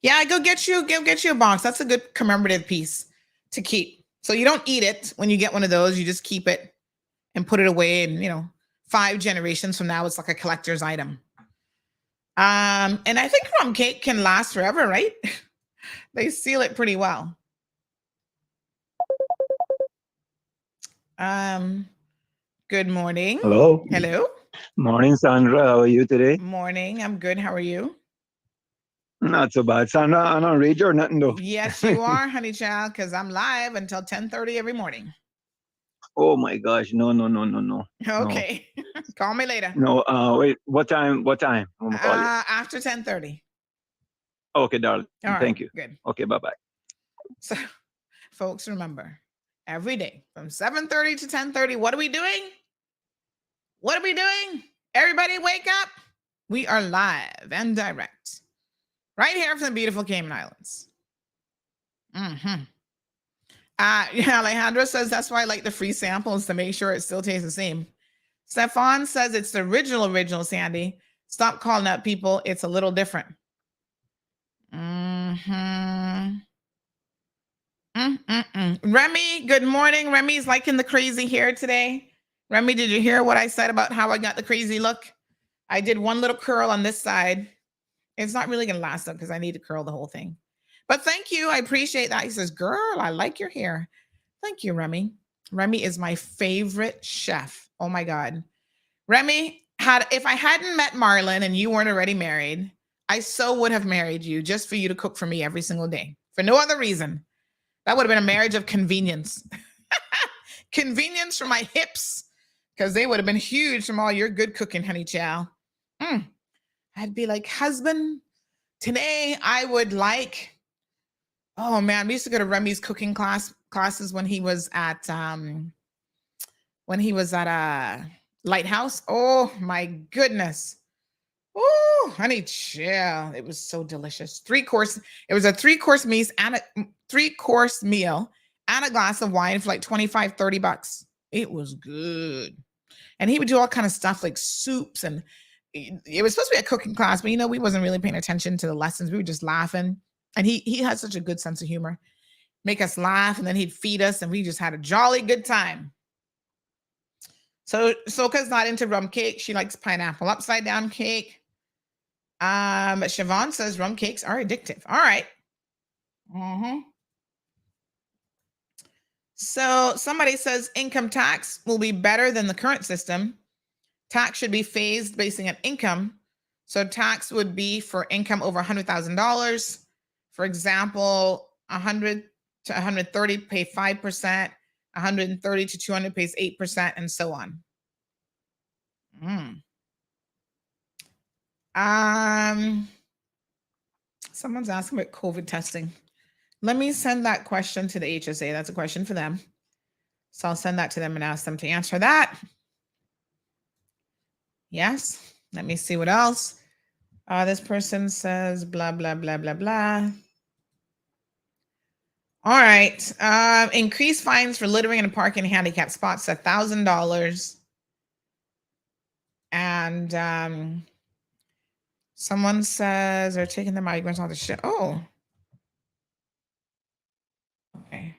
Yeah, go get you a box. That's a good commemorative piece to keep. So you don't eat it when you get one of those. You just keep it and put it away. And 5 generations from now, it's like a collector's item. And I think rum cake can last forever, right? They seal it pretty well. Good morning. Hello. Hello. Morning, Sandra. How are you today? Morning. I'm good. How are you? Not so bad. Sandra, I'm on radio or nothing though. Yes, you are, honey child, because I'm live until 10:30 every morning. Oh my gosh. No. Okay. No. Call me later. No, wait. What time? I'm gonna call you. After 10:30. Okay, darling. All right, Thank you. Good. Okay, bye-bye. So, folks, remember, every day from 7:30 to 10:30, what are we doing? Everybody wake up. We are live and direct. Right here from the beautiful Cayman Islands. Alejandro says that's why I like the free samples, to make sure it still tastes the same. Stefan says it's the original, Sandy. Stop calling out people. It's a little different. Remy, good morning. Remy's liking the crazy hair today. Remy, did you hear what I said about how I got the crazy look? I did one little curl on this side, It's not really gonna last though because I need to curl the whole thing. But thank you. I appreciate that. He says, girl, I like your hair. Thank you, Remy. Remy is my favorite chef. Oh my God. Remy, if I hadn't met Marlon and you weren't already married, I so would have married you just for you to cook for me every single day. For no other reason. That would have been a marriage of convenience. Convenience for my hips. Because they would have been huge from all your good cooking, honey chow. I'd be like, husband, today I would like, oh man, we used to go to Remy's cooking classes when he was at Lighthouse. Oh my goodness. Oh, honey chill. It was so delicious. It was a three-course meal and a glass of wine for like $25-$30. It was good. And he would do all kind of stuff like soups, and it was supposed to be a cooking class, but we wasn't really paying attention to the lessons. We were just laughing. And he had such a good sense of humor. Make us laugh, and then he'd feed us, and we just had a jolly good time. So Soka's not into rum cake. She likes pineapple upside down cake. But Siobhan says rum cakes are addictive. All right. So somebody says income tax will be better than the current system. Tax should be phased based on income. So tax would be for income over $100,000. For example, 100 to 130 pay 5%, 130 to 200 pays 8%, and so on. Someone's asking about COVID testing. Let me send that question to the HSA. That's a question for them. So I'll send that to them and ask them to answer that. Yes. Let me see what else. This person says blah, blah, blah, blah, blah. All right. Increased fines for littering and parking handicap spots, $1,000. And someone says they're taking the migrants on the ship. Oh. Okay.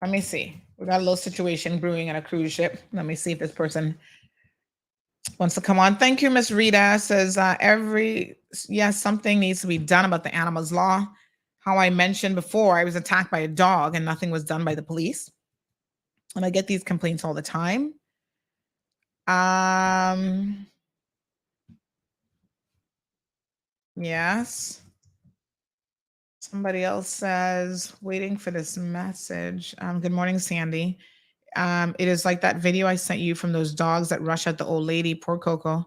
Let me see. We got a little situation brewing on a cruise ship. Let me see if this person wants to come on. Thank you, Miss Rita. Says something needs to be done about the animals law. How I mentioned before, I was attacked by a dog and nothing was done by the police. And I get these complaints all the time. Yes. Somebody else says, waiting for this message. Good morning, Sandy. It is like that video I sent you from those dogs that rush at the old lady, poor Coco.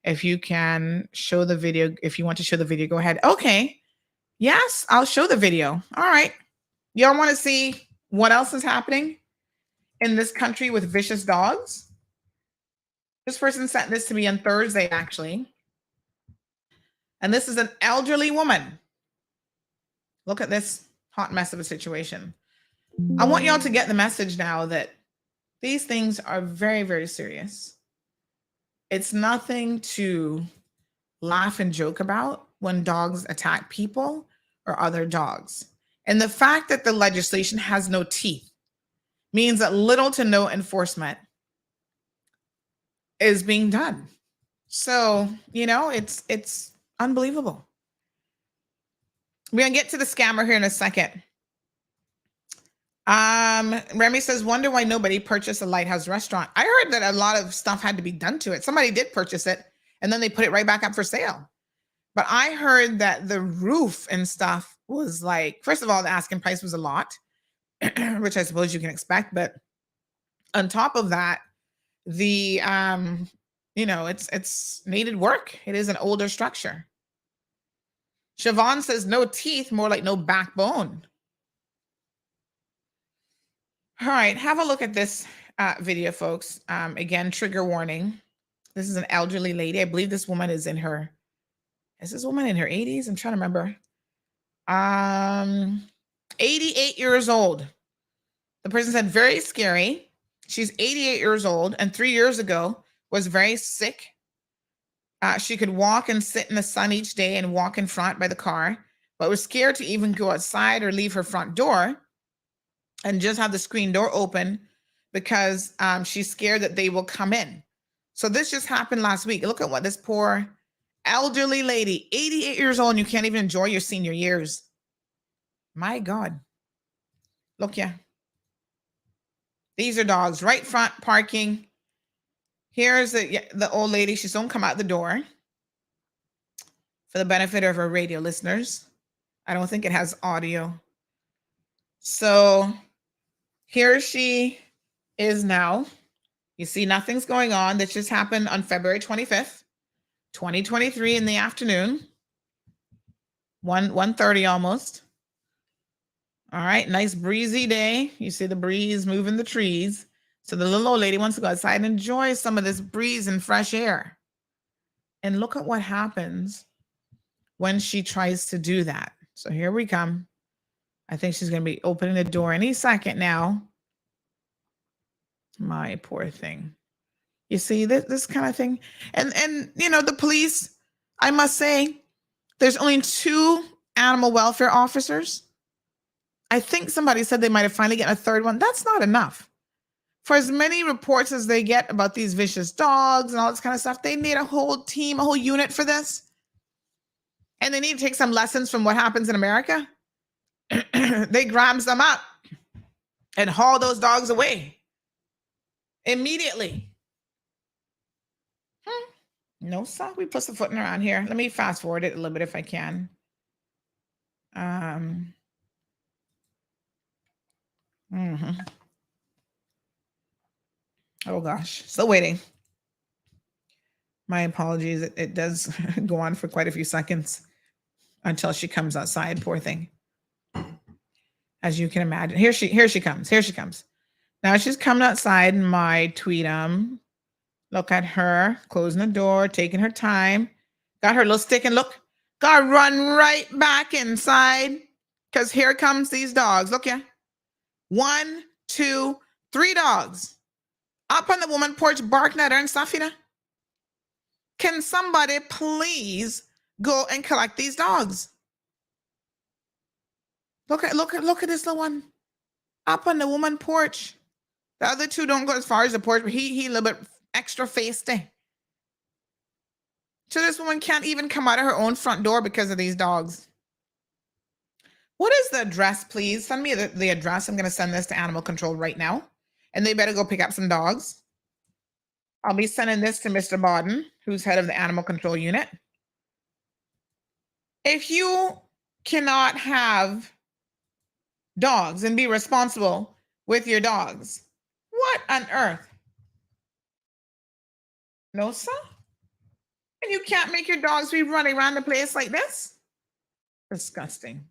If you can show the video, if you want to show the video, go ahead. Okay. Yes, I'll show the video. All right. Y'all want to see what else is happening in this country with vicious dogs? This person sent this to me on Thursday, actually. And this is an elderly woman. Look at this hot mess of a situation. I want y'all to get the message now that these things are very, very serious. It's nothing to laugh and joke about when dogs attack people or other dogs. And the fact that the legislation has no teeth means that little to no enforcement is being done. So, it's unbelievable. We're going to get to the scammer here in a second. Remy says, wonder why nobody purchased a Lighthouse restaurant. I heard that a lot of stuff had to be done to it. Somebody did purchase it and then they put it right back up for sale. But I heard that the roof and stuff was like, first of all, the asking price was a lot, which I suppose you can expect. But on top of that, the, it's needed work. It is an older structure. Siobhan says no teeth, more like no backbone. All right, have a look at this video, folks. Again, trigger warning. This is an elderly lady. I believe this woman is this woman in her 80s? I'm trying to remember. 88 years old. The person said, very scary. She's 88 years old and 3 years ago was very sick. She could walk and sit in the sun each day and walk in front by the car, but was scared to even go outside or leave her front door and just have the screen door open because she's scared that they will come in. So this just happened last week. Look at what this poor elderly lady, 88 years old, and you can't even enjoy your senior years. My God. Look, yeah. These are dogs, right front parking. Here's the old lady. She's don't come out the door. For the benefit of our radio listeners, I don't think it has audio. So here she is now. You see, nothing's going on. This just happened on February 25th, 2023 in the afternoon. 1:30 almost. All right, nice breezy day. You see the breeze moving the trees. So the little old lady wants to go outside and enjoy some of this breeze and fresh air. And look at what happens when she tries to do that. So here we come. I think she's going to be opening the door any second now. My poor thing. You see this kind of thing. And you know, the police, I must say, there's only 2 animal welfare officers. I think somebody said they might have finally gotten a third one. That's not enough. For as many reports as they get about these vicious dogs and all this kind of stuff, they need a whole team, a whole unit for this. And they need to take some lessons from what happens in America. They grabs them up and haul those dogs away immediately. No, sir. We put some footing around here. Let me fast forward it a little bit if I can. Oh gosh, still waiting. My apologies. It does go on for quite a few seconds until she comes outside. Poor thing. As you can imagine. Here she comes. Here she comes. Now she's coming outside. My tweetum. Look at her closing the door, taking her time. Got her little stick and look. Got to run right back inside because here comes these dogs. Look, yeah. 1, 2, 3 dogs up on the woman porch barking at her and stuff, you know. Can somebody please go and collect these dogs? Look at this little one up on the woman porch. The other 2 don't go as far as the porch, but he a little bit extra feisty. So this woman can't even come out of her own front door because of these dogs. What is the address, please? Send me the address. I'm going to send this to animal control right now. And they better go pick up some dogs. I'll be sending this to Mr. Bodden, who's head of the animal control unit. If you cannot have dogs and be responsible with your dogs, what on earth? No, sir? And you can't make your dogs be running around the place like this? Disgusting.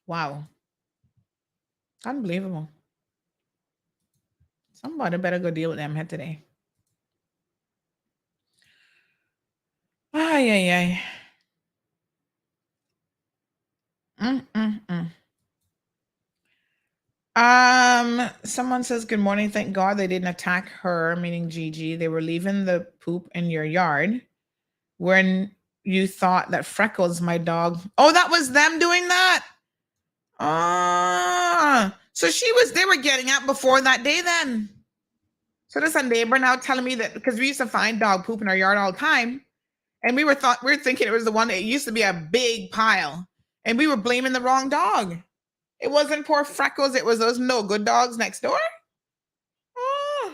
Wow. Unbelievable. Somebody better go deal with them here today. Ay, ay, ay. Someone says, good morning. Thank God they didn't attack her, meaning Gigi. They were leaving the poop in your yard when you thought that Freckles, my dog. Oh, that was them doing that? So they were getting up before that day then. So there's a neighbor now telling me that because we used to find dog poop in our yard all the time. And we were thinking it was the one that used to be a big pile. And we were blaming the wrong dog. It wasn't poor Freckles. It was those no good dogs next door. Oh,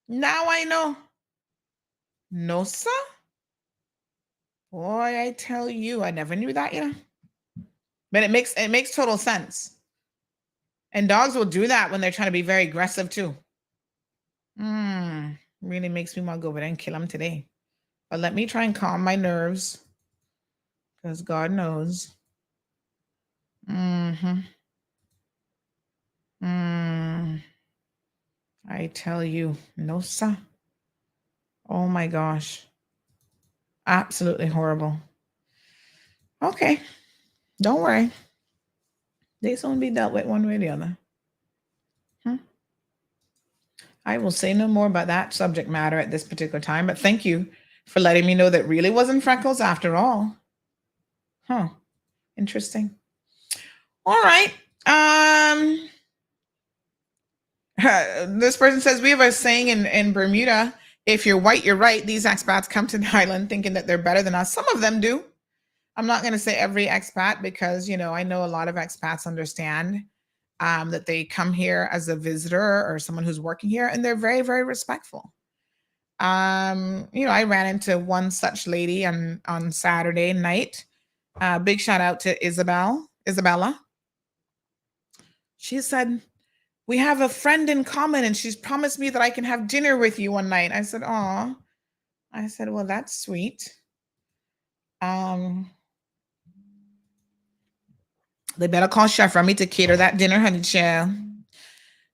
now I know. No, sir. Boy, I tell you, I never knew that, you know. But it makes total sense. And dogs will do that when they're trying to be very aggressive too. Really makes me want to go over there and kill them today. But let me try and calm my nerves. Because God knows. I tell you, no, sir. Oh my gosh. Absolutely horrible. Okay. Don't worry. They soon be dealt with one way or the other. I will say no more about that subject matter at this particular time, but thank you for letting me know that really wasn't Freckles after all. Interesting. All right. This person says we have a saying in Bermuda, if you're white, you're right. These expats come to the island thinking that they're better than us. Some of them do. I'm not going to say every expat because, I know a lot of expats understand that they come here as a visitor or someone who's working here, and they're very, very respectful. I ran into one such lady on Saturday night. Big shout out to Isabella. She said, "We have a friend in common and she's promised me that I can have dinner with you one night." I said, "Aw." I said, "Well, that's sweet." They better call Chef Remy to cater that dinner, honey child.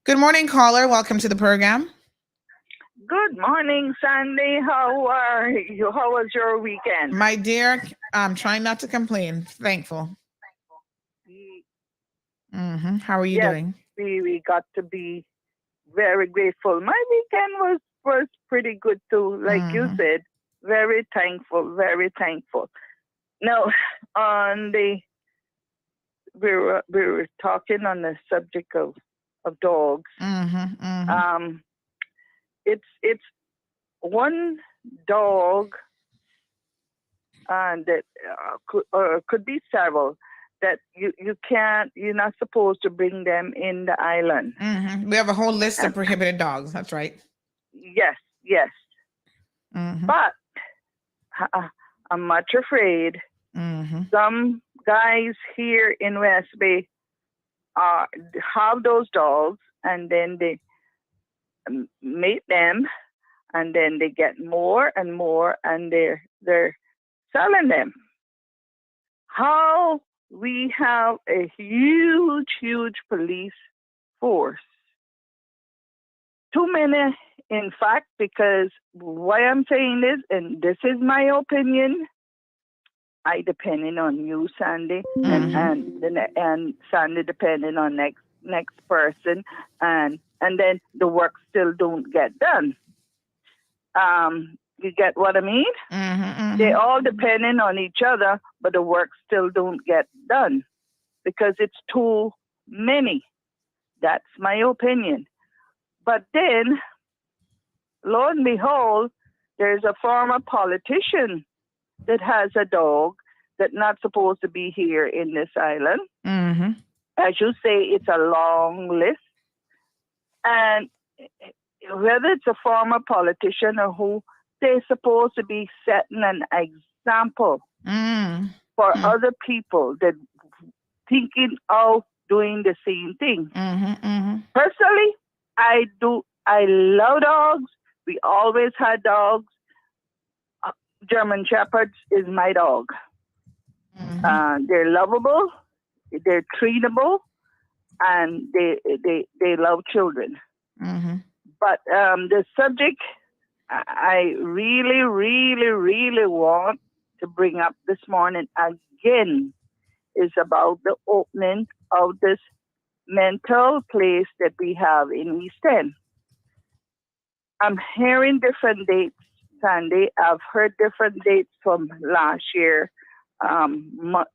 Good morning, caller. Welcome to the program. Good morning, Sandy. How are you? How was your weekend? My dear, I'm trying not to complain. Thankful. How are you doing? We got to be very grateful. My weekend was pretty good too. Like you said, very thankful, very thankful. Now, we were talking on the subject of dogs. It's one dog, and that could be several that you're not supposed to bring them in the island. We have a whole list of prohibited dogs. That's right. Yes. But I'm much afraid some guys here in West Bay have those dogs, and then they mate them, and then they get more and more, and they're selling them. How we have a huge police force. Too many, in fact, because why I'm saying this, and this is my opinion, I depending on you, Sandy, and Sandy depending on next person, and then the work still don't get done. You get what I mean? They all depending on each other, but the work still don't get done because it's too many. That's my opinion. But then, lo and behold, there's a former politician that has a dog that's not supposed to be here in this island. As you say, it's a long list. And whether it's a former politician or who, they're supposed to be setting an example for other people that thinking of doing the same thing. Personally, I love dogs. We always had dogs. German Shepherds is my dog. They're lovable, they're treatable, and they love children. But the subject I really want to bring up this morning again is about the opening of this mental place that we have in East End. I'm hearing different dates, Sandy. I've heard different dates from last year. Not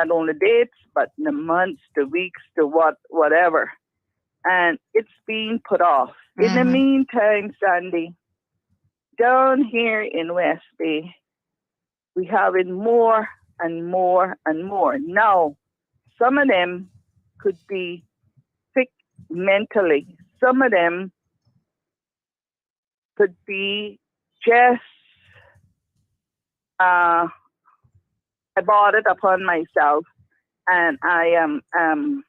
only dates, but the months, the weeks, the whatever. And it's being put off. In the meantime, Sandy, down here in West Bay, we're having more and more and more. Now, some of them could be sick mentally. Some of them could be just, I bought it upon myself, and I am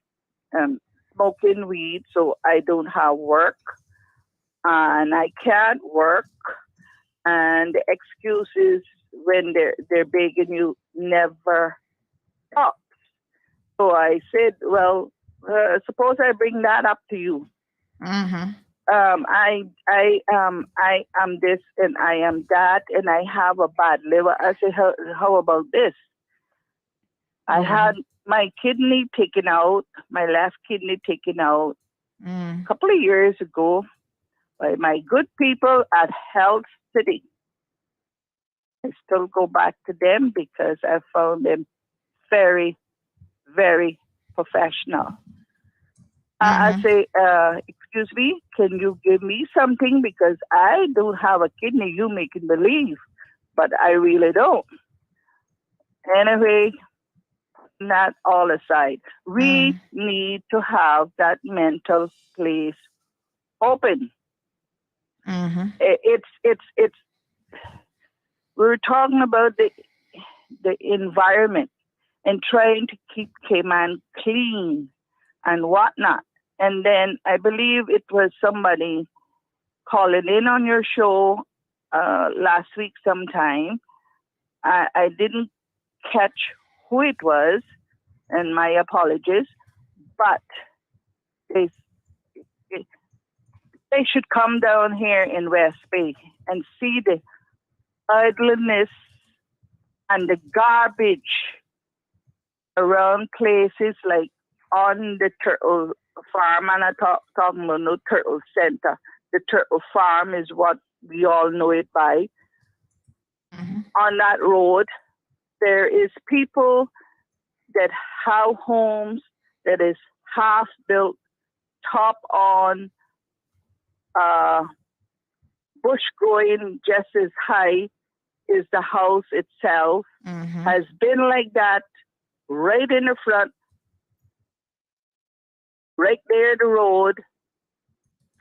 smoking weed, so I don't have work, and I can't work, and the excuses when they're begging you never stops. So I said, well, suppose I bring that up to you. I am this and I am that, and I have a bad liver. I said, how about this? I had my kidney taken out, my left kidney taken out a couple of years ago by my good people at Health City. I still go back to them because I found them very, very professional. I say, excuse me, can you give me something? Because I don't have a kidney, you making believe, but I really don't. Anyway, not all aside. We need to have that mental place open. It's we're talking about the environment and trying to keep Cayman clean and whatnot. And then I believe it was somebody calling in on your show last week sometime. I didn't catch who it was, and my apologies, but they should come down here in West Bay and see the idleness and the garbage around places like on the turtle farm, and I'm talking about no turtle center. The turtle farm is what we all know it by. On that road, there is people that have homes that is half built, top on, bush growing just as high as the house itself, has been like that right in the front, right there the road,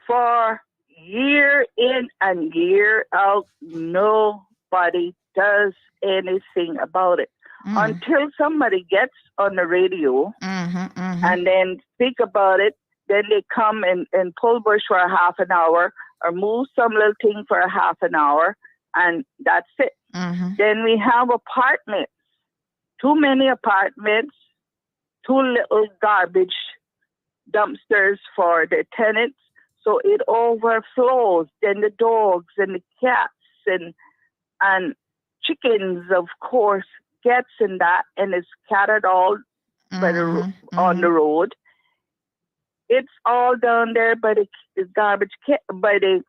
for year in and year out. Nobody does anything about it until somebody gets on the radio and then speak about it. Then they come and pull bush for a half an hour or move some little thing for a half an hour, and that's it. Then we have apartments, too many apartments, too little garbage dumpsters for the tenants, so it overflows. Then the dogs and the cats and chickens, of course, gets in that and is scattered all by on the road. It's all down there by the garbage by the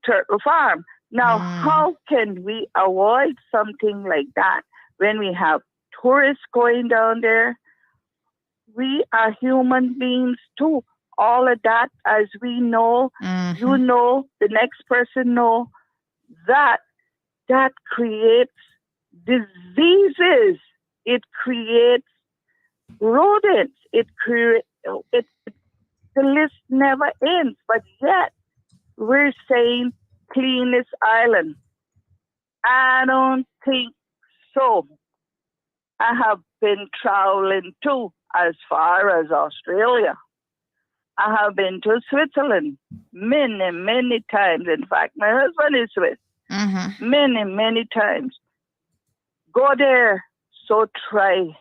turtle farm. Now, how can we avoid something like that when we have tourists going down there? We are human beings too. All of that, as we know, you know, the next person know, that creates diseases. It creates rodents. The list never ends. But yet we're saying cleanest island. I don't think so. I have been traveling too, as far as Australia. I have been to Switzerland many, many times. In fact, my husband is Swiss. Many, many times. Go there, so try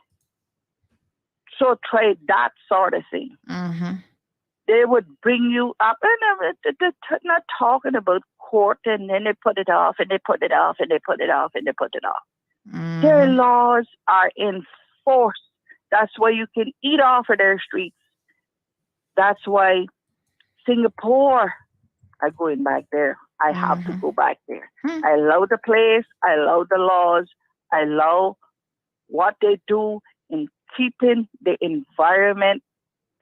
that sort of thing. They would bring you up, and they're not talking about court, and then they put it off, and they put it off, and they put it off, and they put it off. Their laws are enforced. That's why you can eat off of their streets. That's why Singapore, I'm going back there. I have to go back there. I love the place. I love the laws. I love what they do in keeping the environment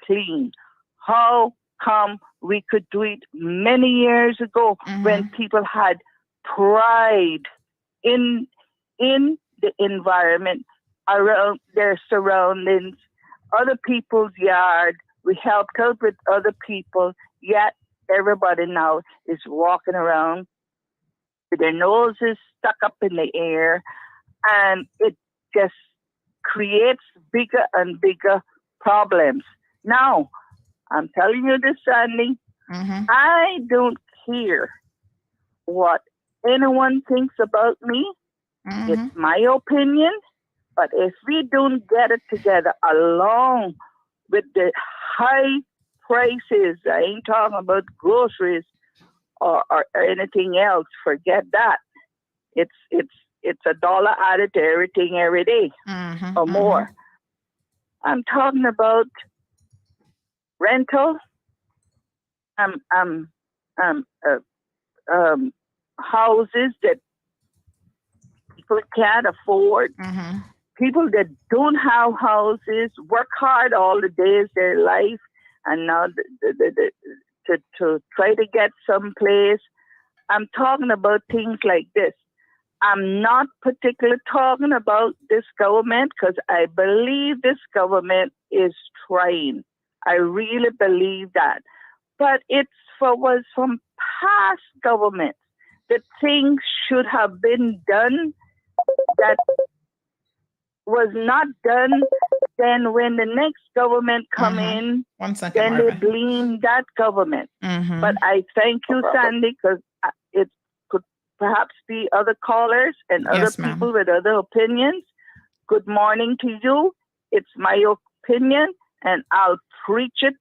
clean. How come we could do it many years ago when people had pride in the environment, around their surroundings, other people's yard? We helped out with other people, yet everybody now is walking around with their noses stuck up in the air, and it just creates bigger and bigger problems. Now, I'm telling you this, Sandy, I don't care what anyone thinks about me. It's my opinion, but if we don't get it together along with the high prices, I ain't talking about groceries or anything else. Forget that. It's $1 added to everything every day or more. I'm talking about rental, houses that people can't afford. People that don't have houses work hard all the days of their life, and now to try to get someplace. I'm talking about things like this. I'm not particularly talking about this government because I believe this government is trying. I really believe that. But was from past governments. The things should have been done that was not done. Then when the next government come in, 1 second, then Marvin. they blame that government. But I thank you, Sandy, because it could perhaps be other callers and other Yes, ma'am. people with other opinions. Good morning to you. It's my opinion, and I'll preach it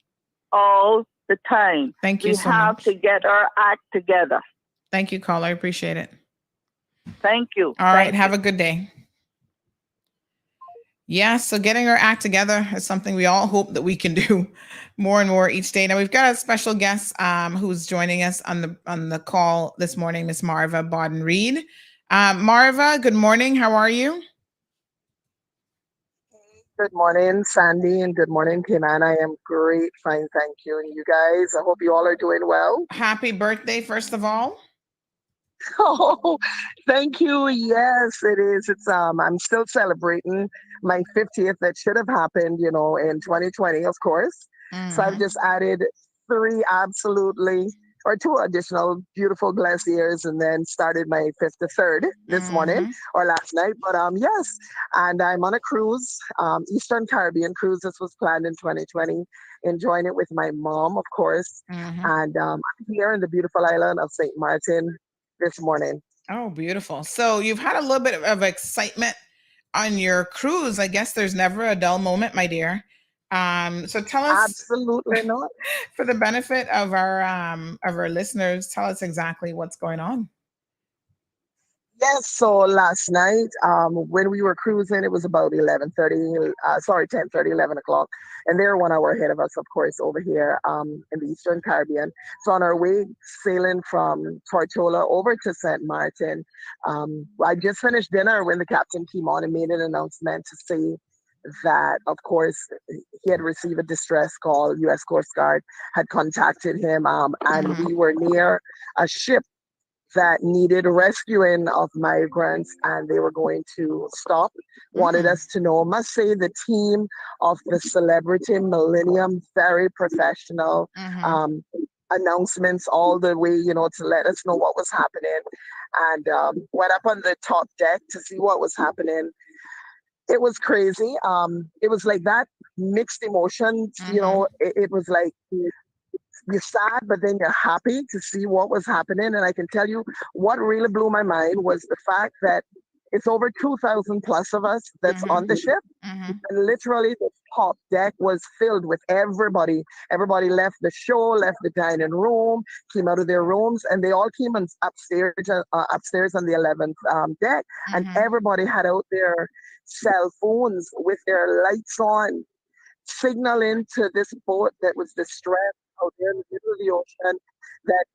all the time. Thank you we so have much. to get our act together. Thank you, caller. I appreciate it. Thank you. All right. Have a good day. Yeah, so getting our act together is something we all hope that we can do more and more each day. Now we've got a special guest who's joining us on the call this morning, Miss Marva Bodden-Reed. Marva, good morning. How are you? Good morning, Sandy, and good morning, Cayman. I am great, fine, thank you. And you guys, I hope you all are doing well. Happy birthday, first of all. Oh, thank you. Yes, it is. I'm still celebrating my 50th. That should have happened, in 2020, of course. So I've just added two additional beautiful blessed years, and then started my 53rd this morning or last night. But yes, and I'm on a cruise, Eastern Caribbean cruise. This was planned in 2020. Enjoying it with my mom, of course, and I'm here in the beautiful island of St. Martin this morning. Oh, beautiful. So you've had a little bit of excitement on your cruise. I guess there's never a dull moment, my dear. So tell us, absolutely not. For the benefit of our listeners, tell us exactly what's going on. Yes, so last night, when we were cruising, it was about 10:30, 11 o'clock. And they're 1 hour ahead of us, of course, over here in the Eastern Caribbean. So on our way sailing from Tortola over to St. Martin, I just finished dinner when the captain came on and made an announcement to say that, of course, he had received a distress call. U.S. Coast Guard had contacted him, and we were near a ship that needed rescuing of migrants, and they were going to stop. Wanted us to know. Must say the team of the Celebrity Millennium, very professional. Announcements all the way, to let us know what was happening. And went up on the top deck to see what was happening. It was crazy. It was like that mixed emotions, it was like you're sad, but then you're happy to see what was happening. And I can tell you what really blew my mind was the fact that it's over 2,000 plus of us that's on the ship. And literally the top deck was filled with everybody. Everybody left the show, left the dining room, came out of their rooms, and they all came upstairs on the 11th deck. And everybody had out their cell phones with their lights on, signaling to this boat that was distressed out there in the middle of the ocean that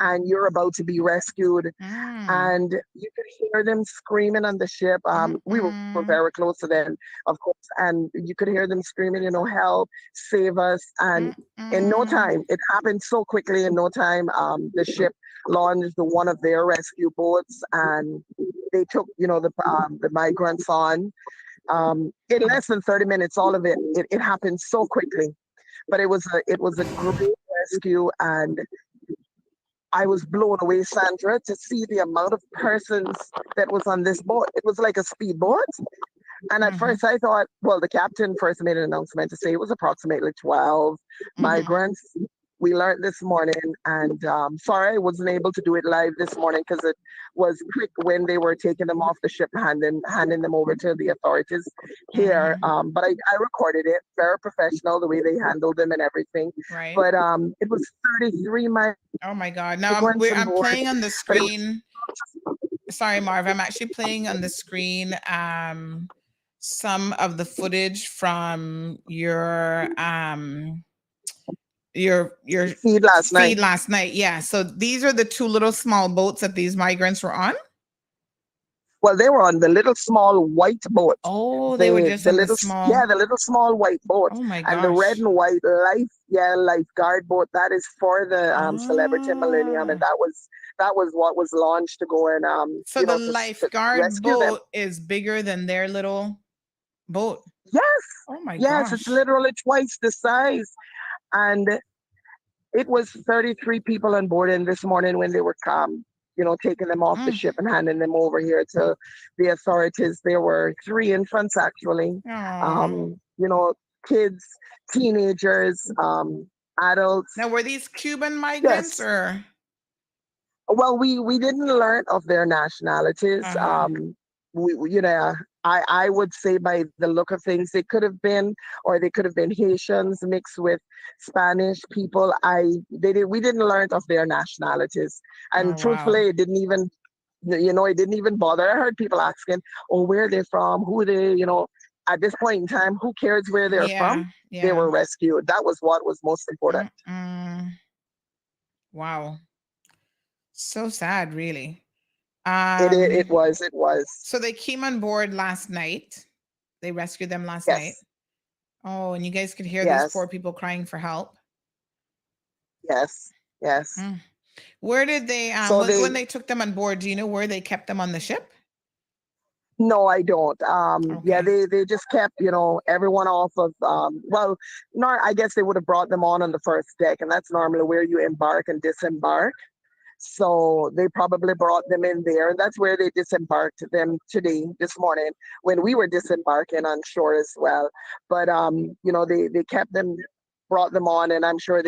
and you're about to be rescued. And you could hear them screaming on the ship. We were very close to them, of course, and you could hear them screaming, help, save us. And in no time, it happened so quickly. In no time, the ship launched one of their rescue boats, and they took, the migrants on. In less than 30 minutes, all of it happened so quickly. But it was a great rescue, and I was blown away, Sandra, to see the amount of persons that was on this boat. It was like a speedboat. And at first I thought, well, the captain first made an announcement to say it was approximately 12 migrants. We learned this morning, and sorry I wasn't able to do it live this morning because it was quick when they were taking them off the ship and handing them over to the authorities here. But I recorded it, very professional, the way they handled them and everything. Right. But it was 33 migrants. Oh my God. Now I'm playing on the screen. Sorry, Marv, I'm actually playing on the screen some of the footage from your feed last night. Yeah. So these are the two little small boats that these migrants were on. Well, they were on the little small white boat. Oh, they were just on the small. Yeah, the little small white boat. Oh my And the red gosh. and white lifeguard boat, that is for the Celebrity Millennium, and that was what was launched to go and So the to lifeguard rescue them. boat is bigger than their little boat. Yes. Oh my Yes, gosh. it's literally twice the size. And it was 33 people on board, and this morning when they were taking them off the ship and handing them over here to the authorities, there were 3 infants actually. Kids, teenagers, adults. Now, were these Cuban migrants or? Well, we didn't learn of their nationalities. I would say by the look of things, they could have been Haitians mixed with Spanish people. We didn't learn of their nationalities, and truthfully, it didn't even, it didn't even bother. I heard people asking, "Oh, where are they from? Who are they?" At this point in time, who cares where they're from? They were rescued. That was what was most important. Wow. So sad, really. It was. So they came on board last night. They rescued them last night. Oh, and you guys could hear these poor people crying for help. Yes. Where did they, when they took them on board, do you know where they kept them on the ship? No, I don't. Yeah, they just kept, everyone off of, I guess they would have brought them on the first deck, and that's normally where you embark and disembark. So they probably brought them in there, and that's where they disembarked them this morning, when we were disembarking on shore as well. But, they kept them, brought them on, and I'm sure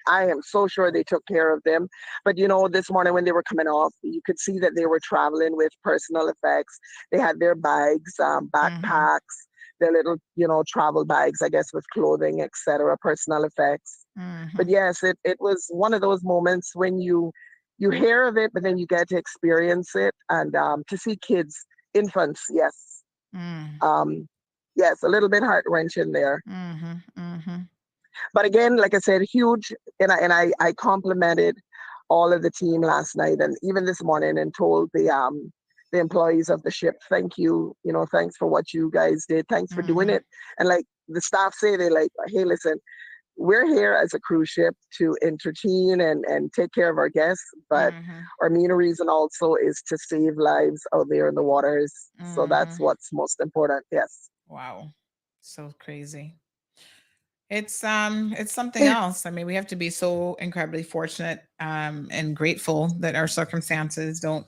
I am so sure they took care of them. But this morning when they were coming off, you could see that they were traveling with personal effects. They had their bags, backpacks, their little travel bags, I guess, with clothing, etc., personal effects. But yes, it was one of those moments when you hear of it, but then you get to experience it, and to see kids, infants, yes, yes, a little bit heart-wrenching there. But again, like I said, huge, and I complimented all of the team last night and even this morning, and told the employees of the ship, thank you, thanks for what you guys did, thanks for doing it. And like the staff say, they like, hey, listen, we're here as a cruise ship to entertain and take care of our guests, but our main reason also is to save lives out there in the waters. So that's what's most important. Yes. Wow. So crazy. It's something else. I mean, we have to be so incredibly fortunate and grateful that our circumstances don't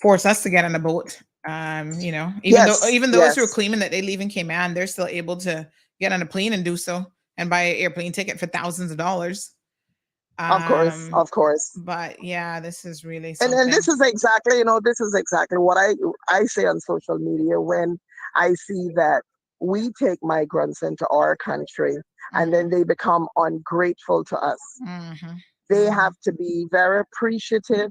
force us to get on a boat. Even those who are claiming that they live in Cayman, they're still able to get on a plane and do so, and buy an airplane ticket for thousands of dollars. Of course. But yeah, this is really something. And this is exactly what I say on social media when I see that we take migrants into our country and then they become ungrateful to us. They have to be very appreciative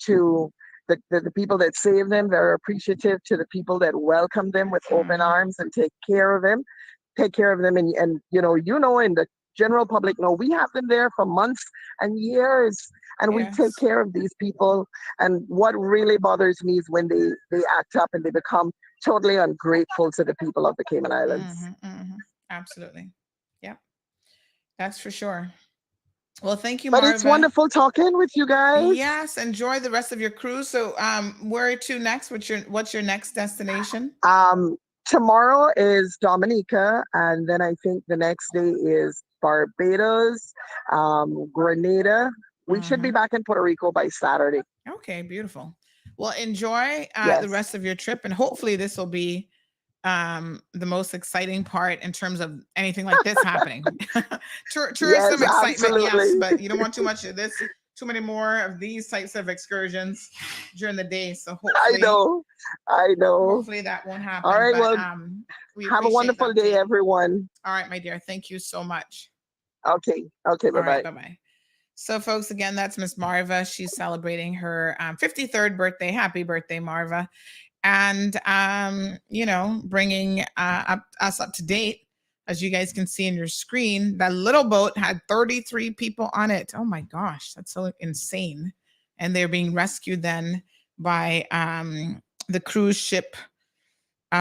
to the people that save them, very appreciative to the people that welcome them with open arms and take care of them. And in the general public, we have them there for months and years, and we take care of these people. And what really bothers me is when they act up and they become totally ungrateful to the people of the Cayman Islands. Absolutely. Yep. That's for sure. Well, thank you, But Marva. it's wonderful talking with you guys. Yes, enjoy the rest of your cruise. So where to next? What's your next destination? Tomorrow is Dominica, and then I think the next day is Barbados, Grenada. We should be back in Puerto Rico by Saturday. Okay, beautiful. Well, enjoy the rest of your trip, and hopefully this will be the most exciting part in terms of anything like this happening. Tourism excitement, absolutely. yes, but you don't want too much of this, too many more of these types of excursions during the day. So hopefully, I know. Hopefully that won't happen. All right, but, well, have a wonderful day, everyone. All right, my dear. Thank you so much. Okay, bye-bye. Right, bye-bye. So, folks, again, that's Miss Marva. She's celebrating her 53rd birthday. Happy birthday, Marva. And, bringing us up to date. As you guys can see in your screen, that little boat had 33 people on it. Oh, my gosh. That's so insane. And they're being rescued then by the cruise ship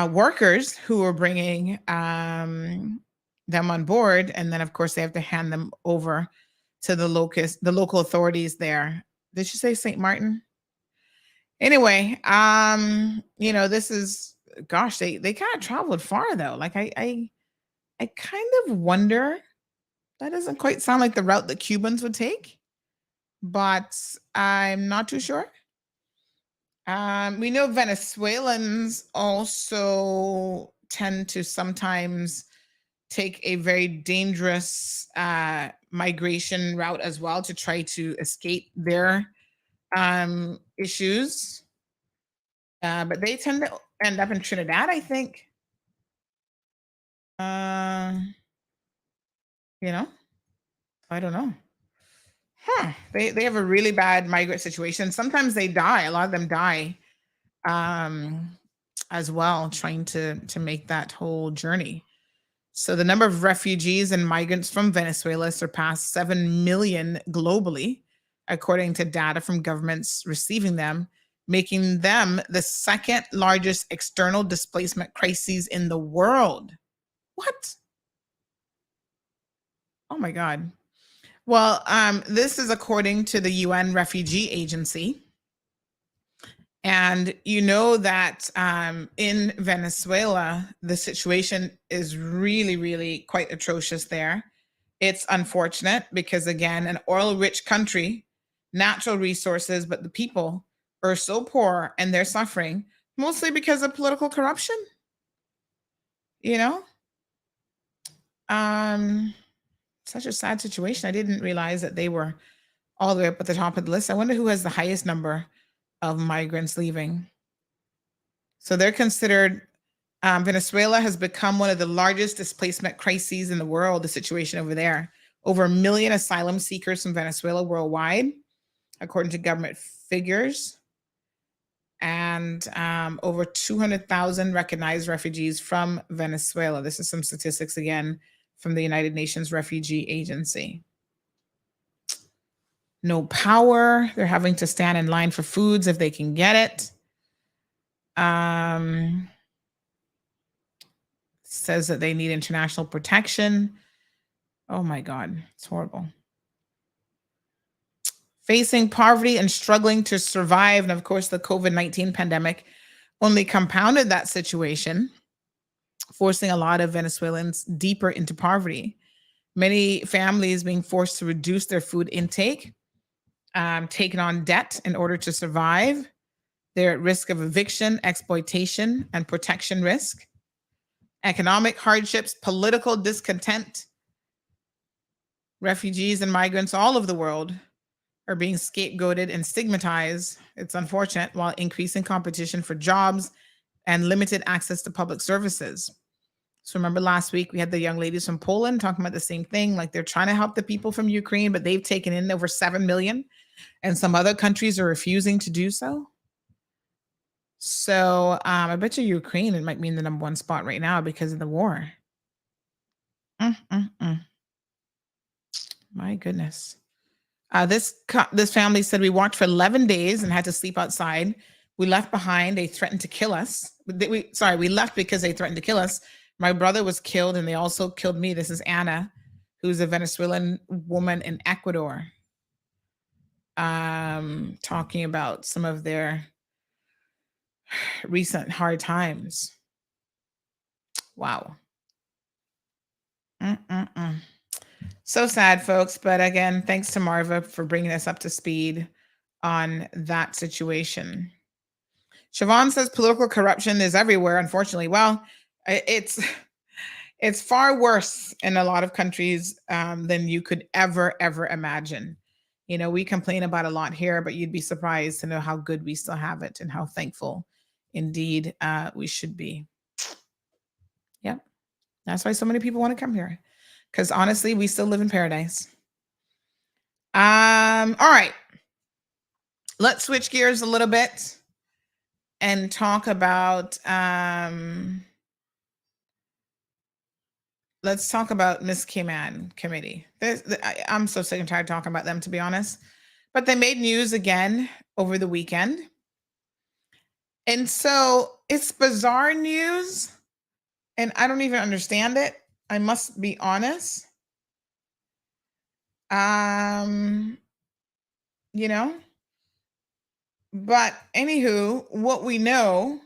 workers who were bringing them on board, and then of course they have to hand them over to the local authorities there. Did she say St. Martin? Anyway, this is, gosh, they kind of traveled far though. Like I kind of wonder. That doesn't quite sound like the route that Cubans would take, but I'm not too sure. We know Venezuelans also tend to sometimes take a very dangerous migration route as well to try to escape their issues. But they tend to end up in Trinidad, I think. I don't know. They have a really bad migrant situation. Sometimes they die. A lot of them die as well, trying to make that whole journey. So the number of refugees and migrants from Venezuela surpassed 7 million globally, according to data from governments receiving them, making them the second largest external displacement crises in the world. What? Oh my God. Well, this is according to the UN Refugee Agency. And you know that in Venezuela, the situation is really, really quite atrocious there. It's unfortunate because, again, an oil-rich country, natural resources, but the people are so poor and they're suffering mostly because of political corruption. Such a sad situation. I didn't realize that they were all the way up at the top of the list. I wonder who has the highest number of migrants leaving. So they're considered, Venezuela has become one of the largest displacement crises in the world, the situation over there. Over 1 million asylum seekers from Venezuela worldwide, according to government figures. And over 200,000 recognized refugees from Venezuela. This is some statistics again from the United Nations Refugee Agency. No power. They're having to stand in line for foods if they can get it. Says that they need international protection. Oh my God, it's horrible. Facing poverty and struggling to survive. And of course, the COVID-19 pandemic only compounded that situation, forcing a lot of Venezuelans deeper into poverty. Many families being forced to reduce their food intake, taking on debt in order to survive. They're at risk of eviction, exploitation, and protection risk. Economic hardships, political discontent. Refugees and migrants all over the world are being scapegoated and stigmatized. It's unfortunate, while increasing competition for jobs and limited access to public services. So remember last week we had the young ladies from Poland talking about the same thing, like they're trying to help the people from Ukraine, but they've taken in over 7 million and some other countries are refusing to do so. So I bet you Ukraine, it might be in the #1 spot right now because of the war. My goodness. This family said, we walked for 11 days and had to sleep outside. We left behind. They threatened to kill us. We left because they threatened to kill us. My brother was killed and they also killed me. This is Anna, who's a Venezuelan woman in Ecuador, talking about some of their recent hard times. Wow. So sad, folks. But again, thanks to Marva for bringing us up to speed on that situation. Siobhan says political corruption is everywhere, unfortunately. Well, it's far worse in a lot of countries than you could ever imagine. We complain about a lot here, but you'd be surprised to know how good we still have it and how thankful indeed we should be. Yep. That's why so many people want to come here. Because honestly, we still live in paradise. All right. Let's switch gears a little bit and talk about Miss Cayman Committee. I'm so sick and tired of talking about them, to be honest. But they made news again over the weekend. And so it's bizarre news, and I don't even understand it. I must be honest. You know, but anywho, what we know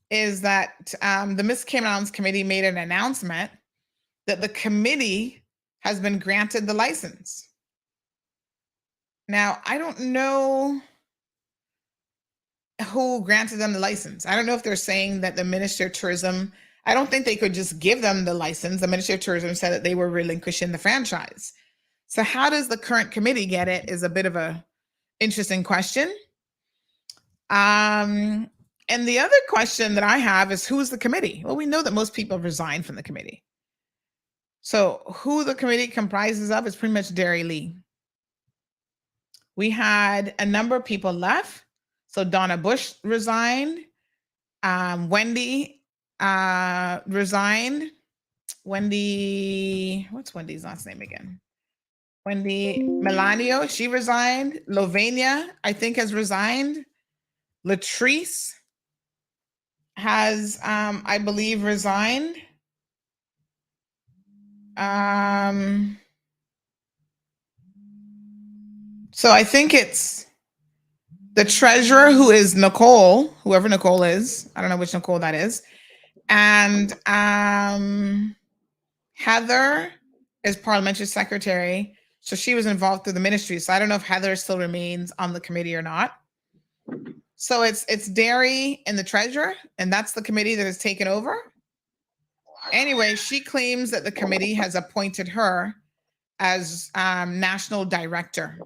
is that the Miss Cayman Islands Committee made an announcement that the committee has been granted the license. Now, I don't know who granted them the license. I don't know if they're saying that the Ministry of Tourism, I don't think they could just give them the license. The Ministry of Tourism said that they were relinquishing the franchise. So how does the current committee get it is a bit of a interesting question. And the other question that I have is, who's the committee? Well, we know that most people resigned from the committee. So who the committee comprises of is pretty much Derry Lee. We had a number of people left. So Donna Bush resigned. Wendy resigned. Wendy, what's Wendy's last name again? Wendy Melanio, she resigned. Lovania, I think, has resigned. Latrice has, I believe, resigned. So I think it's the treasurer, who is Nicole, whoever Nicole is. I don't know which Nicole that is. And Heather is parliamentary secretary. So she was involved through the ministry. So I don't know if Heather still remains on the committee or not. So it's Derry and the treasurer, and that's the committee that has taken over. Anyway, she claims that the committee has appointed her as national director.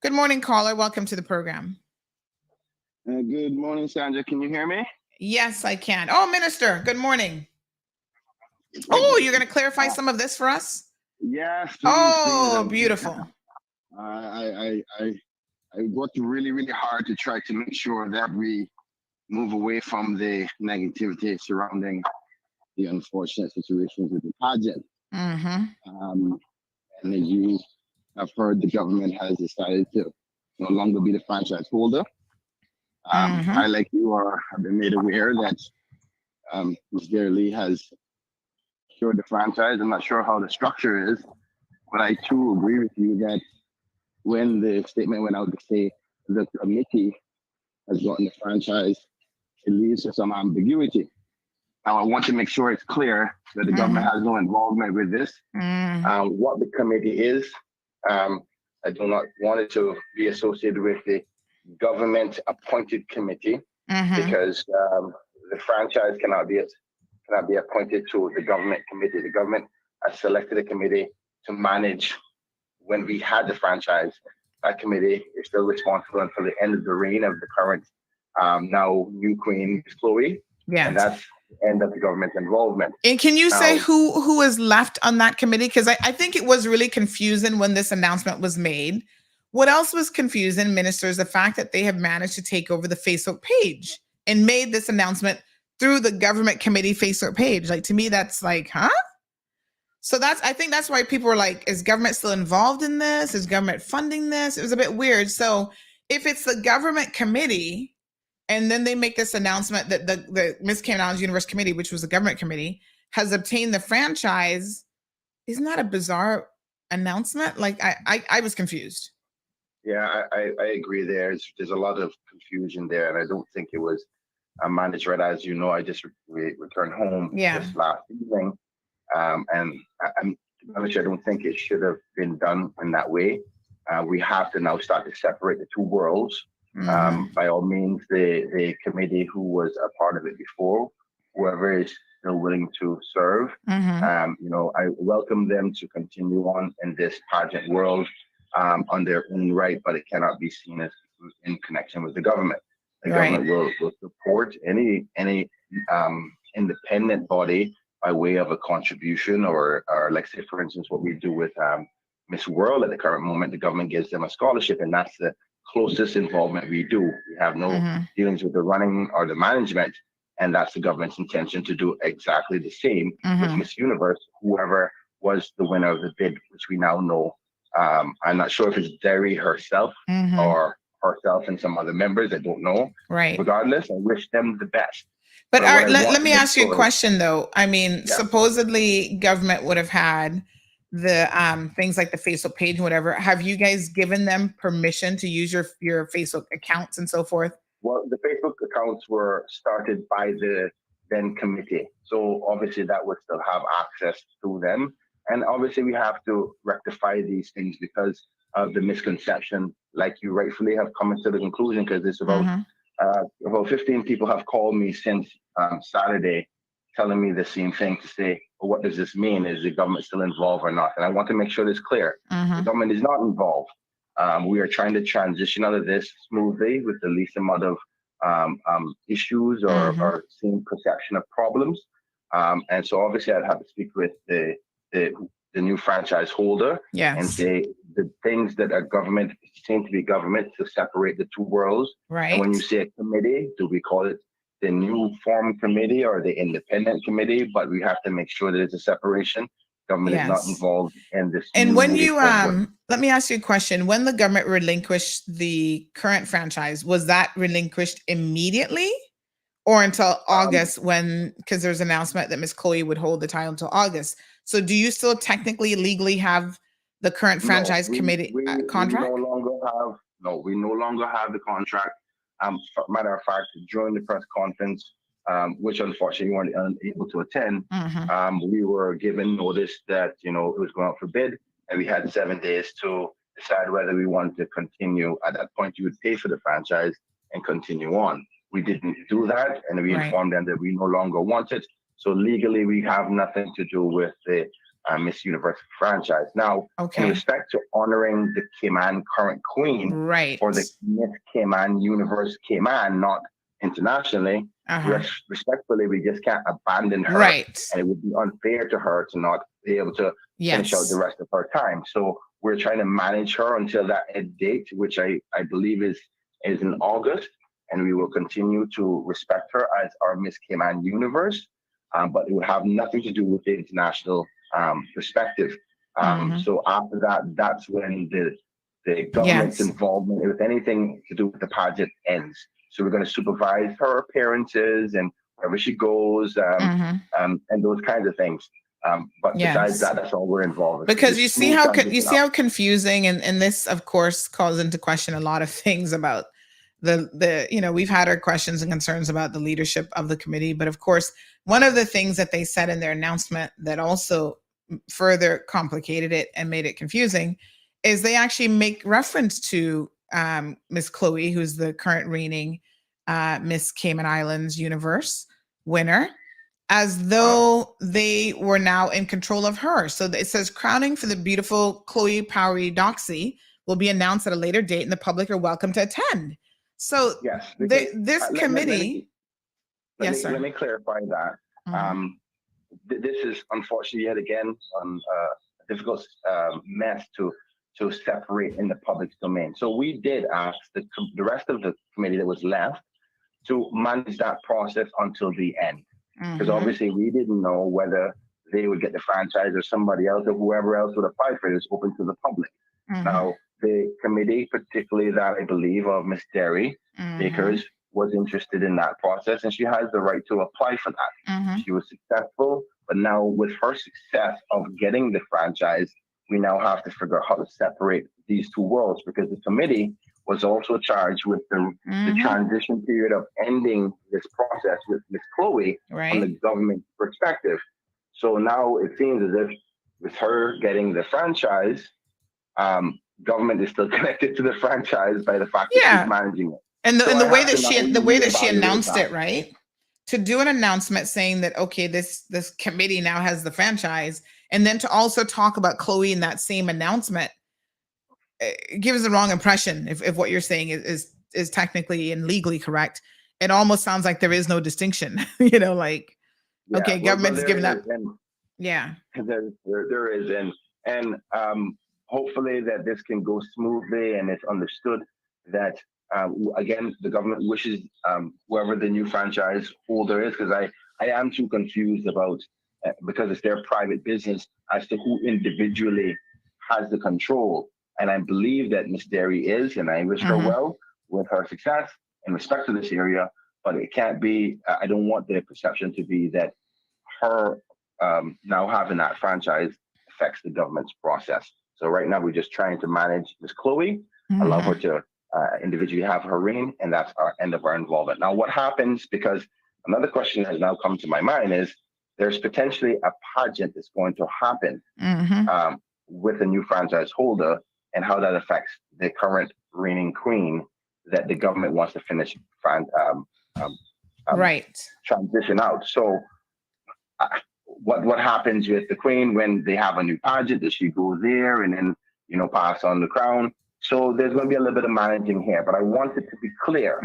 Good morning, caller. Welcome to the program. Good morning, Sandra. Can you hear me? Yes, I can. Oh, Minister, good morning. Oh, you're going to clarify some of this for us? Yes. Oh, beautiful. I worked really, really hard to try to make sure that we move away from the negativity surrounding the unfortunate situations with the pageant. Mm-hmm. And as you have heard, the government has decided to no longer be the franchise holder. I, like you, have been made aware that Ms. Derry Lee has secured the franchise. I'm not sure how the structure is, but I too agree with you that when the statement went out to say the committee has gotten the franchise, it leads to some ambiguity. Now, I want to make sure it's clear that the government has no involvement with this. What the committee is, I do not want it to be associated with the government-appointed committee because the franchise cannot be appointed to the government committee. The government has selected a committee to manage. When we had the franchise, that committee is still responsible until the end of the reign of the current now new queen, Chloe. Yes. And that's the end of the government's involvement. And can you say who is left on that committee? Because I think it was really confusing when this announcement was made. What else was confusing, Minister, is the fact that they have managed to take over the Facebook page and made this announcement through the government committee Facebook page. Like, to me, that's like, huh? So I think that's why people were like, is government still involved in this? Is government funding this? It was a bit weird. So if it's the government committee, and then they make this announcement that the Miss Cayman Islands Universe Committee, which was the government committee, has obtained the franchise, isn't that a bizarre announcement? Like, I was confused. Yeah, I agree. There's a lot of confusion there, and I don't think it was managed right. As you know, I just returned home this last evening, and I don't think it should have been done in that way. We have to now start to separate the two worlds. By all means, the committee who was a part of it before, whoever is still willing to serve, I welcome them to continue on in this pageant world on their own right, but it cannot be seen as in connection with the government. The government will support any independent body by way of a contribution, or like, say, for instance, what we do with Miss World at the current moment. The government gives them a scholarship, and that's the closest involvement we do. We have no dealings with the running or the management, and that's the government's intention to do exactly the same with Miss Universe, whoever was the winner of the bid, which we now know. I'm not sure if it's Derry herself or herself and some other members. I don't know. Right. Regardless, I wish them the best. But what Art, I let want me to ask you a ensure- question though. I mean, supposedly government would have had the things like the Facebook page and whatever. Have you guys given them permission to use your Facebook accounts and so forth? Well, the Facebook accounts were started by the then committee. So obviously that would still have access to them. And obviously we have to rectify these things because of the misconception, like you rightfully have come to the conclusion, because it's about 15 people have called me since Saturday telling me the same thing to say, well, what does this mean? Is the government still involved or not? And I want to make sure it's clear. The government is not involved. We are trying to transition out of this smoothly with the least amount of issues or same perception of problems. And so obviously I'd have to speak with the new franchise holder and say the things that are government seem to be government to separate the two worlds. Right. And when you say a committee, do we call it the new form committee or the independent committee? But we have to make sure that it's a separation. Government is not involved in this. And when you let me ask you a question. When the government relinquished the current franchise, was that relinquished immediately or until August because there's an announcement that Miss Chloe would hold the title until August. So do you still technically legally have the current franchise committee contract? We no longer have the contract. Matter of fact, during the press conference, which unfortunately we weren't unable to attend, we were given notice that, it was going out for bid, and we had 7 days to decide whether we wanted to continue. At that point, you would pay for the franchise and continue on. We didn't do that, and we informed them that we no longer want it. So legally, we have nothing to do with the Miss Universe franchise. Now, in respect to honoring the Cayman current queen, for the Miss Cayman Universe Cayman, not internationally, respectfully, we just can't abandon her. And it would be unfair to her to not be able to finish out the rest of her time. So we're trying to manage her until that end date, which I believe is in August. And we will continue to respect her as our Miss Cayman Universe. But it would have nothing to do with the international perspective. So after that, that's when the government's involvement with anything to do with the pageant ends. So we're going to supervise her appearances and wherever she goes, and those kinds of things. But besides that, that's all we're involved with. Because you see how confusing, and this, of course, calls into question a lot of things about we've had our questions and concerns about the leadership of the committee. But of course, one of the things that they said in their announcement that also further complicated it and made it confusing is they actually make reference to Miss Chloe, who's the current reigning Miss Cayman Islands Universe winner, as though they were now in control of her. So it says crowning for the beautiful Chloe Powery Doxy will be announced at a later date and the public are welcome to attend. So this committee... Let me clarify that. This is unfortunately yet again a difficult mess to separate in the public domain. So we did ask the rest of the committee that was left to manage that process until the end. Because obviously we didn't know whether they would get the franchise or somebody else or whoever else would apply for it. It's open to the public. Now, the committee, particularly that I believe of Miss Derry Bakers, was interested in that process, and she has the right to apply for that. She was successful, but now with her success of getting the franchise, we now have to figure out how to separate these two worlds, because the committee was also charged with the transition period of ending this process with Miss Chloe from the government perspective. So now it seems as if with her getting the franchise, government is still connected to the franchise by the fact that she's managing it. And the way that she announced it, right? To do an announcement saying that, okay, this committee now has the franchise, and then to also talk about Chloe in that same announcement, gives the wrong impression if what you're saying is technically and legally correct. It almost sounds like there is no distinction, government's giving up. There is, and hopefully that this can go smoothly and it's understood that again, the government wishes whoever the new franchise holder is, because I am too confused about, because it's their private business, as to who individually has the control. And I believe that Miss Derry is, and I wish her well, with her success in respect to this area, but it can't be, I don't want the perception to be that her now having that franchise affects the government's process. So right now we're just trying to manage Miss Chloe, allow her to individually have her reign, and that's our end of our involvement. Now what happens, because another question has now come to my mind, is there's potentially a pageant that's going to happen with a new franchise holder, and how that affects the current reigning queen that the government wants to finish transition out. So what happens with the queen when they have a new pageant? Does she go there and then, you know, pass on the crown? So there's going to be a little bit of managing here, but I want it to be clear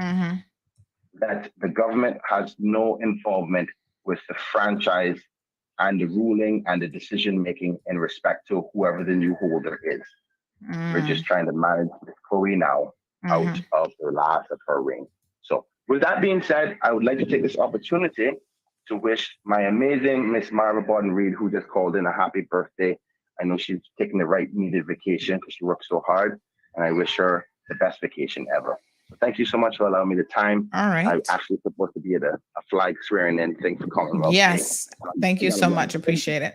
that the government has no involvement with the franchise and the ruling and the decision making in respect to whoever the new holder is. We're just trying to manage Miss Chloe now out of the last of her reign. So with that being said, I would like to take this opportunity to wish my amazing Miss Mara Borden-Reed, who just called in, a happy birthday. I know she's taking the right needed vacation because she worked so hard, and I wish her the best vacation ever. So thank you so much for allowing me the time. All right. I'm actually supposed to be at a flag swearing in thing for Commonwealth Yes. Day. Thank you so much. Appreciate it.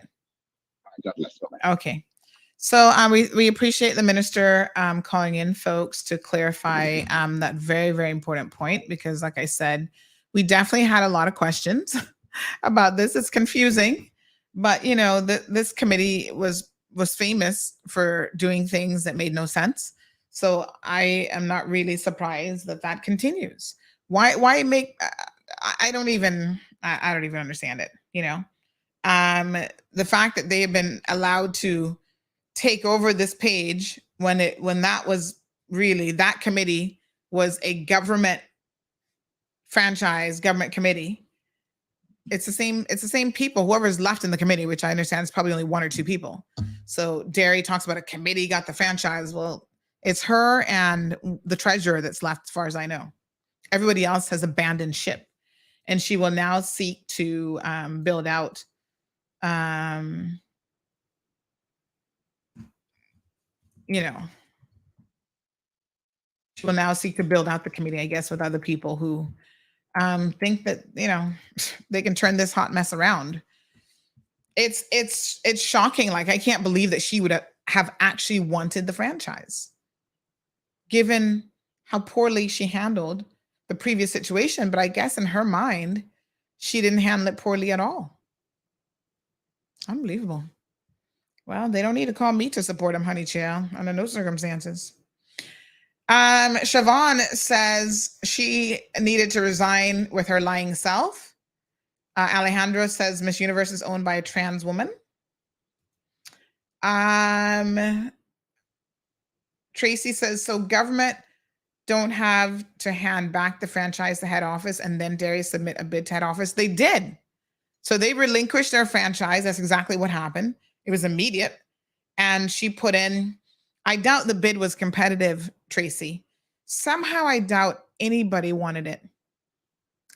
God bless you. Okay. So we appreciate the minister calling in, folks, to clarify that very, very important point, because like I said, we definitely had a lot of questions about this. It's confusing, but you know, this committee was famous for doing things that made no sense. So I am not really surprised that continues. Why make? I don't even understand it. You know, the fact that they have been allowed to take over this page when that was really, that committee was a government committee. It's the same people, whoever's left in the committee, which I understand is probably only one or two people. So Derry talks about a committee got the franchise. Well, it's her and the treasurer that's left, as far as I know. Everybody else has abandoned ship, and she will now seek to build out she will now seek to build out the committee, I guess, with other people who think that, you know, they can turn this hot mess around. It's shocking. Like, I can't believe that she would have actually wanted the franchise, given how poorly she handled the previous situation. But I guess in her mind, she didn't handle it poorly at all. Unbelievable. Well, they don't need to call me to support him, honey child, under no circumstances. Siobhan says she needed to resign with her lying self. Alejandro says Miss Universe is owned by a trans woman. Tracy says, so government don't have to hand back the franchise to head office and then Derry submit a bid to head office. They did. So they relinquished their franchise. That's exactly what happened. It was immediate. And she put in, I doubt the bid was competitive, Tracy. Somehow I doubt anybody wanted it.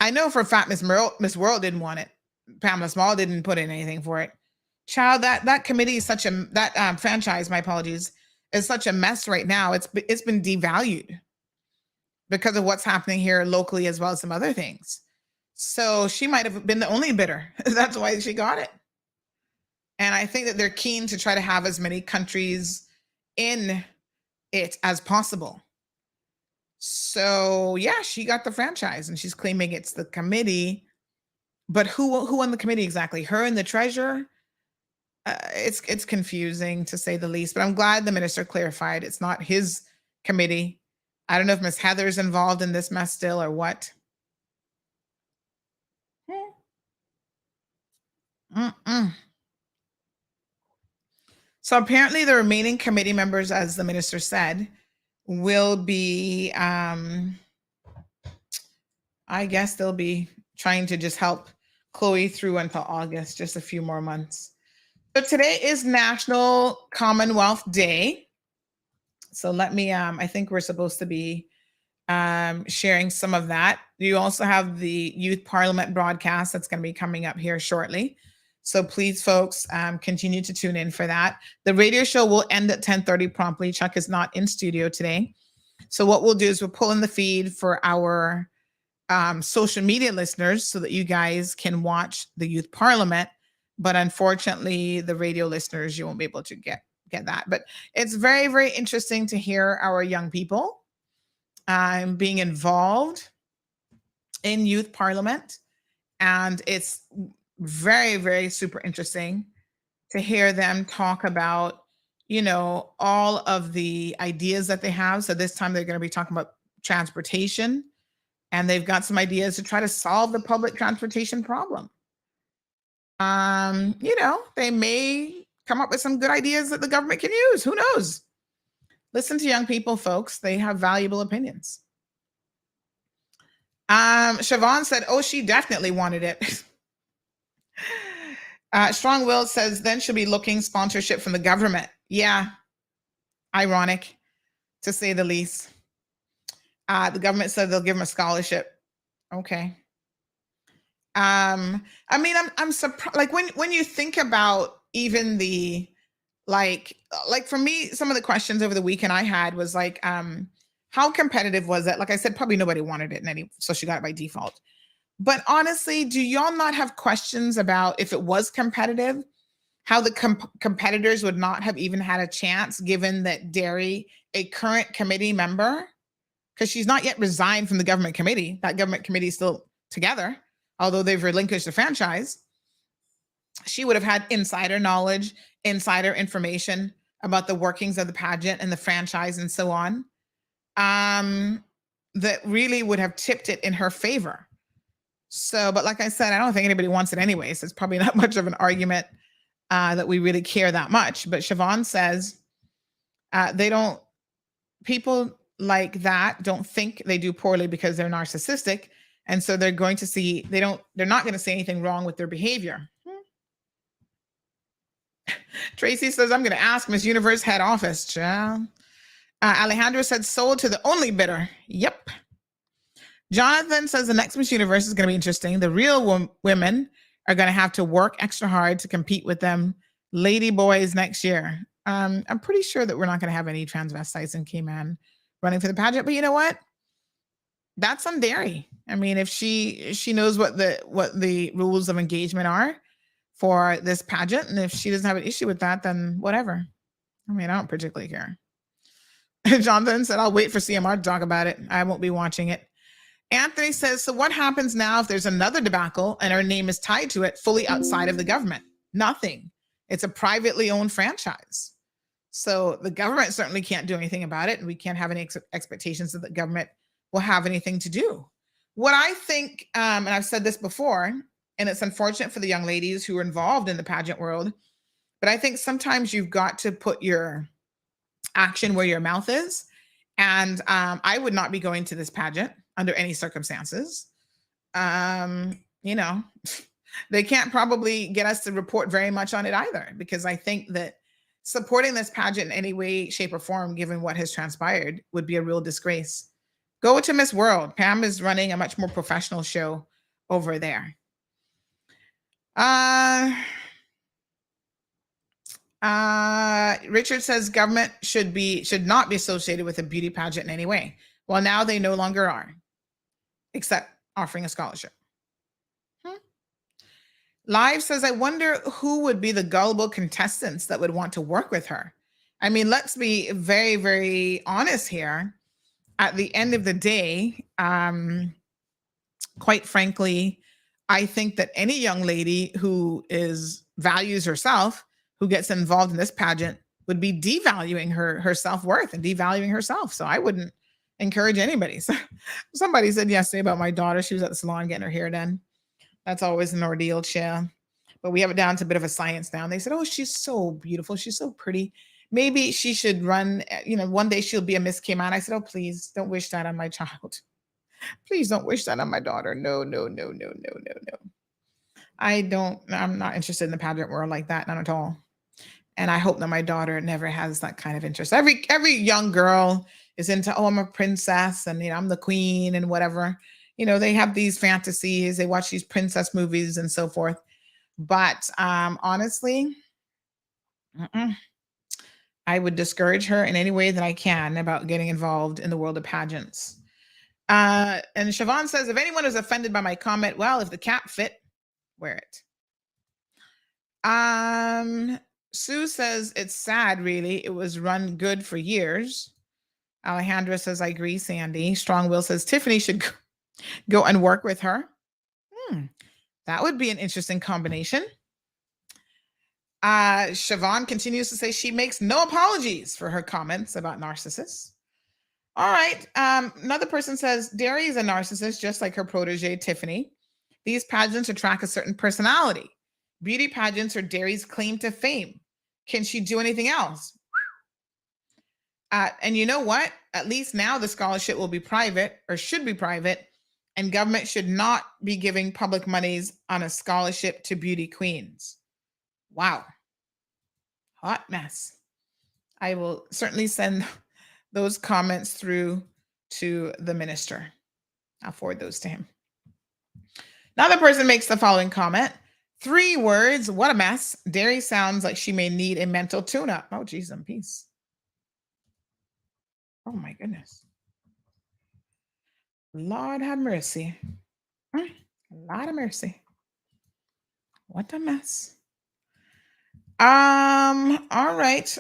I know for a fact Miss World didn't want it. Pamela Small didn't put in anything for it. Child, that committee is such a, franchise, my apologies, is such a mess right now. It's been devalued because of what's happening here locally, as well as some other things. So she might have been the only bidder. That's why she got it. And I think that they're keen to try to have as many countries in it as possible. So yeah, she got the franchise and she's claiming it's the committee. But who won the committee exactly? Her and the treasurer? It's confusing, to say the least. But I'm glad the minister clarified it's not his committee. I don't know if Miss Heather's involved in this mess still or what. So apparently the remaining committee members, as the minister said, will be, I guess they'll be trying to just help Chloe through until August, just a few more months. So today is National Commonwealth Day. So let me, I think we're supposed to be sharing some of that. You also have the Youth Parliament broadcast that's going to be coming up here shortly. So please, folks, continue to tune in for that. The radio show will end at 10:30 promptly. Chuck is not in studio today. So what we'll do is we'll pull in the feed for our social media listeners so that you guys can watch the Youth Parliament. But unfortunately, the radio listeners, you won't be able to get that. But it's very, very interesting to hear our young people being involved in Youth Parliament. And it's very, very super interesting to hear them talk about, all of the ideas that they have. So this time they're going to be talking about transportation, and they've got some ideas to try to solve the public transportation problem. They may come up with some good ideas that the government can use. Who knows? Listen to young people, folks. They have valuable opinions. Siobhan said, oh, she definitely wanted it. Strong Will says, then she'll be looking sponsorship from the government. Yeah. Ironic, to say the least. The government said they'll give him a scholarship. Okay. I'm surprised. Like when you think about even the, like for me, some of the questions over the weekend I had was like, how competitive was it? Like I said, probably nobody wanted it so she got it by default. But honestly, do y'all not have questions about if it was competitive, how the competitors would not have even had a chance, given that Derry, a current committee member, because she's not yet resigned from the government committee. That government committee is still together, although they've relinquished the franchise. She would have had insider knowledge, insider information about the workings of the pageant and the franchise and so on, that really would have tipped it in her favor. So, but like I said, I don't think anybody wants it anyway. So it's probably not much of an argument that we really care that much. But Siobhan says people like that don't think they do poorly because they're narcissistic. And so they're going to see, they're not going to see anything wrong with their behavior. Tracy says, I'm going to ask Miss Universe head office. Child. Alejandro said, sold to the only bidder. Yep. Jonathan says the next Miss Universe is going to be interesting. The real women are going to have to work extra hard to compete with them lady boys next year. I'm pretty sure that we're not going to have any transvestites in Cayman running for the pageant, but you know what? That's on Derry. I mean, if she knows what the rules of engagement are for this pageant, and if she doesn't have an issue with that, then whatever. I mean, I don't particularly care. Jonathan said, I'll wait for CMR to talk about it. I won't be watching it. Anthony says, so what happens now if there's another debacle and our name is tied to it fully outside of the government? Nothing. It's a privately owned franchise. So the government certainly can't do anything about it. And we can't have any expectations that the government will have anything to do. What I think, and I've said this before, and it's unfortunate for the young ladies who are involved in the pageant world, but I think sometimes you've got to put your action where your mouth is. And I would not be going to this pageant under any circumstances. They can't probably get us to report very much on it either, because I think that supporting this pageant in any way, shape, or form, given what has transpired, would be a real disgrace. Go to Miss World. Pam is running a much more professional show over there. Richard says government should not be associated with a beauty pageant in any way. Well, now they no longer are, except offering a scholarship. Live says, I wonder who would be the gullible contestants that would want to work with her. I mean, let's be very, very honest here. At the end of the day, quite frankly, I think that any young lady who values herself, who gets involved in this pageant, would be devaluing her self-worth and devaluing herself. So I wouldn't encourage anybody. So somebody said yesterday about my daughter, she was at the salon getting her hair done. That's always an ordeal, chill. But we have it down to a bit of a science now. And they said, oh, she's so beautiful. She's so pretty. Maybe she should run, one day she'll be a Miss Cayman. I said, oh, please don't wish that on my child. Please don't wish that on my daughter. No. I'm not interested in the pageant world like that, not at all. And I hope that my daughter never has that kind of interest. Every young girl is into, oh, I'm a princess and I'm the queen and whatever. They have these fantasies. They watch these princess movies and so forth. But honestly, I would discourage her in any way that I can about getting involved in the world of pageants. And Siobhan says, if anyone is offended by my comment, well, if the cap fit, wear it. Sue says, it's sad, really. It was run good for years. Alejandra says, I agree, Sandy. Strong Will says, Tiffany should go and work with her. That would be an interesting combination. Siobhan continues to say she makes no apologies for her comments about narcissists. All right. Another person says, Derry is a narcissist, just like her protege, Tiffany. These pageants attract a certain personality. Beauty pageants are Derry's claim to fame. Can she do anything else? And you know what? At least now the scholarship will be private, or should be private, and government should not be giving public monies on a scholarship to beauty queens. Wow. Hot mess. I will certainly send those comments through to the minister. I'll forward those to him. Another person makes the following comment. 3 words, what a mess. Derry sounds like she may need a mental tune-up. Oh, geez, and peace. Oh, my goodness. Lord have mercy. A lot of mercy. What a mess. All right.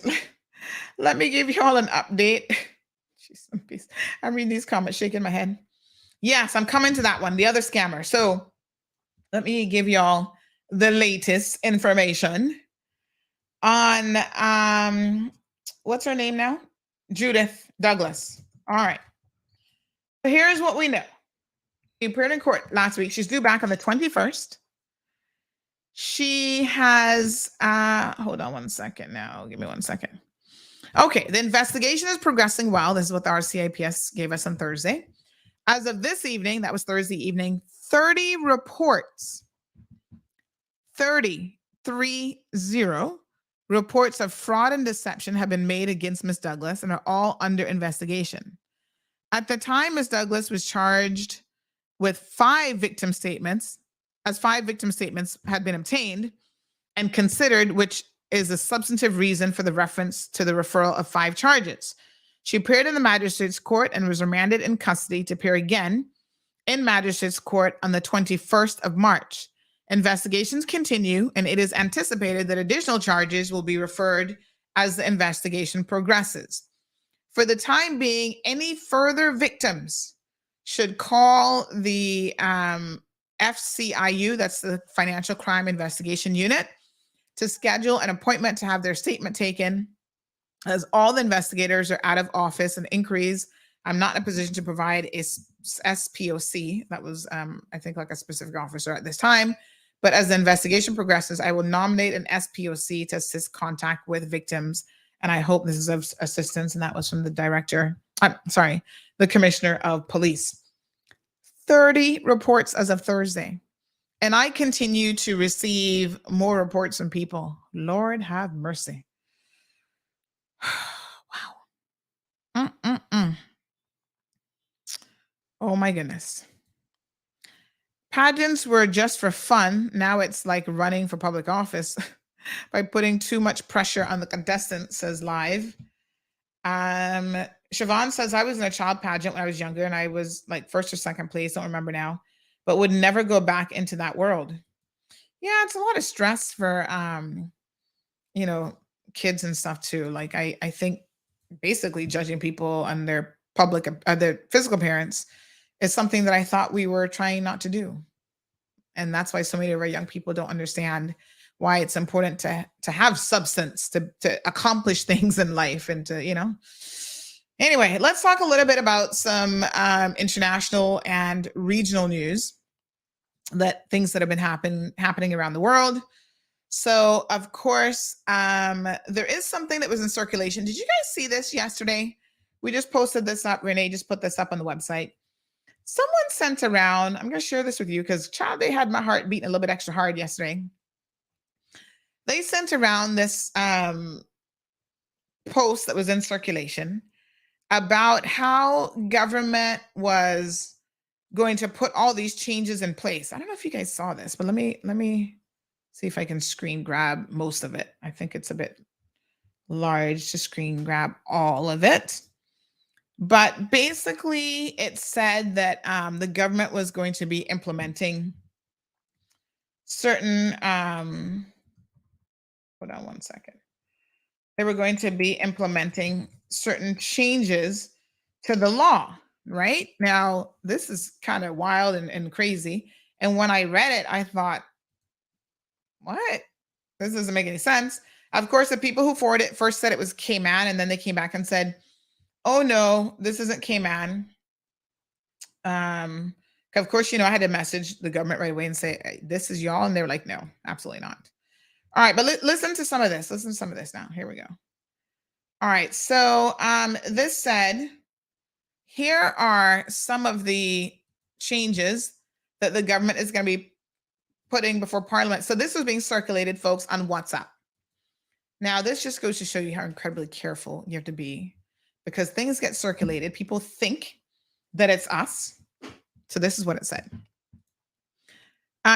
Let me give you all an update. Jeez, and peace. I'm reading these comments, shaking my head. Yes, I'm coming to that one, the other scammer. So let me give y'all the latest information on what's her name now? Judith Douglas. All right. So here's what we know. She appeared in court last week. She's due back on the 21st. She has hold on one second now. Give me 1 second. Okay, the investigation is progressing well. This is what the RCIPS gave us on Thursday. As of this evening, that was Thursday evening, 30 reports, 30 reports of fraud and deception have been made against Ms. Douglas and are all under investigation. At the time, Ms. Douglas was charged with 5 victim statements, as 5 victim statements had been obtained and considered, which is a substantive reason for the reference to the referral of 5 charges. She appeared in the magistrate's court and was remanded in custody to appear again in magistrate's court on the 21st of March. Investigations continue, and it is anticipated that additional charges will be referred as the investigation progresses. For the time being, any further victims should call the FCIU, that's the Financial Crime Investigation Unit, to schedule an appointment to have their statement taken, as all the investigators are out of office and inquiries. I'm not in a position to provide a SPOC. That was, I think, like a specific officer at this time. But as the investigation progresses, I will nominate an SPOC to assist contact with victims. And I hope this is of assistance. And that was from the the commissioner of police. 30 reports as of Thursday. And I continue to receive more reports from people. Lord have mercy. Wow. Oh my goodness. Pageants were just for fun. Now it's like running for public office by putting too much pressure on the contestant, says Live. Siobhan says, I was in a child pageant when I was younger and I was like 1st or 2nd place, don't remember now, but would never go back into that world. Yeah, it's a lot of stress for, kids and stuff too. Like I think basically judging people on their their physical appearance is something that I thought we were trying not to do. And that's why so many of our young people don't understand why it's important to have substance, to accomplish things in life and to, Anyway, let's talk a little bit about some international and regional news, things that have been happening around the world. So, of course, there is something that was in circulation. Did you guys see this yesterday? We just posted this up. Renee just put this up on the website. Someone sent around, I'm going to share this with you because, child, they had my heart beating a little bit extra hard yesterday. They sent around this post that was in circulation about how government was going to put all these changes in place. I don't know if you guys saw this, but let me see if I can screen grab most of it. I think it's a bit large to screen grab all of it. But basically, it said that the government was going to be implementing certain, hold on one second. They were going to be implementing certain changes to the law, right? Now, this is kind of wild and crazy. And when I read it, I thought, what? This doesn't make any sense. Of course, the people who forwarded it first said it was Cayman, and then they came back and said, oh no, this isn't Cayman. Of course, I had to message the government right away and say, this is y'all. And they were like, no, absolutely not. All right, but listen to some of this. Listen to some of this now. Here we go. All right, so this said, here are some of the changes that the government is going to be putting before Parliament. So this was being circulated, folks, on WhatsApp. Now, this just goes to show you how incredibly careful you have to be, because things get circulated. People think that it's us. So this is what it said.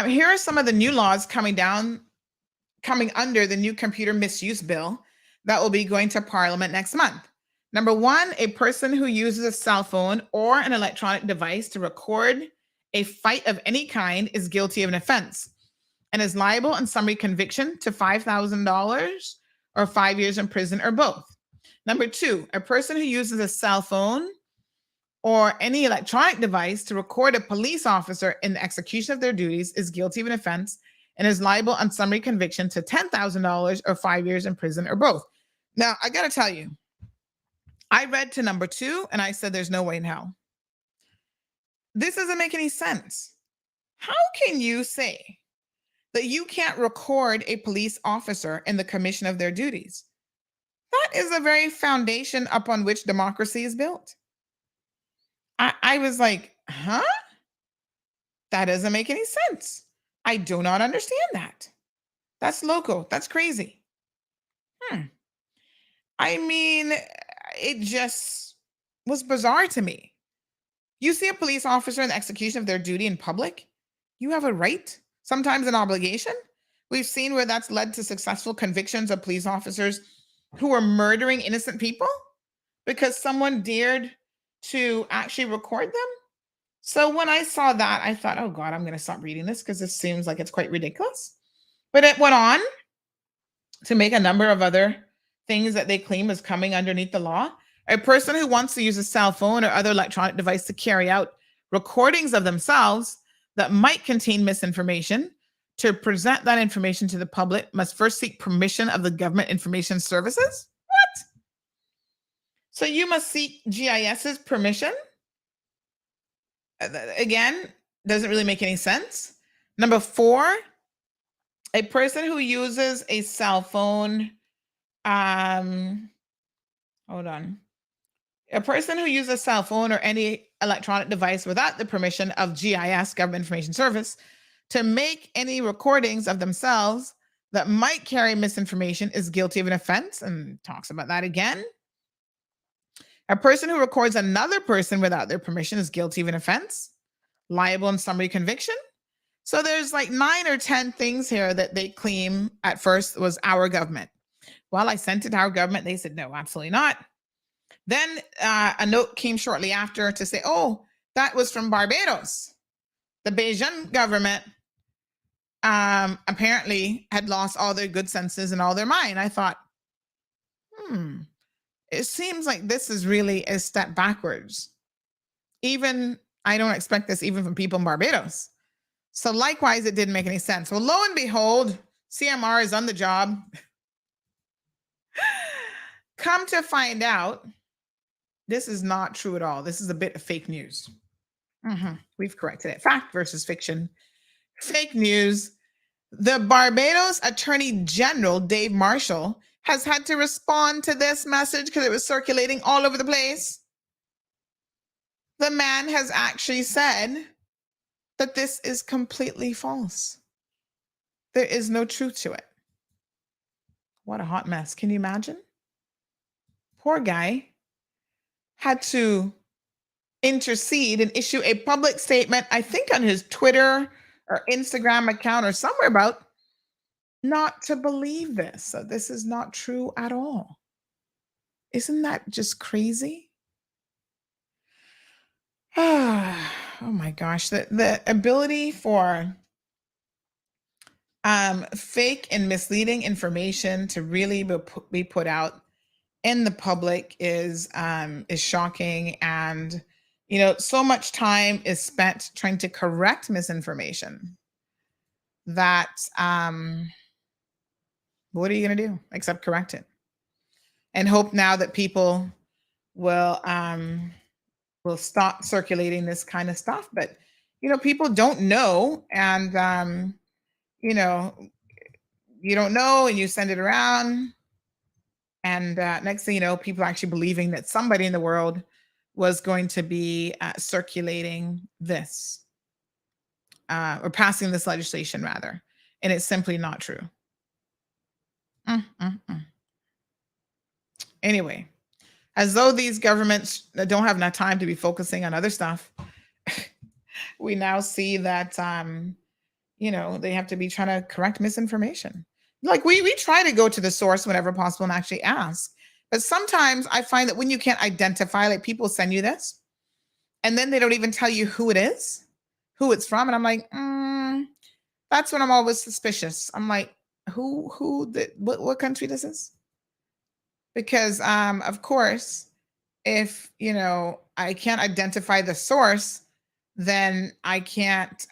Here are some of the new laws coming under the new computer misuse bill that will be going to Parliament next month. Number one, a person who uses a cell phone or an electronic device to record a fight of any kind is guilty of an offense and is liable on summary conviction to $5,000 or 5 years in prison or both. Number two, a person who uses a cell phone or any electronic device to record a police officer in the execution of their duties is guilty of an offense and is liable on summary conviction to $10,000 or 5 years in prison or both. Now, I got to tell you, I read to number two and I said, there's no way in hell. This doesn't make any sense. How can you say that you can't record a police officer in the commission of their duties? That is the very foundation upon which democracy is built. I was like, huh? That doesn't make any sense. I do not understand that. That's loco. That's crazy. I mean, it just was bizarre to me. You see a police officer in the execution of their duty in public, you have a right, sometimes an obligation. We've seen where that's led to successful convictions of police officers who were murdering innocent people because someone dared to actually record them. So when I saw that, I thought, oh God, I'm going to stop reading this because this seems like it's quite ridiculous. But it went on to make a number of other things that they claim is coming underneath the law. A person who wants to use a cell phone or other electronic device to carry out recordings of themselves that might contain misinformation to present that information to the public must first seek permission of the Government Information Services. What? So you must seek GIS's permission? Again, doesn't really make any sense. Number four, a person who uses a cell phone, hold on. A person who uses a cell phone or any electronic device without the permission of GIS, Government Information Service, to make any recordings of themselves that might carry misinformation is guilty of an offense, and talks about that again. A person who records another person without their permission is guilty of an offense, liable in summary conviction. So there's like 9 or 10 things here that they claim at first was our government. Well, I sent it to our government. They said, no, absolutely not. Then a note came shortly after to say, oh, that was from Barbados. The Bajan government apparently had lost all their good senses and all their mind. I thought, it seems like this is really a step backwards. Even, I don't expect this even from people in Barbados. So likewise, it didn't make any sense. Well, lo and behold, CMR is on the job. Come to find out, this is not true at all. This is a bit of fake news. We've corrected it. Fact versus fiction. Fake news. The Barbados Attorney General, Dave Marshall, has had to respond to this message because it was circulating all over the place. The man has actually said that this is completely false. There is no truth to it. What a hot mess. Can you imagine? Poor guy had to intercede and issue a public statement, I think on his Twitter or Instagram account or somewhere about not to believe this. So this is not true at all. Isn't that just crazy? Oh my gosh. The ability for fake and misleading information to really be put out in the public is shocking. And so much time is spent trying to correct misinformation that what are you going to do except correct it and hope now that people will stop circulating this kind of stuff. But people don't know, and you don't know, and you send it around, and next thing you know, people are actually believing that somebody in the world was going to be circulating this or passing this legislation rather, and it's simply not true. Anyway, as though these governments don't have enough time to be focusing on other stuff, we now see that they have to be trying to correct misinformation. Like we try to go to the source whenever possible and actually ask. But sometimes I find that when you can't identify, like people send you this and then they don't even tell you who it is, who it's from. And I'm like, that's when I'm always suspicious. I'm like, what country this is? Because of course, if I can't identify the source, then I can't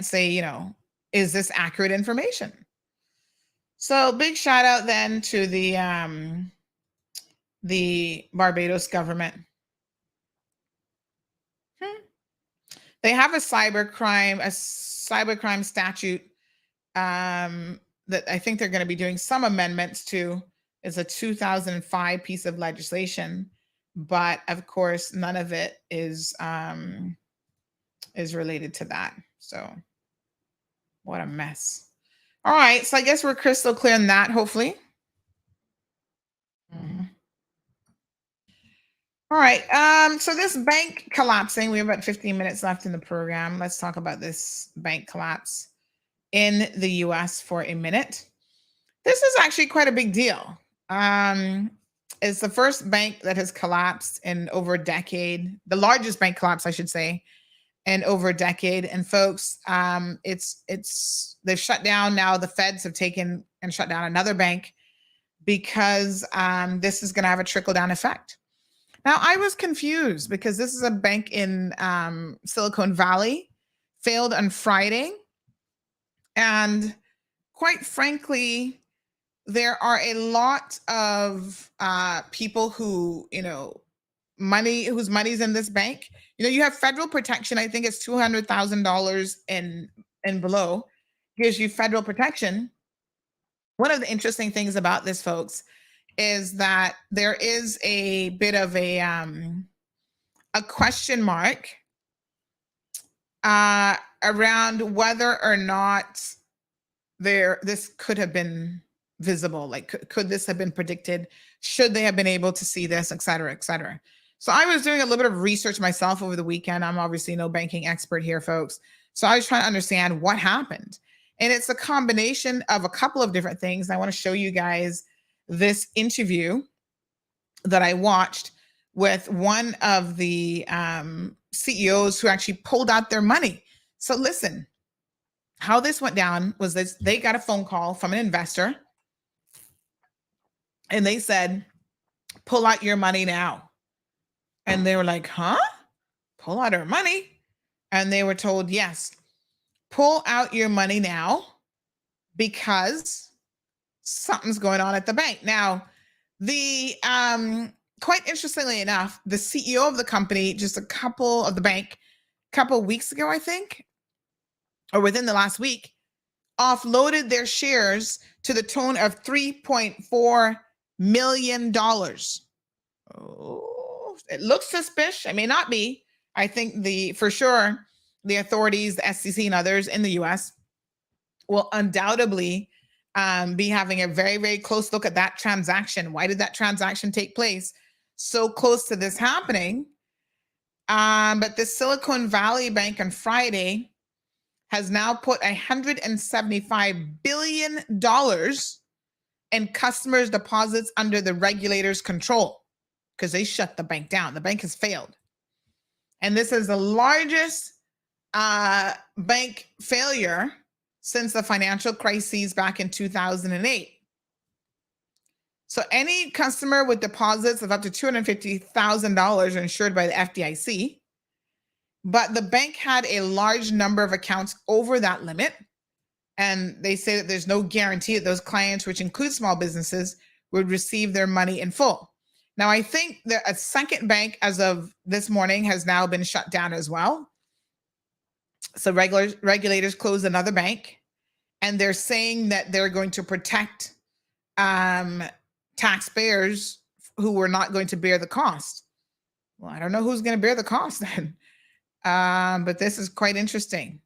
say, is this accurate information? So big shout out then to the Barbados government. They have a cybercrime statute that I think they're going to be doing some amendments to. It's a 2005 piece of legislation, but of course none of it is related to that. So what a mess. All right, so I guess we're crystal clear on that, hopefully. All right, so this bank collapsing, we have about 15 minutes left in the program. Let's talk about this bank collapse in the US for a minute. This is actually quite a big deal. It's the first bank that has collapsed in over a decade, the largest bank collapse, I should say, in over a decade. And folks, they've shut down now. The feds have taken and shut down another bank because this is going to have a trickle down effect. Now, I was confused because this is a bank in Silicon Valley, failed on Friday. And quite frankly, there are a lot of people who, whose money's in this bank. You have federal protection. I think it's $200,000 and below gives you federal protection. One of the interesting things about this, folks, is that there is a bit of a question mark around whether or not this could have been visible. Like, could this have been predicted? Should they have been able to see this, et cetera, et cetera? So I was doing a little bit of research myself over the weekend. I'm obviously no banking expert here, folks. So I was trying to understand what happened. And it's a combination of a couple of different things. I want to show you guys this interview that I watched with one of the CEOs who actually pulled out their money. So listen, how this went down was this: they got a phone call from an investor and they said, pull out your money now. And they were like, huh? Pull out our money? And they were told, yes, pull out your money now because something's going on at the bank. Now, the quite interestingly enough, the CEO of the company, just a couple weeks ago, I think, or within the last week, offloaded their shares to the tune of $3.4 million. Oh, it looks suspicious. It may not be. I think for sure, the authorities, the SEC and others in the US will undoubtedly be having a very, very close look at that transaction. Why did that transaction take place so close to this happening? But the Silicon Valley Bank on Friday has now put $175 billion in customers' deposits under the regulator's control because they shut the bank down. The bank has failed. And this is the largest bank failure since the financial crises back in 2008. So any customer with deposits of up to $250,000 are insured by the FDIC, but the bank had a large number of accounts over that limit. And they say that there's no guarantee that those clients, which include small businesses, would receive their money in full. Now, I think that a second bank as of this morning has now been shut down as well. So regulators closed another bank, and they're saying that they're going to protect taxpayers who were not going to bear the cost. Well, I don't know who's going to bear the cost then. But this is quite interesting.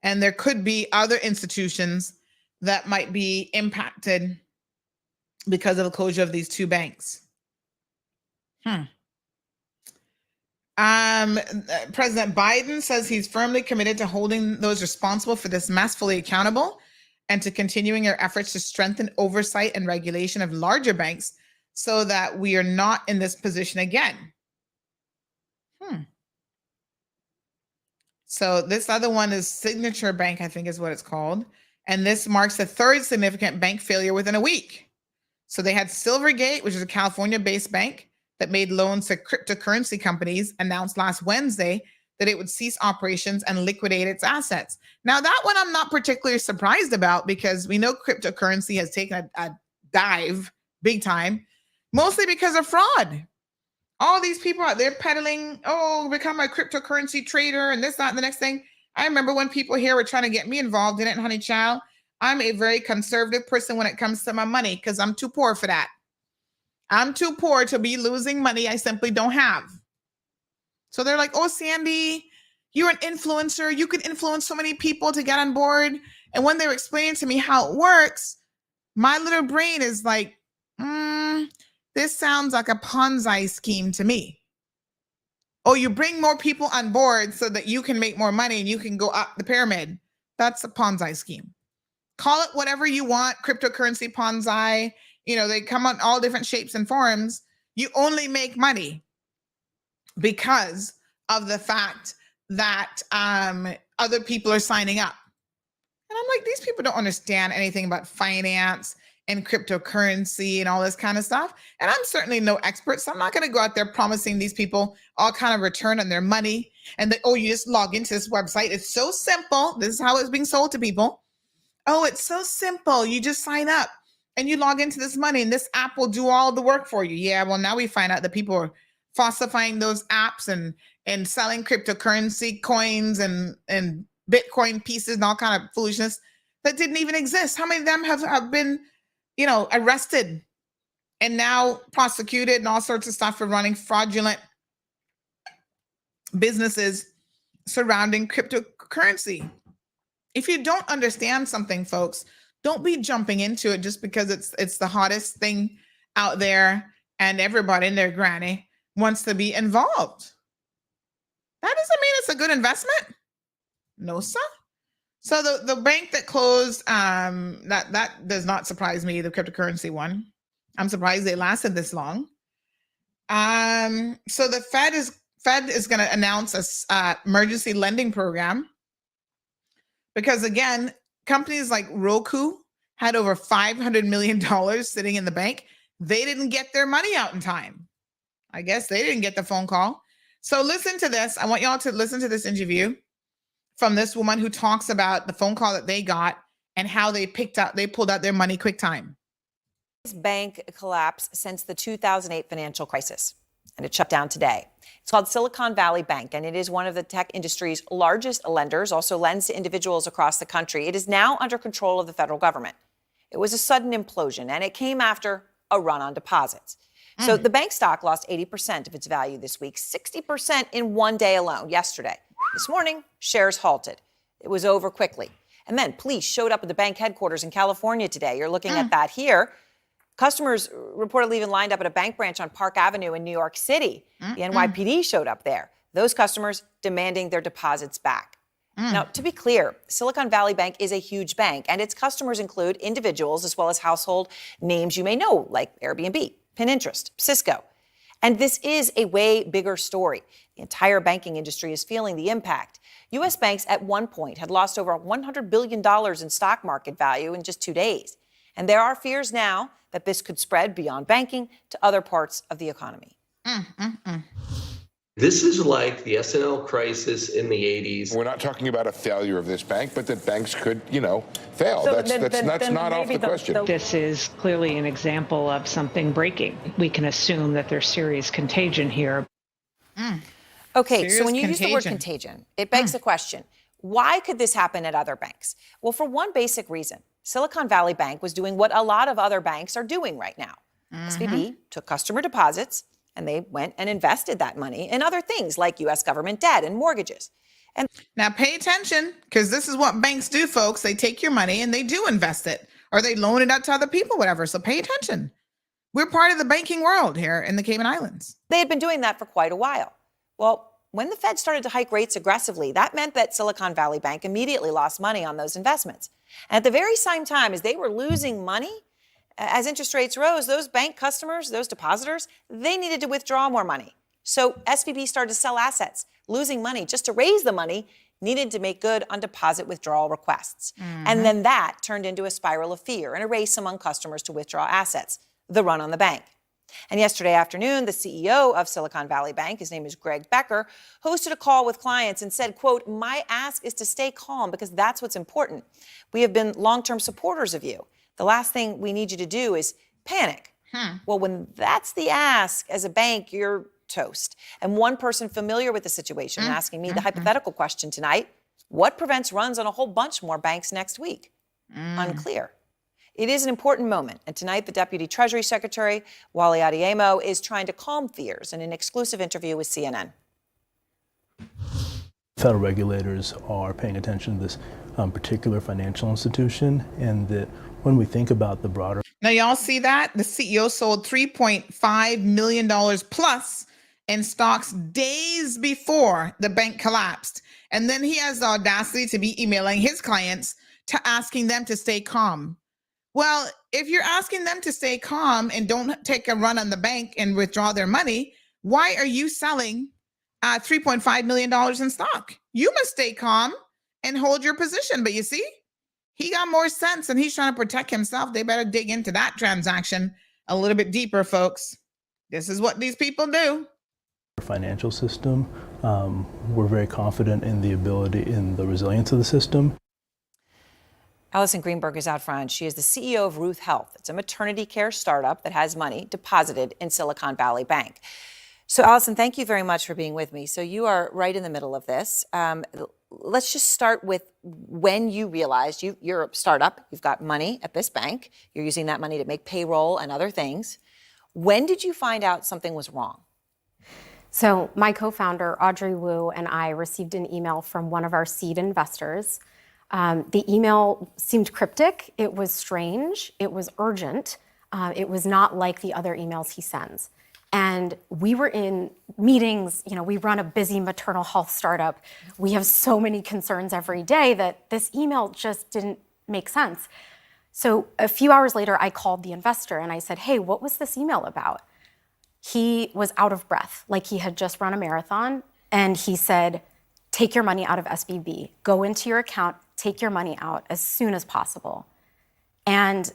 And there could be other institutions that might be impacted because of the closure of these two banks. President Biden says he's firmly committed to holding those responsible for this mess fully accountable and to continuing their efforts to strengthen oversight and regulation of larger banks so that we are not in this position again. So this other one is Signature Bank, I think is what it's called. And this marks the third significant bank failure within a week. So they had Silvergate, which is a California-based bank that made loans to cryptocurrency companies, announced last Wednesday that it would cease operations and liquidate its assets. Now, that one I'm not particularly surprised about because we know cryptocurrency has taken a dive big time, mostly because of fraud. All these people out there peddling, become a cryptocurrency trader and this, that, and the next thing. I remember when people here were trying to get me involved in it, honey child. I'm a very conservative person when it comes to my money because I'm too poor for that. I'm too poor to be losing money I simply don't have. So they're like, oh, Sandy, you're an influencer. You could influence so many people to get on board. And when they were explaining to me how it works, my little brain is like, this sounds like a Ponzi scheme to me. Oh, you bring more people on board so that you can make more money and you can go up the pyramid. That's a Ponzi scheme. Call it whatever you want, cryptocurrency Ponzi. You know, they come on all different shapes and forms. You only make money because of the fact that other people are signing up. And I'm like, these people don't understand anything about finance and cryptocurrency and all this kind of stuff. And I'm certainly no expert, so I'm not going to go out there promising these people all kind of return on their money. And that, you just log into this website. It's so simple. This is how it's being sold to people. Oh, it's so simple. You just sign up and you log into this money and this app will do all the work for you. Yeah, well, now we find out that people are falsifying those apps and selling cryptocurrency coins and Bitcoin pieces and all kind of foolishness that didn't even exist. How many of them have been arrested and now prosecuted and all sorts of stuff for running fraudulent businesses surrounding cryptocurrency? If you don't understand something, folks, don't be jumping into it just because it's the hottest thing out there and everybody and their granny wants to be involved. That doesn't mean it's a good investment. No, sir. So the bank that closed, that does not surprise me, the cryptocurrency one. I'm surprised they lasted this long. So the Fed is going to announce a emergency lending program because, again, companies like Roku had over $500 million sitting in the bank. They didn't get their money out in time. I guess they didn't get the phone call. So listen to this. I want y'all to listen to this interview from this woman who talks about the phone call that they got and how they pulled out their money quick time. Bank collapse since the 2008 financial crisis, and it shut down today. It's called Silicon Valley Bank, and it is one of the tech industry's largest lenders, also lends to individuals across the country. It is now under control of the federal government. It was a sudden implosion, and it came after a run on deposits. So the bank stock lost 80% of its value this week, 60% in one day alone, yesterday. This morning, shares halted. It was over quickly. And then police showed up at the bank headquarters in California today. You're looking at that here. Customers reportedly even lined up at a bank branch on Park Avenue in New York City. The NYPD showed up there. Those customers demanding their deposits back. Now, to be clear, Silicon Valley Bank is a huge bank, and its customers include individuals as well as household names you may know, like Airbnb, Pinterest, Cisco. And this is a way bigger story. The entire banking industry is feeling the impact. U.S. banks at one point had lost over $100 billion in stock market value in just 2 days. And there are fears now that this could spread beyond banking to other parts of the economy. This is like the S&L crisis in the 80s. We're not talking about a failure of this bank, but that banks could, fail. So that's not off the question. This is clearly an example of something breaking. We can assume that there's serious contagion here. Okay, Serious so when you use the word contagion, it begs the question, why could this happen at other banks? Well, for one basic reason, Silicon Valley Bank was doing what a lot of other banks are doing right now. SVB took customer deposits, and they went and invested that money in other things like U.S. government debt and mortgages. And now pay attention, because this is what banks do, folks. They take your money and they do invest it, or they loan it out to other people, whatever. So pay attention. We're part of the banking world here in the Cayman Islands. They had been doing that for quite a while. Well, when the Fed started to hike rates aggressively, that meant that Silicon Valley Bank immediately lost money on those investments. And at the very same time as they were losing money, as interest rates rose, those bank customers, those depositors, they needed to withdraw more money. So SVB started to sell assets, losing money just to raise the money needed to make good on deposit withdrawal requests. And then that turned into a spiral of fear and a race among customers to withdraw assets, the run on the bank. And yesterday afternoon, the CEO of Silicon Valley Bank, his name is Greg Becker, hosted a call with clients and said, quote, "My ask is to stay calm because that's what's important. We have been long-term supporters of you. The last thing we need you to do is panic." Well, when that's the ask as a bank, you're toast. And one person familiar with the situation asking me the hypothetical question tonight, what prevents runs on a whole bunch more banks next week? Unclear. It is an important moment, and tonight the Deputy Treasury Secretary, Wally Adeyemo, is trying to calm fears in an exclusive interview with CNN. Federal regulators are paying attention to this particular financial institution, and that when we think about the broader... Now, y'all see that? The CEO sold $3.5 million plus in stocks days before the bank collapsed. And then he has the audacity to be emailing his clients to asking them to stay calm. Well, if you're asking them to stay calm and don't take a run on the bank and withdraw their money, why are you selling $3.5 million in stock? You must stay calm and hold your position. But you see, he got more sense and he's trying to protect himself. They better dig into that transaction a little bit deeper, folks. This is what these people do. Financial system, we're very confident in the resilience of the system. Allison Greenberg is out front. She is the CEO of Ruth Health. It's a maternity care startup that has money deposited in Silicon Valley Bank. So, Allison, thank you very much for being with me. So you are right in the middle of this. Let's just start with when you realized you're a startup, you've got money at this bank, you're using that money to make payroll and other things. When did you find out something was wrong? So my co-founder, Audrey Wu, and I received an email from one of our seed investors. The email seemed cryptic. It was strange. It was urgent. It was not like the other emails he sends. And we were in meetings. We run a busy maternal health startup. We have so many concerns every day that this email just didn't make sense. So a few hours later, I called the investor and I said, "Hey, what was this email about?" He was out of breath, like he had just run a marathon. And he said, "Take your money out of SVB. Go into your account, take your money out as soon as possible." And,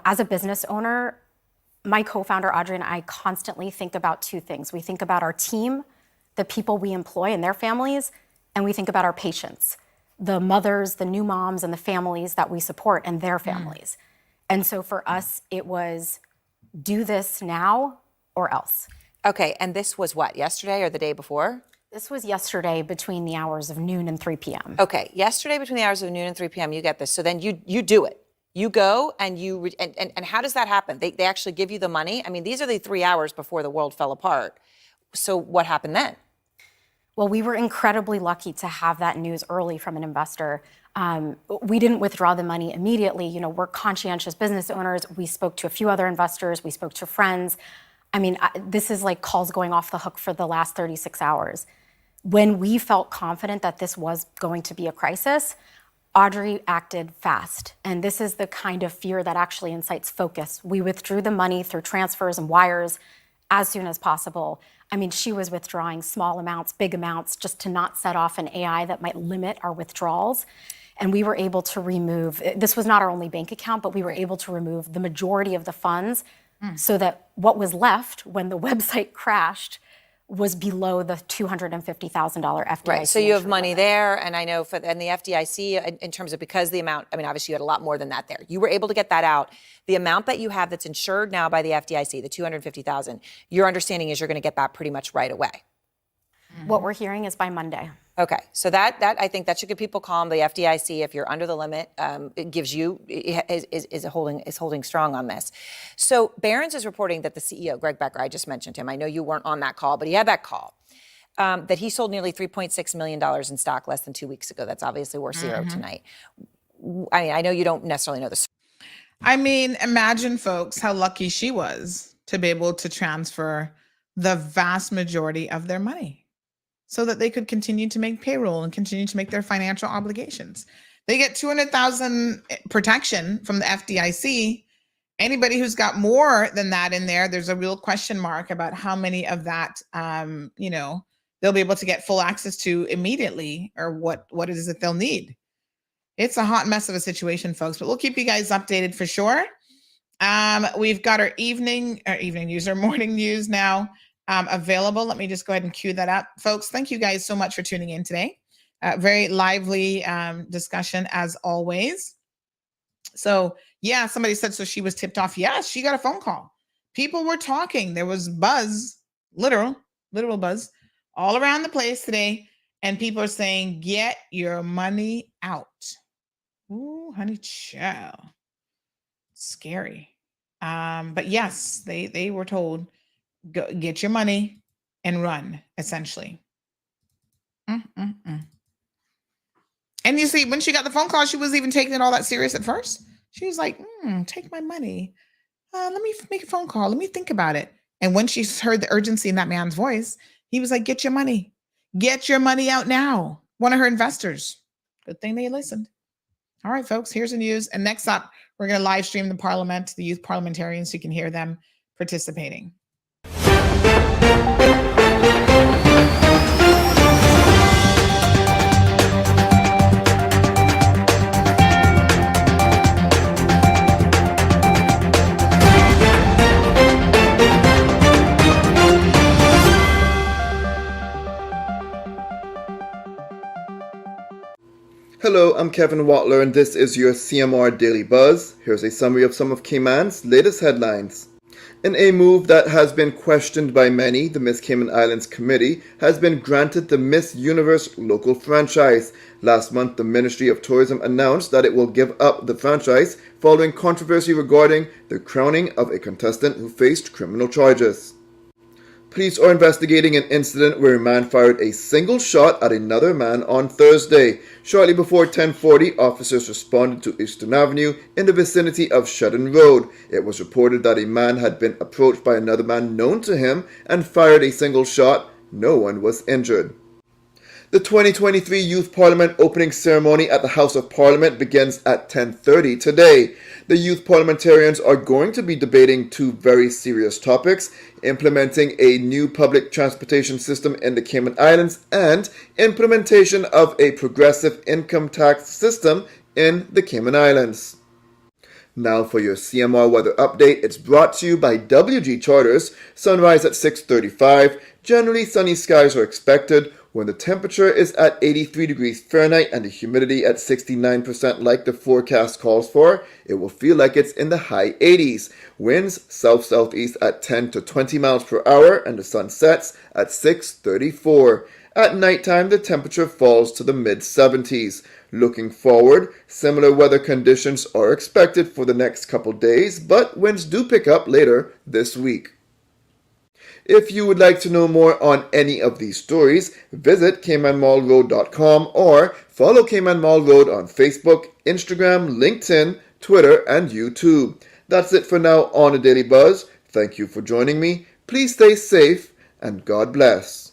as a business owner, my co-founder, Audrey, and I constantly think about two things. We think about our team, the people we employ and their families, and we think about our patients, the mothers, the new moms, and the families that we support and their families. And so for us, it was do this now or else. Okay, and this was what, yesterday or the day before? This was yesterday between the hours of noon and 3 p.m. Okay, yesterday between the hours of noon and 3 p.m., you get this. So then you do it. You go and and how does that happen? They actually give you the money? I mean, these are the 3 hours before the world fell apart. So what happened then? Well, we were incredibly lucky to have that news early from an investor. We didn't withdraw the money immediately. We're conscientious business owners. We spoke to a few other investors. We spoke to friends. I mean, this is like calls going off the hook for the last 36 hours. When we felt confident that this was going to be a crisis, Audrey acted fast. And this is the kind of fear that actually incites focus. We withdrew the money through transfers and wires as soon as possible. I mean, she was withdrawing small amounts, big amounts, just to not set off an AI that might limit our withdrawals. And we were able to remove, this was not our only bank account, but we were able to remove the majority of the funds so that what was left when the website crashed was below the $250,000 FDIC. Right, so you have money there, and I know and the FDIC, in terms of, because the amount, I mean, obviously you had a lot more than that there. You were able to get that out. The amount that you have that's insured now by the FDIC, the $250,000, your understanding is you're going to get that pretty much right away. What we're hearing is by Monday. Okay, so that I think that should give people calm. The FDIC, if you're under the limit, it gives you is holding strong on this. So Barron's is reporting that the CEO, Greg Becker, I just mentioned him. I know you weren't on that call, but he had that call. That he sold nearly $3.6 million in stock less than 2 weeks ago. That's obviously worth zero tonight. I mean, I know you don't necessarily know this. I mean, imagine, folks, how lucky she was to be able to transfer the vast majority of their money so that they could continue to make payroll and continue to make their financial obligations. They get $200,000 protection from the FDIC. Anybody who's got more than that in there, there's a real question mark about how many of that, they'll be able to get full access to immediately, or what it is that they'll need. It's a hot mess of a situation, folks, but we'll keep you guys updated for sure. We've got our evening news, our morning news now available. Let me just go ahead and cue that up. Folks, thank you guys so much for tuning in today. Very lively discussion as always. So yeah, somebody said, so she was tipped off. Yes, she got a phone call. People were talking. There was buzz, literal buzz all around the place today. And people are saying, get your money out. Ooh, honey child. Scary. But yes, they were told, go get your money and run, essentially. And you see, when she got the phone call, she wasn't even taking it all that serious at first. She was like, take my money. Let me make a phone call. Let me think about it. And when she heard the urgency in that man's voice, he was like, get your money. Get your money out now. One of her investors. Good thing they listened. All right, folks, here's the news. And next up, we're going to live stream the parliament, the youth parliamentarians, so you can hear them participating. Hello, I'm Kevin Watler, and this is your CMR Daily Buzz. Here's a summary of some of Cayman's latest headlines. In a move that has been questioned by many, the Miss Cayman Islands Committee has been granted the Miss Universe local franchise. Last month, the Ministry of Tourism announced that it will give up the franchise following controversy regarding the crowning of a contestant who faced criminal charges. Police are investigating an incident where a man fired a single shot at another man on Thursday. Shortly before 10:40, officers responded to Eastern Avenue in the vicinity of Shedden Road. It was reported that a man had been approached by another man known to him and fired a single shot. No one was injured. The 2023 Youth Parliament opening ceremony at the House of Parliament begins at 10:30 today. The Youth Parliamentarians are going to be debating two very serious topics: implementing a new public transportation system in the Cayman Islands and implementation of a progressive income tax system in the Cayman Islands. Now for your CMR weather update. It's brought to you by WG Charters. Sunrise at 6:35. Generally sunny skies are expected. When the temperature is at 83 degrees Fahrenheit and the humidity at 69% like the forecast calls for, it will feel like it's in the high 80s. Winds south-southeast at 10 to 20 miles per hour and the sun sets at 6:34. At nighttime, the temperature falls to the mid-70s. Looking forward, similar weather conditions are expected for the next couple days, but winds do pick up later this week. If you would like to know more on any of these stories, visit caymanmallroad.com or follow Cayman Mall Road on Facebook, Instagram, LinkedIn, Twitter, and YouTube. That's it for now on A Daily Buzz. Thank you for joining me. Please stay safe and God bless.